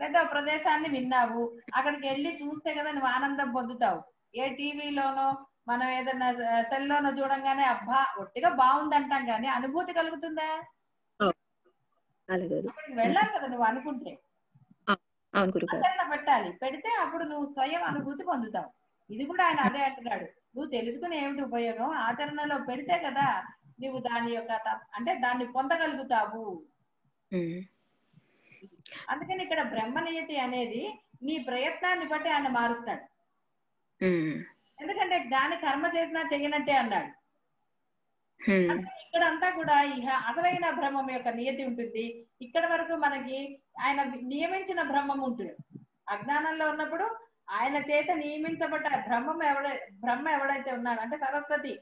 లేదా ప్రదేశాన్ని విన్నావు, అక్కడికి వెళ్ళి చూస్తే కదా నువ్వు ఆనందం పొందుతావు. ఏ టీవీలోనో మనం ఏదన్నా సెల్లోనో చూడంగానే అబ్బా ఒట్టిగా బాగుంది అంటాం, కానీ అనుభూతి కలుగుతుందా? వెళ్ళాలి కదా నువ్వు అనుకుంటే, ఆచరణ పెట్టాలి. పెడితే అప్పుడు నువ్వు స్వయం అనుభూతి పొందుతావు. ఇది కూడా ఆయన అదే అంటున్నాడు, నువ్వు తెలుసుకుని ఏమిటి ఉపయోగం, ఆచరణలో పెడితే కదా నువ్వు దాని యొక్క అంటే దాన్ని పొందగలుగుతావు. అందుకని ఇక్కడ బ్రహ్మనియతి అనేది నీ ప్రయత్నాన్ని బట్టి ఆయన మారుస్తాడు. ఎందుకంటే దాని కర్మ చేసినా చెయ్యనట్టే అన్నాడు. ఇక్కడ అంతా కూడా అసలైన బ్రహ్మం యొక్క నియతి ఉంటుంది. ఇక్కడ వరకు మనకి ఆయన నియమించిన బ్రహ్మం ఉంటుంది. అజ్ఞానంలో ఉన్నప్పుడు ఆయన చేత నియమించబడ్డ బ్రహ్మ ఎవడైతే ఉన్నాడో, అంటే సరస్వతి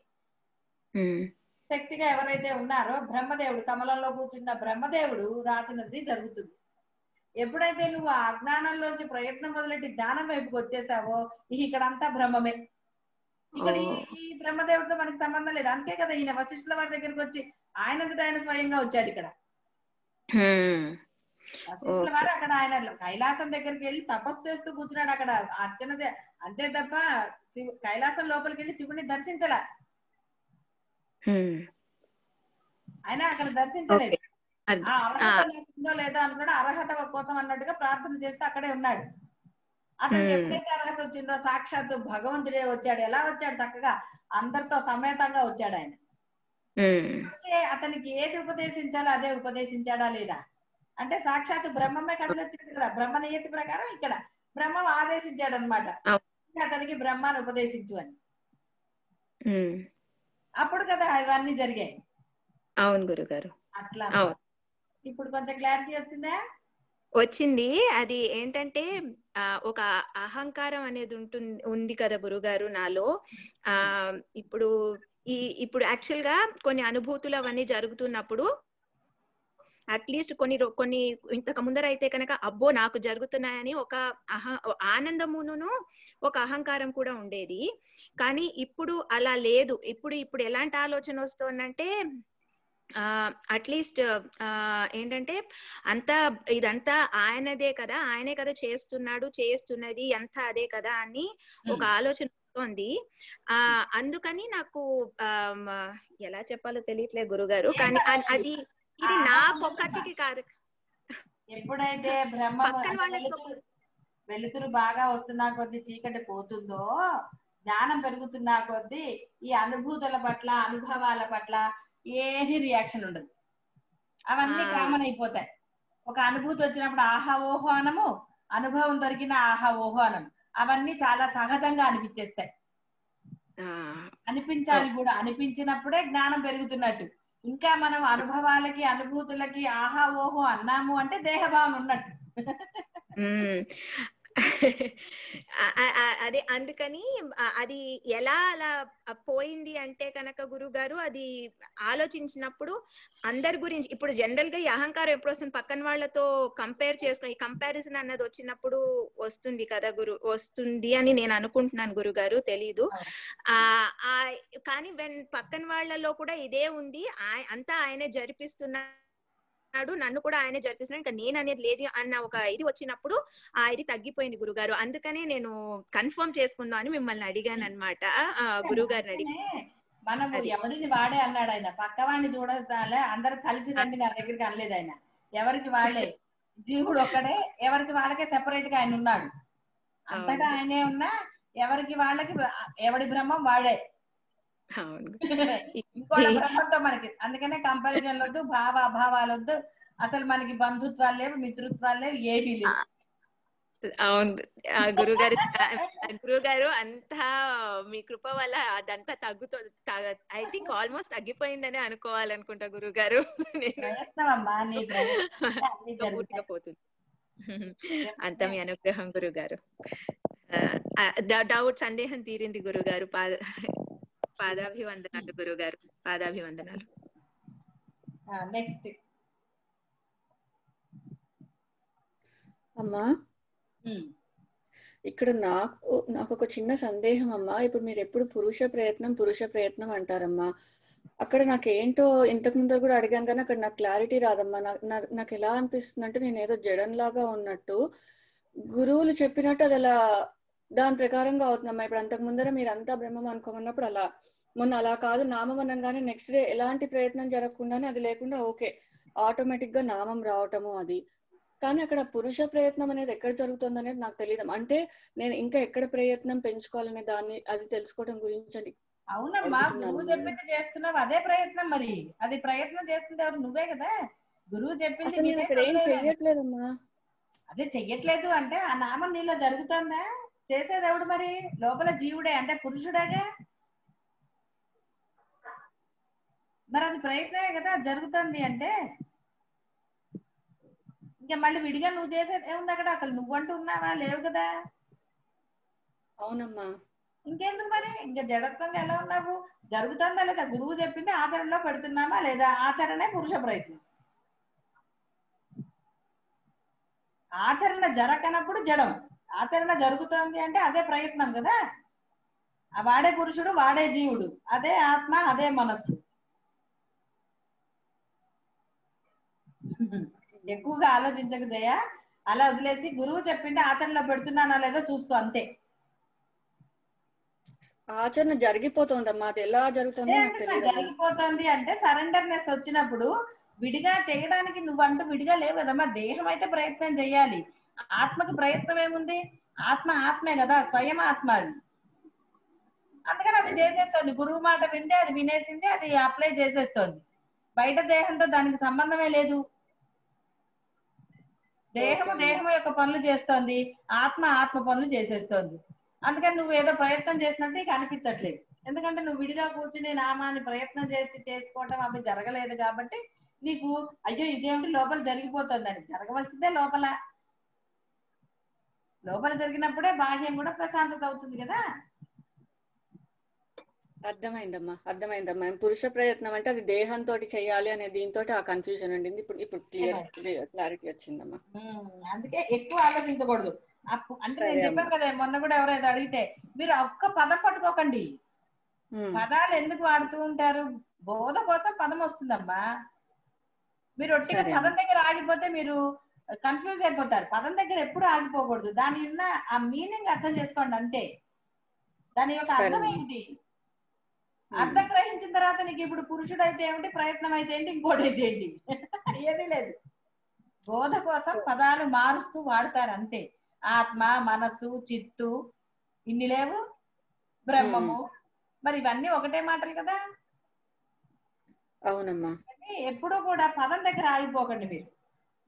శక్తిగా ఎవరైతే ఉన్నారో బ్రహ్మదేవుడు, కమలంలో కూర్చున్న బ్రహ్మదేవుడు రాసినది జరుగుతుంది. ఎప్పుడైతే నువ్వు ఆ అజ్ఞానంలోంచి ప్రయత్నం మొదలెట్టి జ్ఞానం వైపుకి వచ్చేసావో ఇక్కడ అంతా బ్రహ్మమే. ఇక్కడ ఈ బ్రహ్మదేవుడితో మనకి సంబంధం లేదు. అంతే కదా ఈయన వశిష్ఠుల వారి దగ్గరికి వచ్చి ఆయనంతటా ఆయన స్వయంగా వచ్చాడు. ఇక్కడ వశిష్ఠుల వారు అక్కడ ఆయన కైలాసం దగ్గరికి వెళ్ళి తపస్సు చేస్తూ కూర్చున్నాడు, అక్కడ అర్చన అంతే తప్ప కైలాసం లోపలికి వెళ్ళి శివుడిని దర్శించలా. ఆయన అక్కడ దర్శించలేదు. ఆ అర్హత ఉందో లేదో అనుకున్నాడు, అర్హత కోసం అన్నట్టుగా ప్రార్థన చేస్తే అక్కడే ఉన్నాడు. అతనికి ఎప్పుడైతే అర్హత వచ్చిందో సాక్షాత్తు భగవంతుడే వచ్చాడు. ఎలా వచ్చాడు? చక్కగా అందరితో సమేతంగా వచ్చాడు ఆయన. వచ్చే అతనికి ఏది ఉపదేశించాలో అదే ఉపదేశించాడా లేదా అంటే సాక్షాత్తు బ్రహ్మమే కదిలొచ్చాడు కదా. బ్రహ్మ నియతి ప్రకారం ఇక్కడ బ్రహ్మం ఆదేశించాడు అనమాట, అతనికి బ్రహ్మాన్ని ఉపదేశించు అని. అప్పుడు కదా ఇవన్నీ జరిగాయి. అవును గురుగారు. అట్లా ఇప్పుడు కొంచెం క్లారిటీ వచ్చిందా? వచ్చింది. అది ఏంటంటే ఒక అహంకారం అనేది ఉంది కదా గురుగారు నాలో. ఇప్పుడు యాక్చువల్ గా కొన్ని అనుభూతులు అవన్నీ జరుగుతున్నప్పుడు అట్లీస్ట్ కొన్ని ఇంతకు ముందర అయితే కనుక అబ్బో నాకు జరుగుతున్నాయని ఒక ఆనందమును ఒక అహంకారం కూడా ఉండేది. కానీ ఇప్పుడు అలా లేదు. ఇప్పుడు ఎలాంటి ఆలోచన వస్తుందంటే అట్లీస్ట్ ఏంటంటే ఇదంతా ఆయనదే కదా, ఆయనే కదా చేస్తున్నది అంతా అదే కదా అని ఒక ఆలోచన వస్తుంది. అందుకని నాకు ఎలా చెప్పాలో తెలియట్లేదు గురుగారు. కానీ అది ఇది నాకొక్కటికి కాదు. ఎప్పుడైతే బ్రహ్మ వెలుతురు బాగా వస్తున్నా కొద్ది చీకటి పోతుందో, జ్ఞానం పెరుగుతున్నా కొద్ది ఈ అనుభూతుల పట్ల అనుభవాల పట్ల ఏది రియాక్షన్ ఉండదు. అవన్నీ కామన్ అయిపోతాయి. ఒక అనుభూతి వచ్చినప్పుడు ఆహా ఓహో అనము, అనుభవం దొరికిన ఆహా ఓహో అనము. అవన్నీ చాలా సహజంగా అనిపించేస్తాయి. అనిపించాలి కూడా. అనిపించినప్పుడే జ్ఞానం పెరుగుతున్నట్టు. ఇంకా మనం అనుభవాలకి అనుభూతులకి ఆహా ఓహో అన్నాము అంటే దేహభావన ఉన్నట్టు. అదే అందుకని అది ఎలా అలా పోయింది అంటే కనుక గురుగారు, అది ఆలోచించినప్పుడు అందరి గురించి ఇప్పుడు జనరల్ గా ఈ అహంకారం ఎప్పుడు వస్తుంది, పక్కన వాళ్ళతో కంపేర్ చేసుకుని కంపారిజన్ అన్నది వచ్చినప్పుడు వస్తుంది కదా వస్తుంది అని నేను అనుకుంటున్నాను గురుగారు, తెలీదు. కానీ పక్కన వాళ్ళలో కూడా ఇదే ఉంది, అంతా ఆయనే జరిపిస్తున్నాడు, నన్ను కూడా ఆయనే జరిపిస్తున్నాడు, ఇంకా నేను అనేది లేదు అన్న ఒక ఇది వచ్చినప్పుడు ఆ ఇది తగ్గిపోయింది గురుగారు. అందుకనే నేను కన్ఫర్మ్ చేసుకుందాం అని మిమ్మల్ని అడిగాను అనమాట, గురుగారిని అడిగి. మనము ఎవరిని వాడే అన్నాడు ఆయన, పక్కవాడిని చూడాలే, అందరు కలిసి రండి నా దగ్గరికి అనలేదు ఆయన. ఎవరికి వాళ్ళే, జీవుడు ఒక్కడే, ఎవరికి వాళ్ళకే సెపరేట్ గా ఆయన ఉన్నాడు. అంతటా ఆయనే ఉన్నా ఎవరికి వాళ్ళకి ఎవడి బ్రహ్మం వాడే. ఇంకోటి బ్రహ్మంతో మనకి. అందుకనే కంపారిజన్ వద్దు, భావ అభావాలు వద్దు, అసలు మనకి బంధుత్వాలు లేవు, మిత్రుత్వాలు లేవు, ఏమీ లేవు. అవును గురుగారు, అంతా మీ కృప వల్ల అదంతా తగ్గుతుంది. ఐ థింక్ ఆల్మోస్ట్ తగ్గిపోయిందని అనుకోవాలనుకుంటా గురుగారు. పూర్తిగా పోతుంది. అంతా మీ అనుగ్రహం గురుగారు. డౌట్ సందేహం తీరింది గురుగారు. పాదాభివందనాలు గురుగారు, పాదాభివందనాలు. నెక్స్ట్ అమ్మా, ఇక్కడ నాకు ఒక చిన్న సందేహం అమ్మా. ఇప్పుడు మీరు ఎప్పుడు పురుష ప్రయత్నం అంటారమ్మా. అక్కడ నాకేంటో ఇంతకు ముందు కూడా అడిగాను కానీ అక్కడ నాకు క్లారిటీ రాదమ్మా. నాకు ఎలా అనిపిస్తుంది అంటే నేను ఏదో జడంలాగా ఉన్నట్టు, గురువులు చెప్పినట్టు అది అలా దాని ప్రకారంగా అవుతుందమ్మా. ఇప్పుడు అంతకు ముందర మీరు అంతా బ్రహ్మం అనుకోమన్నప్పుడు అలా, మొన్న అలా కాదు, నామం అనగానే నెక్స్ట్ డే ఎలాంటి ప్రయత్నం జరగకుండానే అది లేకుండా ఓకే ఆటోమేటిక్ గా నామం రావటము అది. కానీ అక్కడ పురుష ప్రయత్నం అనేది ఎక్కడ జరుగుతుంది అనేది నాకు తెలియదు. అంటే నేను ఇంకా ఎక్కడ ప్రయత్నం పెంచుకోవాలనే దాన్ని అది తెలుసుకోవడం గురించి. అవునమ్మా, గురువు చెప్పింది చేస్తున్నావు, అదే ప్రయత్నం. మరి అది ప్రయత్నం చేస్తుంది ఎవరు? నువ్వే కదా. గురువు చెప్పింది ఏం చెయ్యట్లేదమ్మా. అదే చెయ్యట్లేదు అంటే ఆ నామం నీలో జరుగుతుందా? చేసేది ఎవడు మరి? లోపల జీవుడే అంటే పురుషుడేగా. మరి అది ప్రయత్నమే కదా జరుగుతుంది అంటే. ఇంకా మళ్ళీ విడిగా నువ్వు చేసేది ఏముంది అక్కడ? అసలు నువ్వంటూ ఉన్నావా? లేవు కదా. అవునమ్మా. ఇంకెందుకు మరి? ఇంకా జడత్వంగా ఎలా ఉన్నావు? జరుగుతుందా లేదా? గురువు చెప్పింది ఆచరణలో పెడుతున్నామా లేదా? ఆచరణే పురుష ప్రయత్నం. ఆచరణ జరగనప్పుడు జడం, ఆచరణ జరుగుతోంది అంటే అదే ప్రయత్నం కదా. వాడే పురుషుడు, వాడే జీవుడు, అదే ఆత్మ, అదే మనస్సు. ఎక్కువగా ఆలోచించక జయ, అలా వదిలేసి గురువు చెప్పింది ఆచరణలో పెడుతున్నానా లేదో చూసుకో, అంతే. ఆచరణ జరిగిపోతుందమ్మా. అది ఎలా జరుగుతుందో నాకు తెలియదు. జరిగిపోతుంది అంటే సరెండర్నెస్ వచ్చినప్పుడు విడిగా చేయడానికి నువ్వంటూ విడిగా లేవు కదమ్మా. దేహం అయితే ప్రయత్నం చెయ్యాలి, ఆత్మకు ప్రయత్నం ఏముంది? ఆత్మే కదా, స్వయం ఆత్మ అది. అందుకని అది చేసేస్తుంది. గురువు మాట వింటే అది వినేసింది, అది అప్లై చేసేస్తుంది. బయట దేహంతో దానికి సంబంధమే లేదు. దేహము యొక్క పనులు చేస్తోంది, ఆత్మ పనులు చేసేస్తోంది. అందుకని నువ్వు ఏదో ప్రయత్నం చేసినట్టు నీకు అనిపించట్లేదు. ఎందుకంటే నువ్వు విడిగా కూర్చుని నామాన్ని ప్రయత్నం చేసుకోవటం అవి జరగలేదు కాబట్టి నీకు అయ్యో ఇదేమిటి లోపల జరిగిపోతుందని. జరగవలసిందే లోపల జరిగినప్పుడే బాహ్యం కూడా ప్రశాంతత అవుతుంది కదా. అర్థమైందమ్మా. పురుష ప్రయత్నం అంటే అది దేహంతో చేయాలి అనే దీంతో ఆ కన్ఫ్యూజన్ ఉండింది. ఇప్పుడు క్లారిటీ వచ్చిందమ్మా. అందుకే ఎక్కువ ఆలోచించకూడదు. అంటే నేను చెప్పాను కదా, మొన్న కూడా ఎవరైతే అడిగితే మీరు ఒక్క పదం పట్టుకోకండి. పదాలు ఎందుకు వాడుతూ ఉంటారు? బోధ కోసం పదం వస్తుందమ్మా. మీరు ఒట్టిగా పదం దగ్గర ఆగిపోతే మీరు కన్ఫ్యూజ్ అయిపోతారు. పదం దగ్గర ఎప్పుడు ఆగిపోకూడదు. దాని ఉన్న ఆ మీనింగ్ అర్థం చేసుకోండి అంతే. దాని యొక్క అర్థం ఏంటి అర్థం గ్రహించిన తర్వాత నీకు ఇప్పుడు పురుషుడు అయితే ఏమిటి, ప్రయత్నం అయితే ఏంటి, ఇంకోటి అయితే ఏంటి, ఏది లేదు. బోధ కోసం పదాలు మారుస్తూ వాడతారు అంతే. ఆత్మ, మనస్సు, చిత్తు ఇన్ని లేవు, బ్రహ్మము, మరి ఇవన్నీ ఒకటే మాటలు కదా. అవునమ్మా. ఎప్పుడు కూడా పదం దగ్గర ఆగిపోకండి.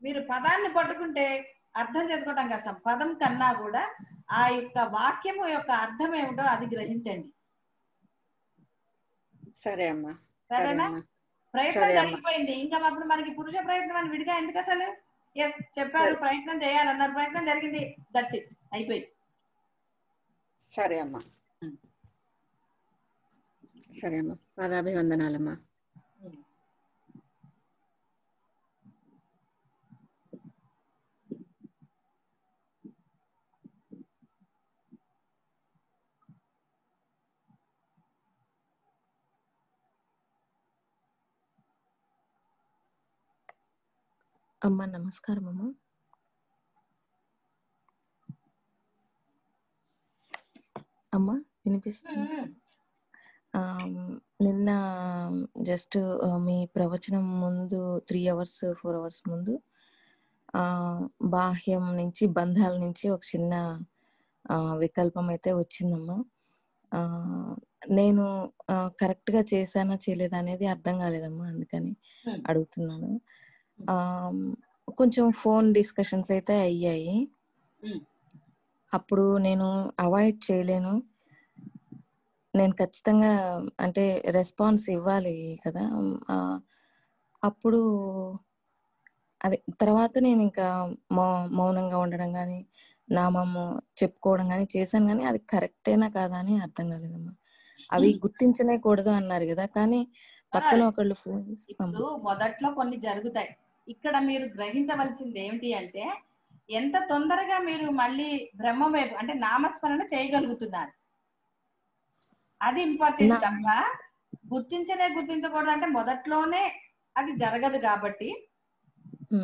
మీరు పదాన్ని పట్టుకుంటే అర్థం చేసుకోవటం కష్టం. పదం కన్నా కూడా ఆ యొక్క వాక్యము యొక్క అర్థం ఏమిటో అది గ్రహించండి. సరే అమ్మా. సరేనా? ప్రయత్నం జరిగిపోయింది, ఇంకా అప్పుడు మనకి పురుష ప్రయత్నం అని విడిగా ఎందుకు అసలు? ఎస్ చెప్పారు, ప్రయత్నం చేయాలన్నారు, ప్రయత్నం జరిగింది, దట్స్ ఇట్, అయిపోయింది. సరే అమ్మా. పాదాభివందనాలమ్మా. అమ్మా నమస్కారం అమ్మా. అమ్మా వినిపిస్తుంది? నిన్న జస్ట్ మీ ప్రవచనం ముందు 3 hours 4 hours ముందు బాహ్యం నుంచి, బంధాల నుంచి ఒక చిన్న వికల్పం అయితే వచ్చిందమ్మా. నేను కరెక్ట్ గా చేశానా చేయలేదా అనేది అర్థం కాలేదమ్మా, అందుకని అడుగుతున్నాను. కొంచెం ఫోన్ డిస్కషన్స్ అయితే అయ్యాయి. అప్పుడు నేను అవాయిడ్ చేయలేను, నేను ఖచ్చితంగా అంటే రెస్పాన్స్ ఇవ్వాలి కదా. అప్పుడు అదే తర్వాత నేను ఇంకా మౌనంగా ఉండడం కానీ, నామము చెప్పుకోవడం కానీ చేశాను, కానీ అది కరెక్టేనా కాదా అని అర్థం కాలేదమ్మా. అవి గుర్తించనే కూడదు అన్నారు కదా, కానీ పక్కన ఒకళ్ళు ఫోన్. ఇప్పుడు మొదట్లో కొన్ని జరుగుతాయి. ఇక్కడ మీరు గ్రహించవలసింది ఏమిటి అంటే, ఎంత తొందరగా మీరు మళ్ళీ బ్రహ్మ వైపు అంటే నామస్మరణ చేయగలుగుతున్నారు, అది ఇంపార్టెంట్ తప్ప గుర్తించకూడదు అంటే మొదట్లోనే అది జరగదు. కాబట్టి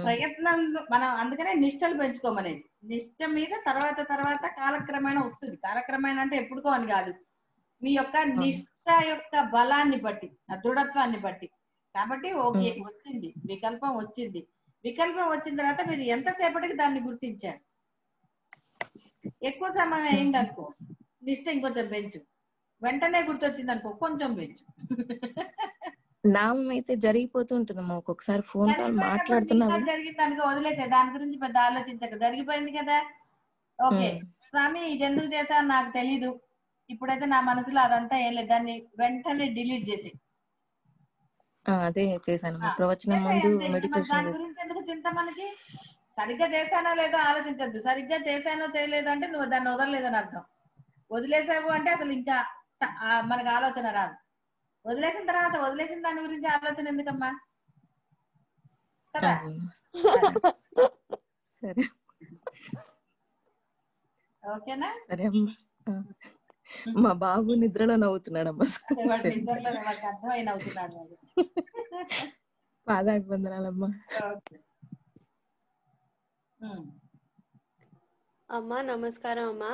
ప్రయత్నం మనం అందుకనే నిష్టలు పెంచుకోమనేది. నిష్ట మీద తర్వాత కాలక్రమేణా వస్తుంది. కాలక్రమేణా అంటే ఎప్పుడుకో అని కాదు, మీ యొక్క నిష్ట యొక్క బలాన్ని బట్టి, దృఢత్వాన్ని బట్టి. కాబట్టి ఓకే, వచ్చింది వికల్పం, వికల్పం వచ్చిన తర్వాత మీరు ఎంతసేపటికి దాన్ని గుర్తించారు. ఎక్కువ సమయం అయింది అనుకో, నిష్ట ఇంకొంచెం పెంచు. వెంటనే గుర్తొచ్చింది అనుకో, కొంచెం పెంచు. నామం అయితే జరిగిపోతుంటుందమ్మా. ఒక్కొక్కసారి ఫోన్ కాల్ మాట్లాడుతున్నా జరిగింది అనుకో, వదిలేసే, దాని గురించి పెద్ద ఆలోచించక, జరిగిపోయింది కదా. ఓకే స్వామి, ఇది ఎందుకు చేశా నాకు తెలీదు, ఇప్పుడైతే నా మనసులో అదంతా ఏం లేదు, దాన్ని వెంటనే డిలీట్ చేసి. అదే చేశాను ప్రవచనం ముందు మెడిటేషన్. దాని గురించి ఎందుకు చింత మనకి? సరిగ్గా చేశానో లేదో ఆలోచించద్దు. సరిగ్గా చేశానో చేయలేదు అంటే నువ్వు దాన్ని వదలలేదని అర్థం. వదిలేసావు అంటే అసలు ఇంకా మనకు ఆలోచన రాదు. వదిలేసిన తర్వాత వదిలేసిన దాని గురించి ఆలోచన ఎందుకమ్మా కదా. సరే ఓకేనా? సరే అమ్మా. మా బాబు నిద్రలో నవ్వుతున్నాడమ్మా. పాదాభివందనాలమ్మా. అమ్మా నమస్కారం అమ్మా.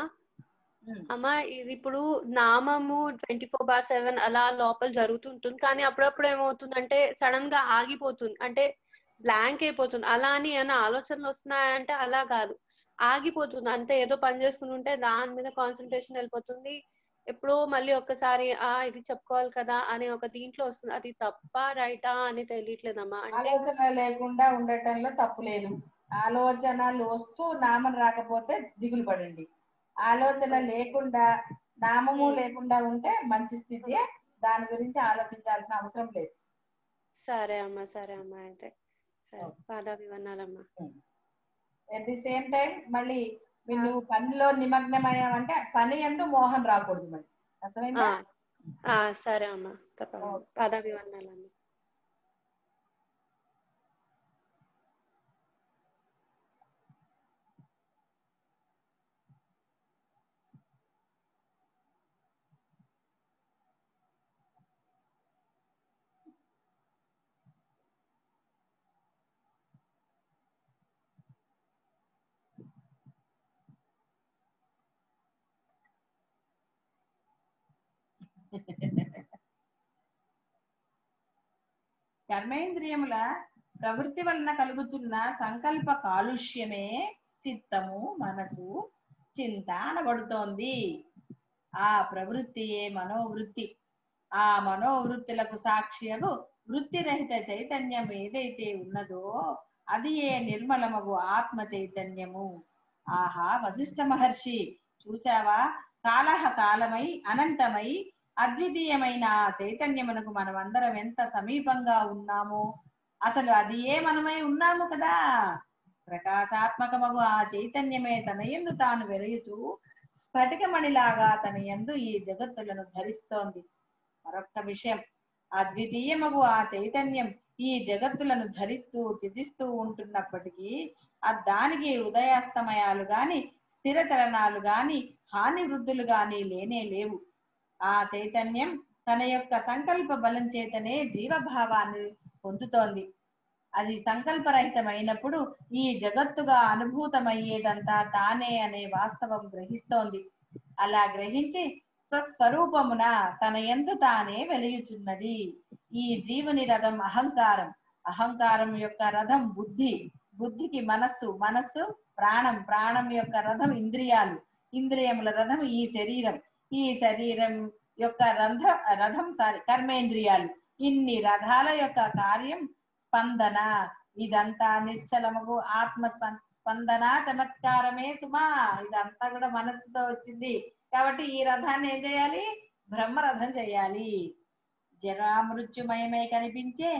అమ్మ ఇది ఇప్పుడు నామము 24/7 అలా లోపల జరుగుతుంటుంది, కానీ అప్పుడప్పుడు ఏమవుతుందంటే సడన్ గా ఆగిపోతుంది, అంటే బ్లాంక్ అయిపోతుంది. అలా అని ఏమైనా ఆలోచనలు వస్తున్నాయంటే అలా కాదు, ఆగిపోతుంది అంతే. ఏదో పని చేసుకుని ఉంటే దాని మీద కాన్సన్ట్రేషన్ వెళ్ళిపోతుంది. ఎప్పుడో మళ్ళీ ఒక్కసారి ఇది చెప్పుకోవాలి కదా అనే ఒక దీంట్లో వస్తుంది. అది తప్ప రైటా అని తెలియట్లేదమ్మా. అంటే ఆలోచన లేకుండా ఉండటంలో తప్పు లేదు. ఆలోచనలు వస్తూ నామం రాకపోతే దిగులు పడండి. ఆలోచన లేకుండా నామము లేకుండా ఉంటే మంచి స్థితి. దాని గురించి ఆలోచించాల్సిన అవసరం లేదు. సరే అమ్మా అయితే సరే, పాదాభివందనాలమ్మా. అట్ ది సేమ్ టైం మళ్ళీ నువ్వు పనిలో నిమగ్నమయ్యావంటే పని అంటూ మోహం రాకూడదు. మళ్ళీ అర్థమైందా? సరే అమ్మా, తప్పకుండా. పాదాభివందనాలమ్మా. కర్మేంద్రియముల ప్రవృత్తి వలన కలుగుతున్న సంకల్ప కాలుష్యమే చిత్తము, మనసు, చింత అనబడుతోంది. ఆ ప్రవృత్తియే మనోవృత్తి. ఆ మనోవృత్తులకు సాక్షియగు వృత్తిరహిత చైతన్యం ఏదైతే ఉన్నదో అది ఏ నిర్మలమగు ఆత్మ చైతన్యము. ఆహా వశిష్ఠ మహర్షి, చూచావా? కాలహ కాలమై అనంతమై అద్వితీయమైన ఆ చైతన్యమునకు మనమందరం ఎంత సమీపంగా ఉన్నామో. అసలు అది ఏ మనమై ఉన్నాము కదా. ప్రకాశాత్మకమగు ఆ చైతన్యమే తన యందు తాను వెలయుచు స్ఫటికమణిలాగా తన యందు ఈ జగత్తులను ధరిస్తోంది. మరొక్క విషయం, అద్వితీయమగు ఆ చైతన్యం ఈ జగత్తులను ధరిస్తూ త్యజిస్తూ ఉంటున్నప్పటికీ దానికి ఉదయాస్తమయాలు గాని స్థిర చలనాలు గాని హాని వృద్ధులు గాని లేనే లేవు. ఆ చైతన్యం తన యొక్క సంకల్ప బలం చేతనే జీవభావాన్ని పొందుతోంది. అది సంకల్పరహితమైనప్పుడు ఈ జగత్తుగా అనుభూతమయ్యేదంతా తానే అనే వాస్తవం గ్రహిస్తోంది. అలా గ్రహించి స్వస్వరూపమున తన యందు తానే వెలియుచున్నది. ఈ జీవుని రథం అహంకారం, అహంకారం యొక్క రథం బుద్ధి, బుద్ధికి మనస్సు, మనస్సు ప్రాణం, ప్రాణం యొక్క రథం ఇంద్రియాలు, ఇంద్రియముల రథం ఈ శరీరం, ఈ శరీరం యొక్క రథం కర్మేంద్రియాలు. ఇన్ని రథాల యొక్క కార్యం స్పందన. ఇదంతా నిశ్చలముగు ఆత్మ స్పందన చమత్కారమే సుమా. ఇదంతా కూడా మనస్సుతో వచ్చింది కాబట్టి ఈ రథాన్ని ఏం చేయాలి? బ్రహ్మరథం చేయాలి. జరామృత్యుమయమై కనిపించే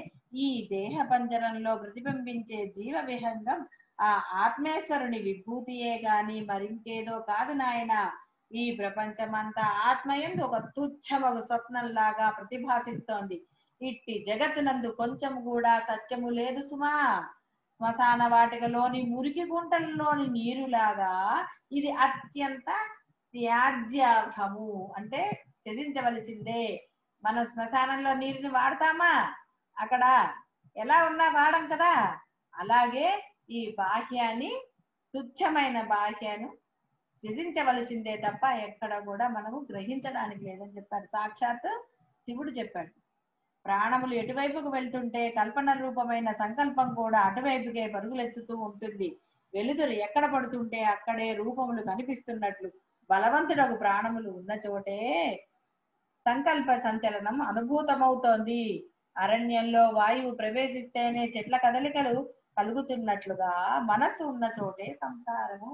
ఈ దేహ పంజరంలో ప్రతిబింబించే జీవ విహంగం ఆ ఆత్మేశ్వరుని విభూతియే గాని మరింకేదో కాదు నాయన. ఈ ప్రపంచమంతా ఆత్మయందు ఒక తుచ్చమగు స్వప్నంలాగా ప్రతిభాసిస్తోంది. ఇట్టి జగత్తునందు కొంచెం కూడా సత్యము లేదు సుమా. శ్మశాన వాటికలోని మురికి గుంటల్లోని నీరులాగా ఇది అత్యంత త్యాజ్యము, అంటే త్యజించవలసిందే. మనం శ్మశానంలో నీరుని వాడతామా? అక్కడ ఎలా ఉన్నా వాడం కదా. అలాగే ఈ బాహ్యాన్ని, తుచ్చమైన బాహ్యాన్ని త్యజించవలసిందే తప్ప ఎక్కడ కూడా మనము గ్రహించడానికి లేదని చెప్పారు. సాక్షాత్ శివుడు చెప్పాడు. ప్రాణములు ఎటువైపుకు వెళ్తుంటే కల్పన రూపమైన సంకల్పం కూడా అటువైపుకే పరుగులెత్తుతూ ఉంటుంది. వెలుతురు ఎక్కడ పడుతుంటే అక్కడే రూపములు కనిపిస్తున్నట్లు బలవంతుడకు ప్రాణములు ఉన్న చోటే సంకల్ప సంచలనం అనుభూతమవుతోంది. అరణ్యంలో వాయువు ప్రవేశిస్తేనే చెట్ల కదలికలు కలుగుతున్నట్లుగా మనస్సు ఉన్న చోటే సంసారము.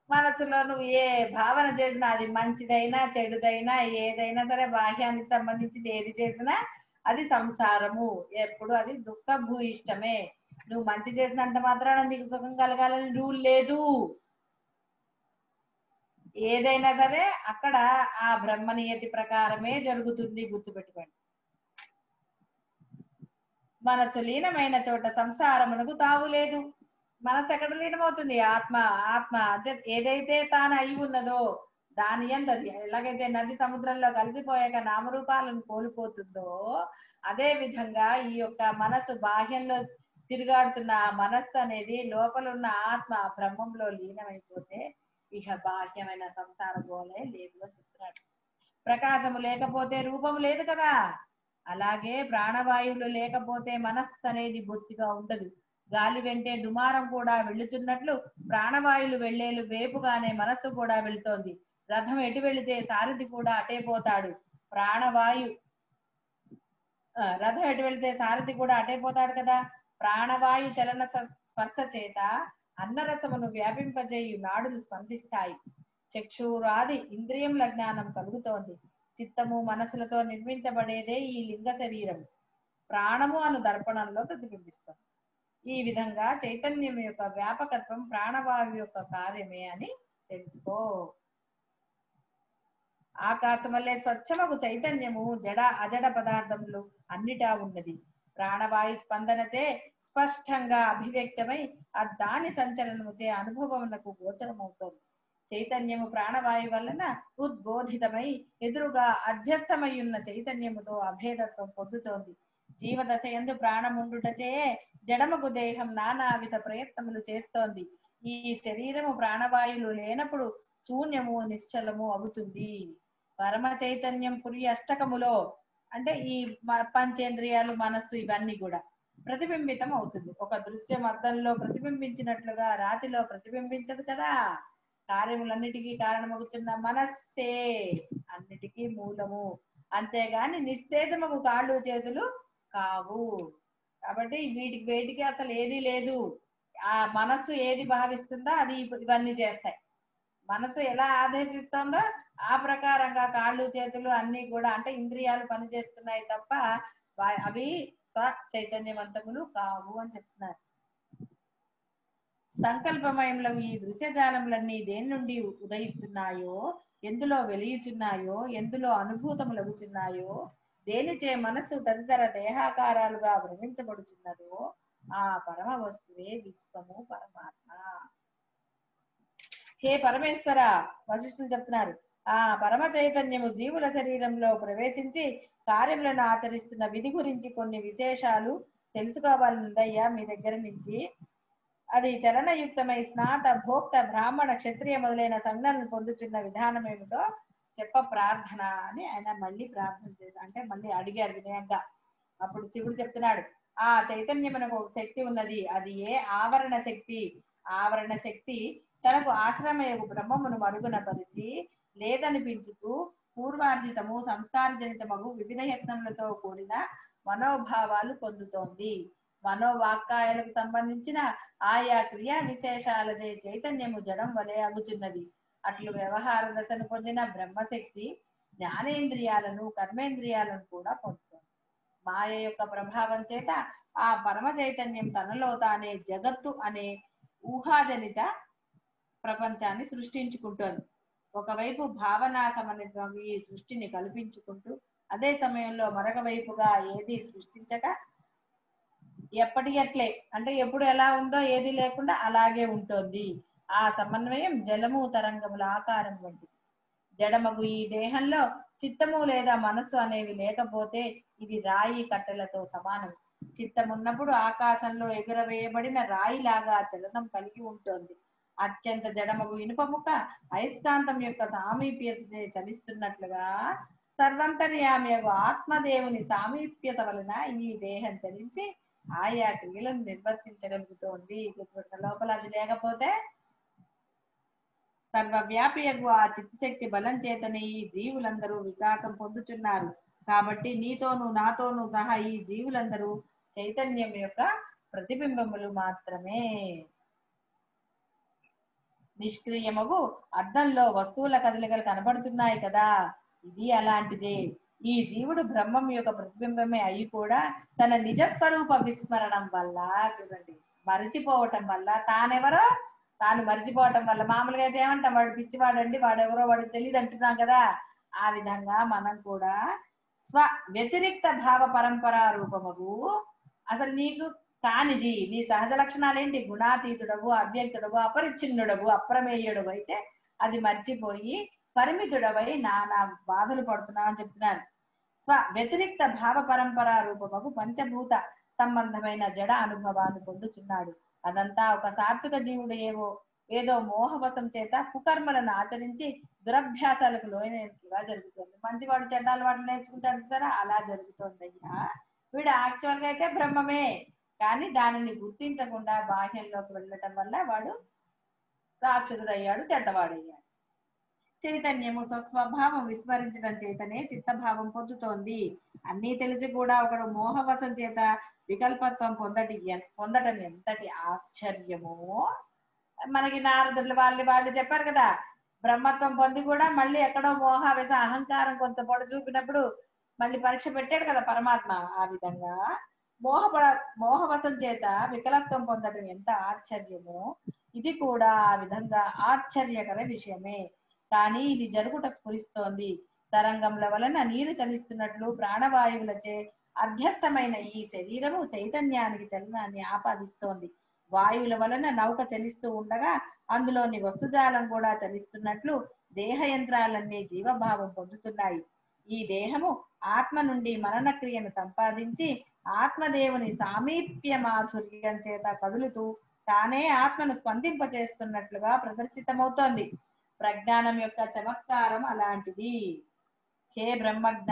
మనసులో నువ్వు ఏ భావన చేసినా, అది మంచిదైనా చెడుదైనా ఏదైనా సరే, బాహ్యానికి సంబంధించి ఏది చేసినా అది సంసారము. ఎప్పుడు అది దుఃఖ భూయిష్టమే. నువ్వు మంచి చేసినంత మాత్రాన నీకు సుఖం కలగాలని రూల్ లేదు. ఏదైనా సరే అక్కడ ఆ బ్రహ్మనియతి ప్రకారమే జరుగుతుంది, గుర్తుపెట్టుకోండి. మనసు లీనమైన చోట సంసారమునకు తావు లేదు. మనసు ఎక్కడ లీనమవుతుంది? ఆత్మ. ఆత్మ అంటే ఏదైతే తాను అయి ఉన్నదో దాని యందు, ఎలాగైతే నది సముద్రంలో కలిసిపోయాక నామరూపాలను కోల్పోతుందో అదే విధంగా ఈ యొక్క మనసు బాహ్యంలో తిరుగాడుతున్న ఆ మనస్సు అనేది లోపల ఉన్న ఆత్మ బ్రహ్మంలో లీనమైపోతే ఇహ బాహ్యమైన సంసార గోలే లేదు అని చెప్తున్నాడు. ప్రకాశము లేకపోతే రూపము లేదు కదా, అలాగే ప్రాణవాయువులు లేకపోతే మనస్సు అనేది బొత్తిగా ఉండదు. గాలి వెంటే దుమారం కూడా వెళ్ళుచున్నట్లు ప్రాణవాయువులు వెళ్లేలు వేపుగానే మనస్సు కూడా వెళుతోంది. రథం ఎటు వెళితే సారథి కూడా అటే పోతాడు. రథం ఎటు వెళితే సారథి కూడా అటే పోతాడు కదా. ప్రాణవాయు చలన స్పర్శ చేత అన్నరసమును వ్యాపింపజేయు నాడులు స్పందిస్తాయి. చక్షురాది ఇంద్రియముల జ్ఞానం కలుగుతోంది. చిత్తము మనసులతో నిర్మించబడేదే ఈ లింగ శరీరం. ప్రాణము అను దర్పణంలో ప్రతిబింబిస్తుంది. ఈ విధంగా చైతన్యం యొక్క వ్యాపకత్వం ప్రాణవాయు యొక్క కార్యమే అని తెలుసుకో. ఆకాశం వల్లే స్వచ్ఛమగు చైతన్యము జడ అజడ పదార్థములు అన్నిటా ఉన్నది. ప్రాణవాయు స్పందనచే స్పష్టంగా అభివ్యక్తమై దాని సంచలనముచే అనుభవమునకు గోచరమవుతోంది. చైతన్యము ప్రాణవాయు వలన ఉద్బోధితమై ఎదురుగా అధ్యస్థమై ఉన్న చైతన్యముతో అభేదత్వం పొందుతోంది. జీవదశ యందు ప్రాణముండుటచే జడమగు దేహం నానావిధ ప్రయత్నములు చేస్తోంది. ఈ శరీరము ప్రాణవాయువులు లేనప్పుడు శూన్యము నిశ్చలము అవుతుంది. పరమ చైతన్యం పురి అష్టకములో అంటే ఈ పంచేంద్రియాలు మనస్సు ఇవన్నీ కూడా ప్రతిబింబితం అవుతుంది. ఒక దృశ్యం అద్దంలో ప్రతిబింబించినట్లుగా రాతిలో ప్రతిబింబించదు కదా. కార్యములన్నిటికీ కారణమగుతున్న మనస్సే అన్నిటికీ మూలము, అంతేగాని నిస్తేజమగు కాళ్ళు చేతులు కావు. కాబట్టి వేటికి అసలు ఏది లేదు. ఆ మనస్సు ఏది భావిస్తుందో అది ఇవన్నీ చేస్తాయి. మనసు ఎలా ఆదేశిస్తుందో ఆ ప్రకారంగా కాళ్ళు చేతులు అన్ని కూడా అంటే ఇంద్రియాలు పనిచేస్తున్నాయి తప్ప అవి స్వ చైతన్యవంతములు కావు అని చెప్తున్నారు. సంకల్పమయంలో ఈ దృశ్యజాలములన్నీ దేని నుండి ఉదయిస్తున్నాయో, ఎందులో వెలియుచున్నాయో, ఎందులో అనుభూతములగుచున్నాయో, దేనిచే మనస్సు తదితర దేహాకారాలుగా భ్రమించబడుచున్నదో ఆ పరమ వస్తువే విశ్వము పరమాత్మ. హే పరమేశ్వర, వశిష్ఠులు చెప్తున్నారు, ఆ పరమ చైతన్యము జీవుల శరీరంలో ప్రవేశించి కార్యములను ఆచరిస్తున్న విధి గురించి కొన్ని విశేషాలు తెలుసుకోవాలనుందయ్యా మీ దగ్గర నుంచి. అది చలనయుక్తమై స్నాత భోక్త బ్రాహ్మణ క్షత్రియ మొదలైన సంజ్ఞలను పొందుతున్న విధానం ఏమిటో చెప్ప ప్రార్థన అని ఆయన మళ్ళీ ప్రార్థన చేశారు. అంటే మళ్ళీ అడిగారు వినయంగా. అప్పుడు శివుడు చెప్తున్నాడు, ఆ చైతన్యమునకు ఒక శక్తి ఉన్నది. అది ఏ ఆవరణ శక్తి. ఆవరణ శక్తి తనకు ఆశ్రమయగు బ్రహ్మమును మరుగున పరిచి లేదనిపించుతూ పూర్వార్జితము సంస్కారజనితమగు వివిధ యత్నములతో కూడిన మనోభావాలు పొందుతోంది. మనోవాక్కాయాలకు సంబంధించిన ఆయా క్రియా విశేషాలచే చైతన్యము జడం వలె అగుచున్నది. అట్లు వ్యవహార దశను పొందిన బ్రహ్మశక్తి జ్ఞానేంద్రియాలను కర్మేంద్రియాలను కూడా పొందుతుంది. మాయ యొక్క ప్రభావం చేత ఆ పరమ చైతన్యం తనలో తానే జగత్తు అనే ఊహాజనిత ప్రపంచాన్ని సృష్టించుకుంటోంది. ఒకవైపు భావనాసమనిత్వం ఈ సృష్టిని కల్పించుకుంటూ అదే సమయంలో మరొక వైపుగా ఏది సృష్టించక ఎప్పటికట్లే అంటే ఎప్పుడు ఎలా ఉందో ఏది లేకుండా అలాగే ఉంటుంది. ఆ సమన్వయం జలము తరంగముల ఆకారం వంటిది. జడమగు ఈ దేహంలో చిత్తము లేదా మనస్సు అనేవి లేకపోతే ఇది రాయి కట్టెలతో సమానం. చిత్తం ఉన్నప్పుడు ఆకాశంలో ఎగురవేయబడిన రాయి లాగా చలనం కలిగి ఉంటుంది. అత్యంత జడమగు ఇనుపముక అయస్కాంతం యొక్క సామీప్యత చలిస్తున్నట్లుగా సర్వంతర్యామియగు ఆత్మదేవుని సామీప్యత వలన ఈ దేహం చలించి ఆయా క్రియలను నిర్వర్తించగలుగుతోంది. లోపల అది లేకపోతే సర్వవ్యాపియగు ఆ చిత్తశక్తి బలం చేతనే ఈ జీవులందరూ వికాసం పొందుతున్నారు. కాబట్టి నీతోనూ నాతోనూ సహా ఈ జీవులందరూ చైతన్యం యొక్క ప్రతిబింబములు మాత్రమే. నిష్క్రియమగు అద్దంలో వస్తువుల కదలికలు కనబడుతున్నాయి కదా, ఇది అలాంటిదే. ఈ జీవుడు బ్రహ్మం యొక్క ప్రతిబింబమే అయి కూడా తన నిజస్వరూప విస్మరణం వల్ల చూడండి మరిచిపోవటం వల్ల తానెవరో తాను మరిచిపోవటం వల్ల మామూలుగా అయితే ఏమంటాం వాడు పిచ్చివాడండి వాడెవరో వాడికి తెలియదు అంటున్నాం కదా. ఆ విధంగా మనం కూడా స్వ వ్యతిరిక్త భావ పరంపరా రూపమగు అసలు నీకు కానిది నీ సహజ లక్షణాలేంటి గుణాతీతుడవు అవ్యక్తుడవు అపరిచ్ఛిన్నుడవు అప్రమేయుడవు అయితే అది మర్చిపోయి పరిమితుడవై నానా బాధలు పడుతున్నావు అని చెప్తున్నారు. స్వ వ్యతిరిక్త భావ పరంపరా రూపమగు పంచభూత సంబంధమైన జడ అనుభవాన్ని పొందుతున్నాడు. అదంతా ఒక సాత్విక జీవుడు ఏదో మోహవశం చేత కుకర్మలను ఆచరించి దురభ్యాసాలకు లోనైనట్లుగా జరుగుతుంది. మంచివాడు చెడ్డాలు వాటిని నేర్చుకుంటాడు సరే, అలా జరుగుతుంది అయ్యా. వీడు యాక్చువల్ గా అయితే బ్రహ్మమే, కానీ దానిని గుర్తించకుండా బాహ్యంలోకి వెళ్ళటం వల్ల వాడు రాక్షసుడయ్యాడు, చెడ్డవాడయ్యాడు. చైతన్యము స్వస్వభావం విస్మరించడం చేతనే చిత్తభావం పొందుతోంది. అన్నీ తెలిసి కూడా ఒకడు మోహవశం చేత వికల్పత్వం పొందటం ఎంతటి ఆశ్చర్యమో. మనకి నారదులు వాళ్ళు చెప్పారు కదా, బ్రహ్మత్వం పొంది కూడా మళ్ళీ ఎక్కడో మోహవేశ అహంకారం కొంత పొడ చూపినప్పుడు మళ్ళీ పరీక్ష పెట్టాడు కదా పరమాత్మ. ఆ విధంగా మోహవశం చేత వికలత్వం పొందడం ఎంత ఆశ్చర్యమో, ఇది కూడా ఆ విధంగా ఆశ్చర్యకర విషయమే. కానీ ఇది జరుగుట స్ఫురిస్తోంది. తరంగముల వలన నీరు చలిస్తున్నట్లు ప్రాణవాయువులచే అధ్యస్థమైన ఈ శరీరము చైతన్యానికి చలనాన్ని ఆపాదిస్తోంది. వాయువుల వలన నౌక చలిస్తూ ఉండగా అందులోని వస్తుజాలం కూడా చలిస్తున్నట్లు దేహ యంత్రాలన్నీ జీవభావం పొందుతున్నాయి. ఈ దేహము ఆత్మ నుండి మనన క్రియను సంపాదించి ఆత్మదేవుని సామీప్య మాధుర్యం చేత కదులుతూ తానే ఆత్మను స్పందింపచేస్తున్నట్లుగా ప్రదర్శితమవుతోంది. ప్రజ్ఞానం యొక్క చమత్కారం అలాంటిది. హే బ్రహ్మజ్ఞ,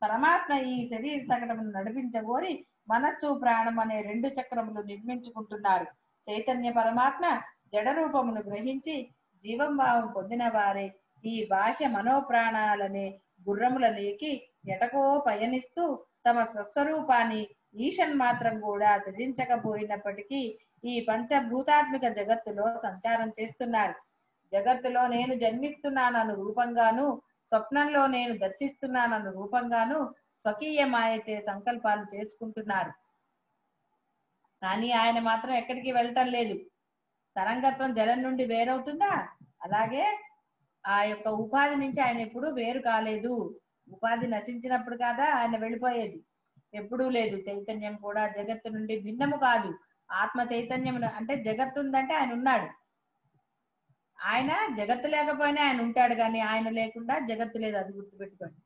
పరమాత్మ ఈ శరీర చక్రమును నడిపించగోరి మనస్సు ప్రాణం అనే 2 చక్రములు నిర్మించుకుంటున్నారు. చైతన్య పరమాత్మ జడ రూపమును గ్రహించి జీవం భావం పొందిన వారే ఈ బాహ్య మనోప్రాణాలనే గుర్రములలోకి ఎటకో పయనిస్తూ తమ స్వస్వరూపాన్ని ఈశన్ మాత్రం కూడా త్యజించకపోయినప్పటికీ ఈ పంచభూతాత్మిక జగత్తులో సంచారం చేస్తున్నారు. జగత్తులో నేను జన్మిస్తున్నానను రూపంగాను, స్వప్నంలో నేను దర్శిస్తున్నానను రూపంగాను స్వకీయ మాయచే సంకల్పాలు చేసుకుంటున్నారు. కానీ ఆయన మాత్రం ఎక్కడికి వెళ్ళటం లేదు. తరంగత్వం జలం నుండి వేరవుతుందా? అలాగే ఆ యొక్క ఉపాధి నుంచి ఆయన ఎప్పుడూ వేరు కాలేదు. ఉపాధి నశించినప్పుడు కాదా ఆయన వెళ్ళిపోయేది, ఎప్పుడూ లేదు. చైతన్యం కూడా జగత్తు నుండి భిన్నము కాదు. ఆత్మ చైతన్యం అంటే జగత్తు ఉందంటే ఆయన ఉన్నాడు. ఆయన జగత్తు లేకపోయినా ఆయన ఉంటాడు, కానీ ఆయన లేకుండా జగత్తు లేదు, అది గుర్తుపెట్టుకోండి.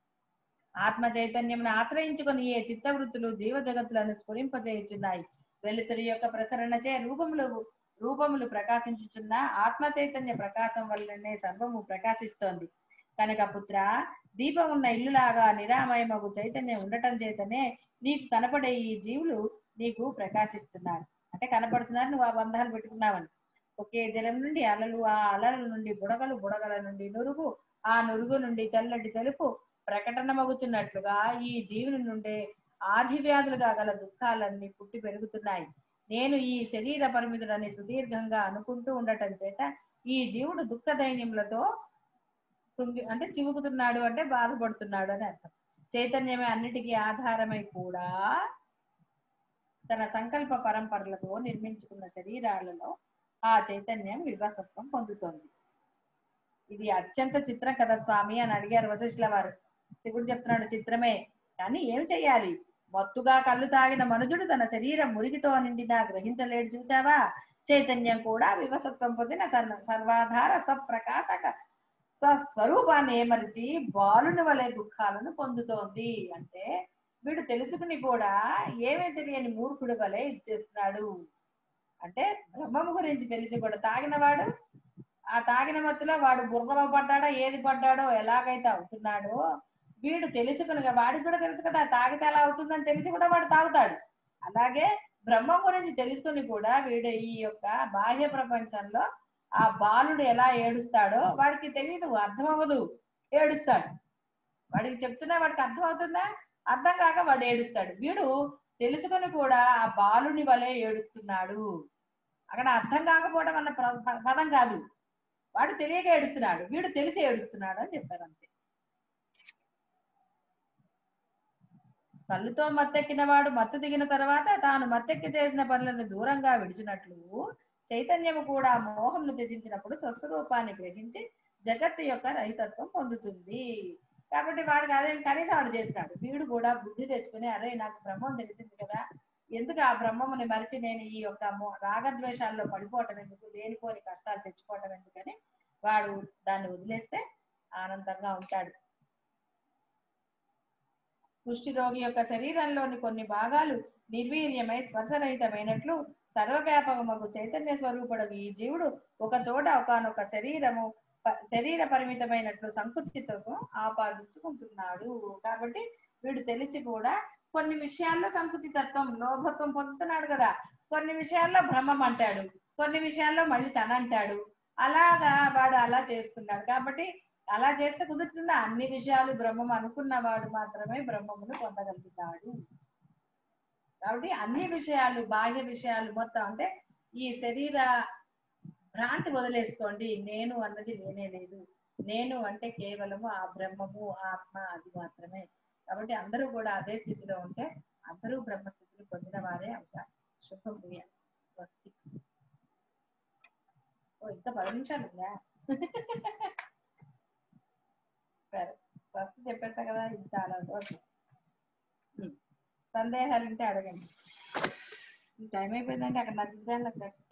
ఆత్మ చైతన్యమును ఆశ్రయించుకొని ఏ చిత్తవృత్తులు జీవ జగత్తులను స్ఫురింపజేయుచున్నాయి. వెలుతురు యొక్క ప్రసరణచే రూపములు ప్రకాశించుచున్న ఆత్మ చైతన్య ప్రకాశం వల్లనే సర్వము ప్రకాశిస్తోంది. కనుక పుత్ర, దీపం ఉన్న ఇల్లులాగా నిరామయమగు చైతన్యం ఉండటం చేతనే నీకు కనపడే ఈ జీవులు నీకు ప్రకాశిస్తున్నారు. అంటే కనపడుతున్నారు, నువ్వు ఆ బంధాలు పెట్టుకున్నావని. ఒకే జలం నుండి అలలు, ఆ అలల నుండి బుడగలు, బుడగల నుండి నురుగు, ఆ నురుగు నుండి తెల్లటి తెలుపు ప్రకటనమగుతున్నట్లుగా ఈ జీవుని నుండే ఆది వ్యాధులుగా గల దుఃఖాలన్నీ పుట్టి పెరుగుతున్నాయి. నేను ఈ శరీర పరిమితులని సుదీర్ఘంగా అనుకుంటూ ఉండటం చేత ఈ జీవుడు దుఃఖ దైన్యములతో అంటే చివుకుతున్నాడు, అంటే బాధపడుతున్నాడు అని అర్థం. చైతన్యమే అన్నిటికీ ఆధారమై కూడా తన సంకల్ప పరంపరలతో నిర్మించుకున్న శరీరాలలో ఆ చైతన్యం వివసత్వం పొందుతోంది. ఇది అత్యంత చిత్రం కదా స్వామి అని అడిగారు వశిష్ఠుల వారు. శివుడు చెప్తున్నాడు, చిత్రమే, కానీ ఏం చెయ్యాలి? మత్తుగా కళ్ళు తాగిన మనుజుడు తన శరీరం మురికితో నిండినా గ్రహించలేడు, చూచావా? చైతన్యం కూడా వివసత్వం పొందిన సర్వాధార స్వప్రకాశక స్వస్వరూపాన్ని ఏమరిచి బాలుని వలె దుఃఖాలను పొందుతోంది. అంటే వీడు తెలుసుకుని కూడా ఏమీ తెలియని మూర్ఖుడి వలె ఇచ్చేస్తున్నాడు. అంటే బ్రహ్మము గురించి తెలిసి కూడా తాగినవాడు ఆ తాగిన మత్తులో వాడు బుర్రలో పడ్డాడో ఏది పడ్డాడో ఎలాగైతే అవుతున్నాడో, వీడు తెలుసుకుని, వాడికి కూడా తెలుసు కదా తాగితే ఎలా అవుతుందని తెలిసి కూడా వాడు తాగుతాడు. అలాగే బ్రహ్మం గురించి తెలుసుకుని కూడా వీడు ఈ యొక్క బాహ్య ప్రపంచంలో ఆ బాలుడు ఎలా ఏడుస్తాడో వాడికి తెలియదు, అర్థం అవ్వదు, ఏడుస్తాడు. వాడికి చెప్తున్నా వాడికి అర్థం అవుతుందా? అర్థం కాక వాడు ఏడుస్తాడు. వీడు తెలుసుకుని కూడా ఆ బాలుని వలె ఏడుస్తున్నాడు. అక్కడ అర్థం కాకపోవడం అన్న పదం కాదు, వాడు తెలియక ఏడుస్తున్నాడు, వీడు తెలిసి ఏడుస్తున్నాడు అని చెప్పారు. అంతే. కళ్ళుతో మత్తెక్కిన వాడు మత్తు దిగిన తర్వాత తాను మత్తెక్కి చేసిన పనులను దూరంగా విడిచినట్లు చైతన్యము కూడా మోహంను త్యజించినప్పుడు స్వస్వరూపాన్ని గ్రహించి జగత్తు యొక్క రహితత్వం పొందుతుంది. కాబట్టి వాడికి అదే కనీసం వాడు చేస్తున్నాడు. వీడు కూడా బుద్ధి తెచ్చుకుని, అరే నాకు బ్రహ్మం తెలిసింది కదా, ఎందుకు ఆ బ్రహ్మముని మరిచి నేను ఈ యొక్క రాగద్వేషాల్లో పడిపోవటం ఎందుకు, లేనిపోని కష్టాలు తెచ్చుకోవటం ఎందుకని వాడు దాన్ని వదిలేస్తే ఆనందంగా ఉంటాడు. కుష్ఠి రోగి యొక్క శరీరంలోని కొన్ని భాగాలు నిర్వీర్యమై స్పర్శరహితమైనట్లు సర్వవ్యాపకమగు చైతన్య స్వరూపుడు ఈ జీవుడు ఒక చోట ఒకనొక శరీర పరిమితమైనట్లు సంకుచితము ఆపాదించుకుంటున్నాడు. కాబట్టి వీడు తెలిసి కూడా కొన్ని విషయాల్లో సంకుచితత్వం లోభత్వం పొందుతున్నాడు కదా, కొన్ని విషయాల్లో బ్రహ్మం అంటాడు, కొన్ని విషయాల్లో మళ్ళీ తనంటాడు. అలాగా వాడు అలా చేసుకున్నాడు. కాబట్టి అలా చేస్తే కుదురుతుందా? అన్ని విషయాలు బ్రహ్మం అనుకున్నవాడు మాత్రమే బ్రహ్మమును పొందగలుగుతాడు. కాబట్టి అన్ని విషయాలు, బాహ్య విషయాలు మొత్తం అంటే ఈ శరీర భ్రాంతి వదిలేసుకోండి. నేను అన్నది లేనే లేదు. నేను అంటే కేవలము ఆ బ్రహ్మము, ఆత్మ, అది మాత్రమే. కాబట్టి అందరూ కూడా అదే స్థితిలో ఉంటే అందరూ బ్రహ్మస్థితిని పొందిన వారే అవుతారు. శుభం భూయ. స్వస్తి. ఇంకా 10 నిమిషాలు ఉందా? సరే, స్వస్తి చెప్పేస్తా కదా, ఇది చాలా ఓకే. సందేహాలు ఉంటే అడగండి. టైం అయిపోయిందంటే అక్కడ నాకు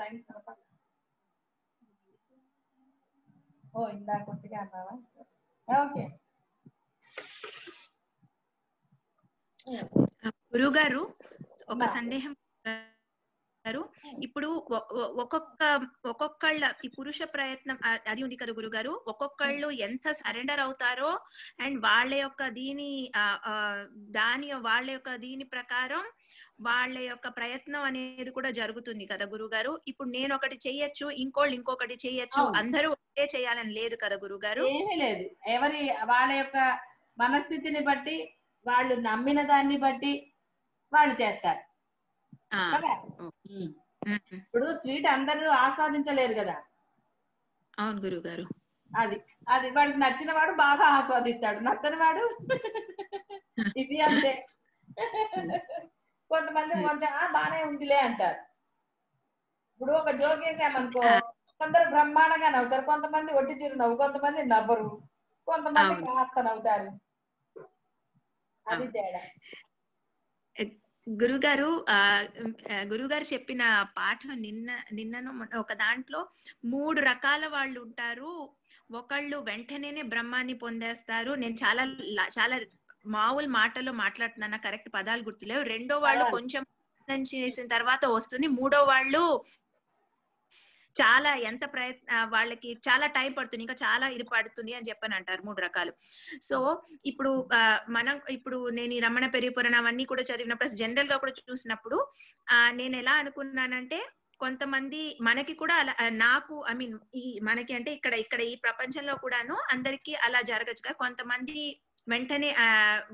టైం కనపడదు. ఓ ఇందాక కొద్దిగా అన్నావా? ఓకే. గురుగారు ఒక సందేహం గారు, ఇప్పుడు ఒక్కొక్కళ్ళ ఈ పురుష ప్రయత్నం అది ఉంది కదా గురుగారు, ఒక్కొక్కళ్ళు ఎంత సరెండర్ అవుతారో అండ్ వాళ్ళ యొక్క దీని ప్రకారం వాళ్ళ యొక్క ప్రయత్నం అనేది కూడా జరుగుతుంది కదా గురుగారు. ఇప్పుడు నేను ఒకటి చెయ్యొచ్చు, ఇంకోళ్ళు ఇంకొకటి చెయ్యొచ్చు, అందరూ ఒకే చేయాలని లేదు కదా గురుగారు. ఏమీ లేదు. వాళ్ళ యొక్క మనస్థితిని బట్టి, వాళ్ళు నమ్మిన దాన్ని బట్టి వాళ్ళు చేస్తారు కదా. ఇప్పుడు స్వీట్ అందరూ ఆస్వాదించలేరు కదా. అవును గురుగారు. అది వాడికి నచ్చిన వాడు బాగా ఆస్వాదిస్తాడు, నచ్చని వాడు ఇది అంతే. కొంతమంది కొంచెం బానే ఉందిలే అంటారు. ఇప్పుడు ఒక జోక్ వేసామనుకో, కొందరు బ్రహ్మాండంగా నవ్వుతారు, కొంతమంది ఒట్టి చిరు నవ్వు, కొంతమంది నవ్వరు, కొంతమంది కాస్త నవ్వుతారు. అది తేడా. గురుగారు చెప్పిన పాఠం నిన్నను ఒక దాంట్లో 3 రకాల వాళ్ళు ఉంటారు. ఒకళ్ళు వెంటనే బ్రహ్మాన్ని పొందేస్తారు. నేను చాలా మామూలు మాటల్లో మాట్లాడుతున్నా, కరెక్ట్ పదాలు గుర్తులేవు. రెండో వాళ్ళు కొంచెం చేసిన తర్వాత వస్తుంది. మూడో వాళ్ళు చాలా వాళ్ళకి చాలా టైం పడుతుంది, ఇంకా చాలా ఇది పడుతుంది అని చెప్పని అంటారు. 3 రకాలు. సో ఇప్పుడు నేను ఈ రమణ పెరిపురణ అవన్నీ కూడా చదివినప్పుడు, జనరల్ గా కూడా చూసినప్పుడు నేను ఎలా అనుకున్నానంటే, కొంతమంది మనకి కూడా అలా మనకి అంటే ఇక్కడ ఈ ప్రపంచంలో కూడాను అందరికి అలా జరగచ్చు కదా. కొంతమంది వెంటనే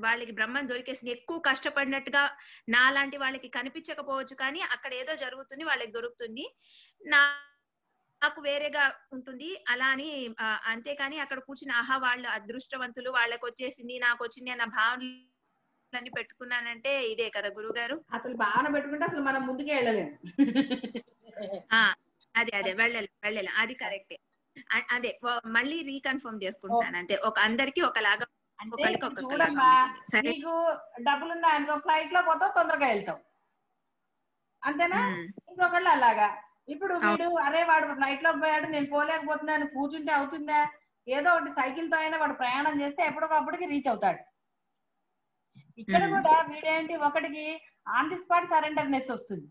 వాళ్ళకి బ్రహ్మం దొరికేసి ఎక్కువ కష్టపడినట్టుగా నాలాంటి వాళ్ళకి కనిపించకపోవచ్చు, కానీ అక్కడ ఏదో జరుగుతుంది, వాళ్ళకి దొరుకుతుంది. నాకు వేరేగా ఉంటుంది అలా అని. అంతేకాని అక్కడ కూర్చుని వాళ్ళు అదృష్టవంతులు, వాళ్ళకి వచ్చేసింది, నాకు వచ్చింది అన్న భావనలన్నీ పెట్టుకున్నానంటే ఇదే కదా గురుగారు. అసలు భావన పెట్టుకుంటే అసలు మనం ముందుకే వెళ్ళలేము. అదే వెళ్ళలేం, అది కరెక్టే. అదే మళ్ళీ రీకన్ఫర్మ్ చేసుకుంటాను అంతే. అందరికి ఒకలాగా, ఒకళ్ళకి ఒకలాగా. నీకు డబ్బులున్నా అనుకో, ఫ్లైట్ లో పోతావు, తొందరగా వెళ్తావు, అంతేనా? ఇంకొకళ్ళు అలాగా. ఇప్పుడు వీడు వాడు ఫ్లైట్ లో పోయాడు, నేను పోలేకపోతున్నాను, కూర్చుంటే అవుతుందా? ఏదో ఒకటి సైకిల్ తో అయినా వాడు ప్రయాణం చేస్తే ఎప్పటికప్పటికి రీచ్ అవుతాడు. ఇక్కడ కూడా వీడేంటి, ఒకటికి ఆన్ ది స్పాట్ సరెండర్నెస్ వస్తుంది.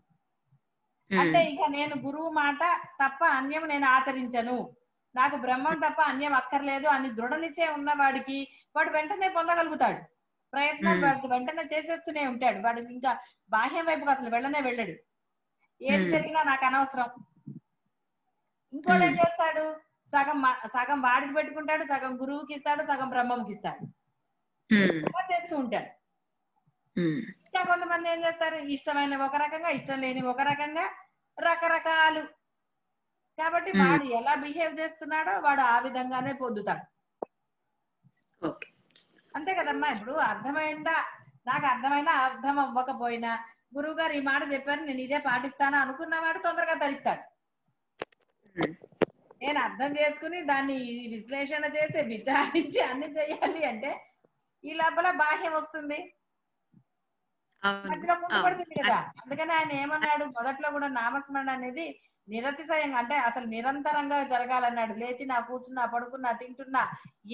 అంటే ఇక నేను గురువు మాట తప్ప అన్యం నేను ఆచరించను, నాకు బ్రహ్మం తప్ప అన్యం అక్కర్లేదు అని దృఢ నిశ్చయం ఉన్న వాడికి వాడు వెంటనే పొందగలుగుతాడు. ప్రయత్నం వాడికి వెంటనే చేసేస్తూనే ఉంటాడు. వాడు ఇంకా బాహ్యం వైపుకి అసలు వెళ్ళడు. ఏది జరిగినా నాకు అనవసరం. ఇంకోటి ఏం చేస్తాడు, సగం వాడికి పెట్టుకుంటాడు, సగం గురువుకి ఇస్తాడు, సగం బ్రహ్మంకి ఇస్తాడు, చేస్తూ ఉంటాడు. ఇంకా కొంతమంది ఏం చేస్తారు, ఇష్టమైన ఒక రకంగా, ఇష్టం లేని ఒక రకంగా, రకరకాలు. కాబట్టి వాడు ఎలా బిహేవ్ చేస్తున్నాడో వాడు ఆ విధంగానే పొందుతాడు. అంతే కదమ్మా. ఇప్పుడు అర్థమైందా, నాకు అర్థమైనా అర్థం అవ్వకపోయినా గురువు గారు ఈ మాట చెప్పారు, నేను ఇదే పాటిస్తాను అనుకున్నవాడు తొందరగా ధరిస్తాడు. నేను అర్థం చేసుకుని దాన్ని విశ్లేషణ చేసి విచారించి అన్ని చెయ్యాలి అంటే ఈ లోపల బాహ్యం వస్తుంది, మధ్యలో ముందుపడుతుంది కదా. అందుకని ఆయన ఏమన్నాడు, మొదట్లో కూడా నామస్మరణ అనేది నిరతిశయంగా, అంటే అసలు నిరంతరంగా జరగాలన్నాడు. లేచినా, కూర్చున్నా, పడుకున్నా, తింటున్నా,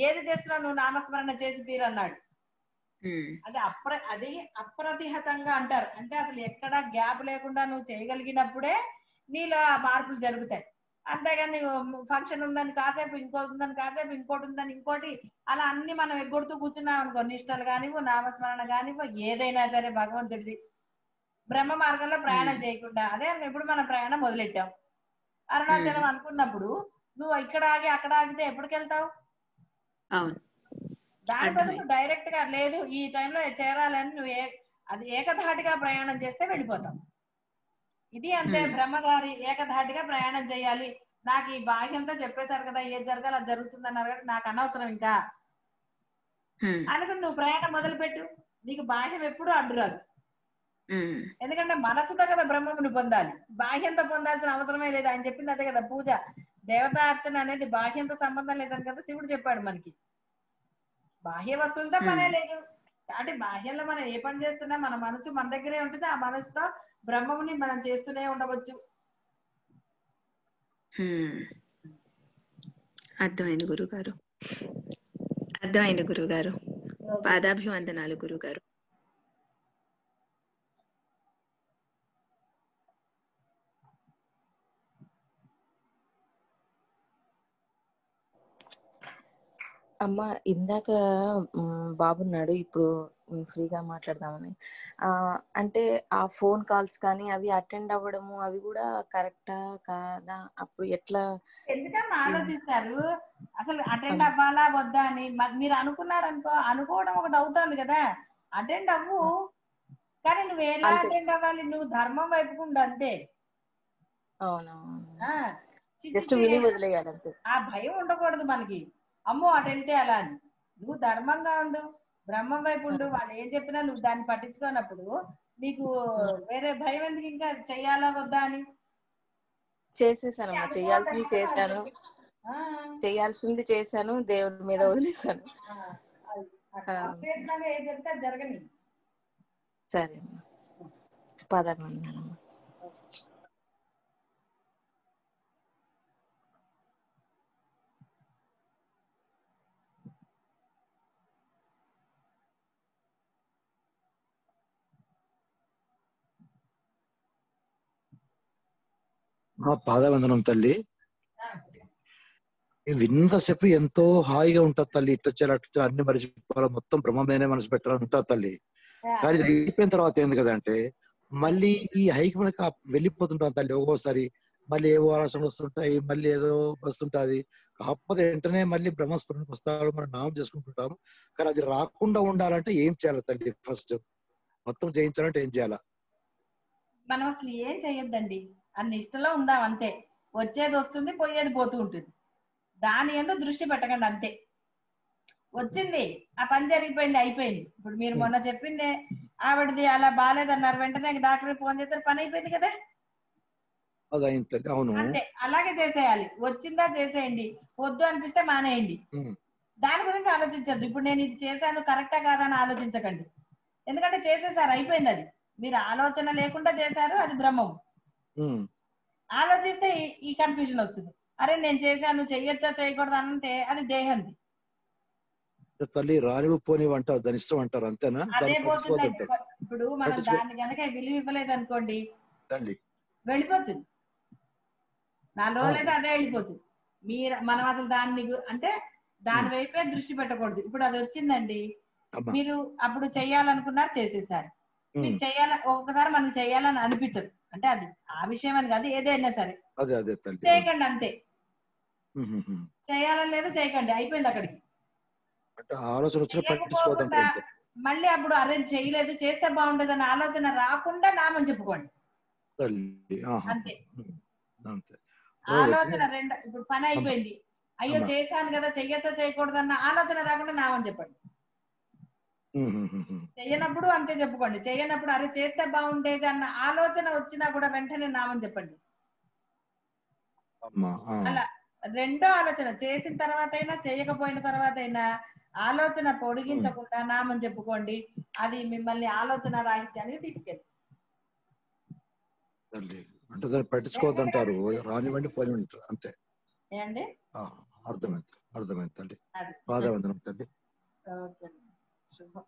ఏది చేస్తున్నా నువ్వు నామస్మరణ చేసి తీరన్నాడు. అది అప్రతిహతంగా అంటారు. అంటే అసలు ఎక్కడ గ్యాప్ లేకుండా నువ్వు చేయగలిగినప్పుడే నీలో ఆ మార్పులు జరుగుతాయి. అంతేగాని ఫంక్షన్ ఉందని కాసేపు ఇంకోటి ఉందని కాసేపు ఇంకోటి ఉందని ఇంకోటి అలా అన్ని మనం ఎగ్గొడుతూ కూర్చున్నాం అనుకో, నిష్టలు కానివ్వు, నామస్మరణ కానివ్వు, ఏదైనా సరే భగవంతుడిది బ్రహ్మ మార్గంలో ప్రయాణం చేయకుండా అదే ఎప్పుడు మనం ప్రయాణం మొదలెట్టాం. అరుణాచలం అనుకున్నప్పుడు నువ్వు ఇక్కడ ఆగి అక్కడ ఆగితే ఎప్పటికి వెళ్తావు? దాని బదులు డైరెక్ట్ గా లేదు ఈ టైంలో చేరాలని నువ్వు అది ఏకధాటిగా ప్రయాణం చేస్తే వెళ్ళిపోతావు. ఇది అంతే, బ్రహ్మగారి ఏకధాటిగా ప్రయాణం చేయాలి. నాకు ఈ బాహ్యంతో చెప్పేశారు కదా, ఏది జరగాలి అది జరుగుతుంది అన్నారు కదా, నాకు అనవసరం ఇంకా అనుకుని నువ్వు ప్రయాణం మొదలు పెట్టు. నీకు బాహ్యం ఎప్పుడు అడ్డురాదు. ఎందుకంటే మనసుతో కదా బ్రహ్మముని పొందాలి, బాహ్యంతో పొందాల్సిన అవసరమే లేదు. ఆయన చెప్పింది అదే కదా, పూజ దేవతా అర్చన అనేది బాహ్యంతో సంబంధం లేదని కదా శివుడు చెప్పాడు మనకి. బాహ్య వస్తువులతో పనే లేదు. అంటే బాహ్యంలో మనం ఏ పని చేస్తున్నా మన మనసు మన దగ్గరే ఉంటుంది. ఆ మనసుతో బ్రహ్మముని మనం చేస్తూనే ఉండవచ్చు. అర్థమైంది గురుగారు, అర్థమైంది గురుగారు. పాదాభివందనాలు గురుగారు. అమ్మ ఇందాక బాబున్నాడు, ఇప్పుడు ఫ్రీగా మాట్లాడదామని. అంటే ఆ ఫోన్ కాల్స్ కానీ అవి అటెండ్ అవ్వడము అవి కూడా కరెక్టా కాదా? అప్పుడు ఎట్లా ఎందుకమ్మా ఆలోచిస్తారు? అసలు అటెండ్ అవ్వాలా వద్దా అని మీరు అనుకున్నారనుకో, అనుకోవడం ఒకటి అవుతుంది కదా, అటెండ్ అవ్వు. కానీ నువ్వు ఎలా అటెండ్ అవ్వాలి? నువ్వు ధర్మం వైపుకుండు అంతే. ఆ భయం ఉండకూడదు మనకి, అమ్మో అటు వెళ్తే అలా అని. నువ్వు ధర్మంగా ఉండు, బ్రహ్మం వైపు ఉండు. వాళ్ళు ఏం చెప్పినా నువ్వు దాన్ని పట్టించుకోనప్పుడు నీకు వేరే భయం ఎందుకు? ఇంకా చెయ్యాలా వద్దా అని. చేసేసానమ్మా, చేయాల్సింది చేశాను, దేవుడి మీద వదిలేసాను. ఏం చెప్తే జరగని. సరే అమ్మా, పదకొండు. పాదవందనం తల్లి. విన్నసేపు ఎంతో హాయిగా ఉంటుంది తల్లి. ఇట్టొచ్చారు అట్టొచ్చారు అన్ని మరిచిపోవాలి, మొత్తం బ్రహ్మమేనే మనసు పెట్టాలని ఉంటుంది తల్లి. కానీ ఇది అయిపోయిన తర్వాత ఏంది కదంటే మళ్ళీ ఈ హైకి మనకి వెళ్ళిపోతుంటాం తల్లి. ఒక్కోసారి మళ్ళీ ఏవో ఆలోచనలు వస్తుంటాయి, మళ్ళీ ఏదో వస్తుంటది. కాకపోతే వెంటనే మళ్ళీ బ్రహ్మస్మరణకు వస్తారు, మనం నామం చేసుకుంటుంటాము. కానీ అది రాకుండా ఉండాలంటే ఏం చేయాలి తల్లి? ఫస్ట్ మొత్తం చేయించాలంటే ఏం చేయాలా? మనం అసలు ఏం చెయ్యొద్దండి, అన్ని ఇష్టంలో ఉందాం అంతే. వచ్చేది వస్తుంది, పోయేది పోతూ ఉంటుంది. దాని ఎందుకు దృష్టి పెట్టకండి అంతే. వచ్చింది, ఆ పని జరిగిపోయింది, అయిపోయింది. ఇప్పుడు మీరు మొన్న చెప్పిందే ఆవిడది అలా బాగాలేదన్నారు, వెంటనే డాక్టర్ ఫోన్ చేశారు, పని అయిపోయింది కదా. అంతే, అలాగే చేసేయాలి. వచ్చిందా చేసేయండి, వద్దు అనిపిస్తే మానేయండి. దాని గురించి ఆలోచించద్దు. ఇప్పుడు నేను ఇది చేశాను కరెక్టా కాదా అని ఆలోచించకండి. ఎందుకంటే చేసేసారు, అయిపోయింది. అది మీరు ఆలోచన లేకుండా చేశారు, అది బ్రహ్మం. ఆలోచిస్తే ఈ కన్ఫ్యూజన్ వస్తుంది. అరే నేను చేశాను, చెయ్యొచ్చా చేయకూడదు అంటే అది దేహంది. తల్లి రానివ్వు పోనివ్వు అంటారు, దాని ఇష్టం అంటారు, అంతేనా? అదే పోతుందండి. ఇప్పుడు మనం దాన్ని కనుక విలువ ఇవ్వలేదు అనుకోండి, వెళ్ళిపోతుంది. 4 రోజులైతే అదే వెళ్ళిపోతుంది. మనం అసలు దాన్ని అంటే దాని వైపే దృష్టి పెట్టకూడదు. ఇప్పుడు అది వచ్చిందండి, మీరు అప్పుడు చెయ్యాలనుకున్నారు, చేసేసారు. మీకు ఒక్కొక్కసారి మనం చెయ్యాలని అనిపించదు. అంటే అది ఆ విషయం అని కాదు, ఏదైనా సరే చేయకండి అంతే. చేయాలని లేదు, చేయకండి, అయిపోయింది అక్కడికి. మళ్ళీ అప్పుడు అరేంజ్ చేయలేదు, చేస్తే బాగుండదు అనే ఆలోచన రాకుండా నామని చెప్పుకోండి అంతే. ఆలోచన ఇప్పుడు పని అయిపోయింది, అయ్యో చేశాను కదా, చెయ్యొచ్చా చేయకూడదు అన్న ఆలోచన రాకుండా నామని చెప్పండి. చెయ్యనప్పుడు అంతే చెప్పుకోండి, చెయ్యనప్పుడు అరే చేస్తే బాగుండేది అన్న ఆలోచన వచ్చినా కూడా వెంటనే నామని చెప్పండి. అలా రెండో ఆలోచన చేసిన తర్వాత అయినా చేయకపోయిన తర్వాత అయినా ఆలోచన పొడిగించకుండా నామం చెప్పుకోండి. అది మిమ్మల్ని ఆలోచన రాహిత్యానికి తీసుకెళ్ళి అంటే దాన్ని పట్టించుకోవద్దంటారు, రానివ్వండి పోనివ్వండి అంతే. ఏండి అర్థమైంది తల్లి. పాదవందనం తల్లి. ఓకే, శుభం.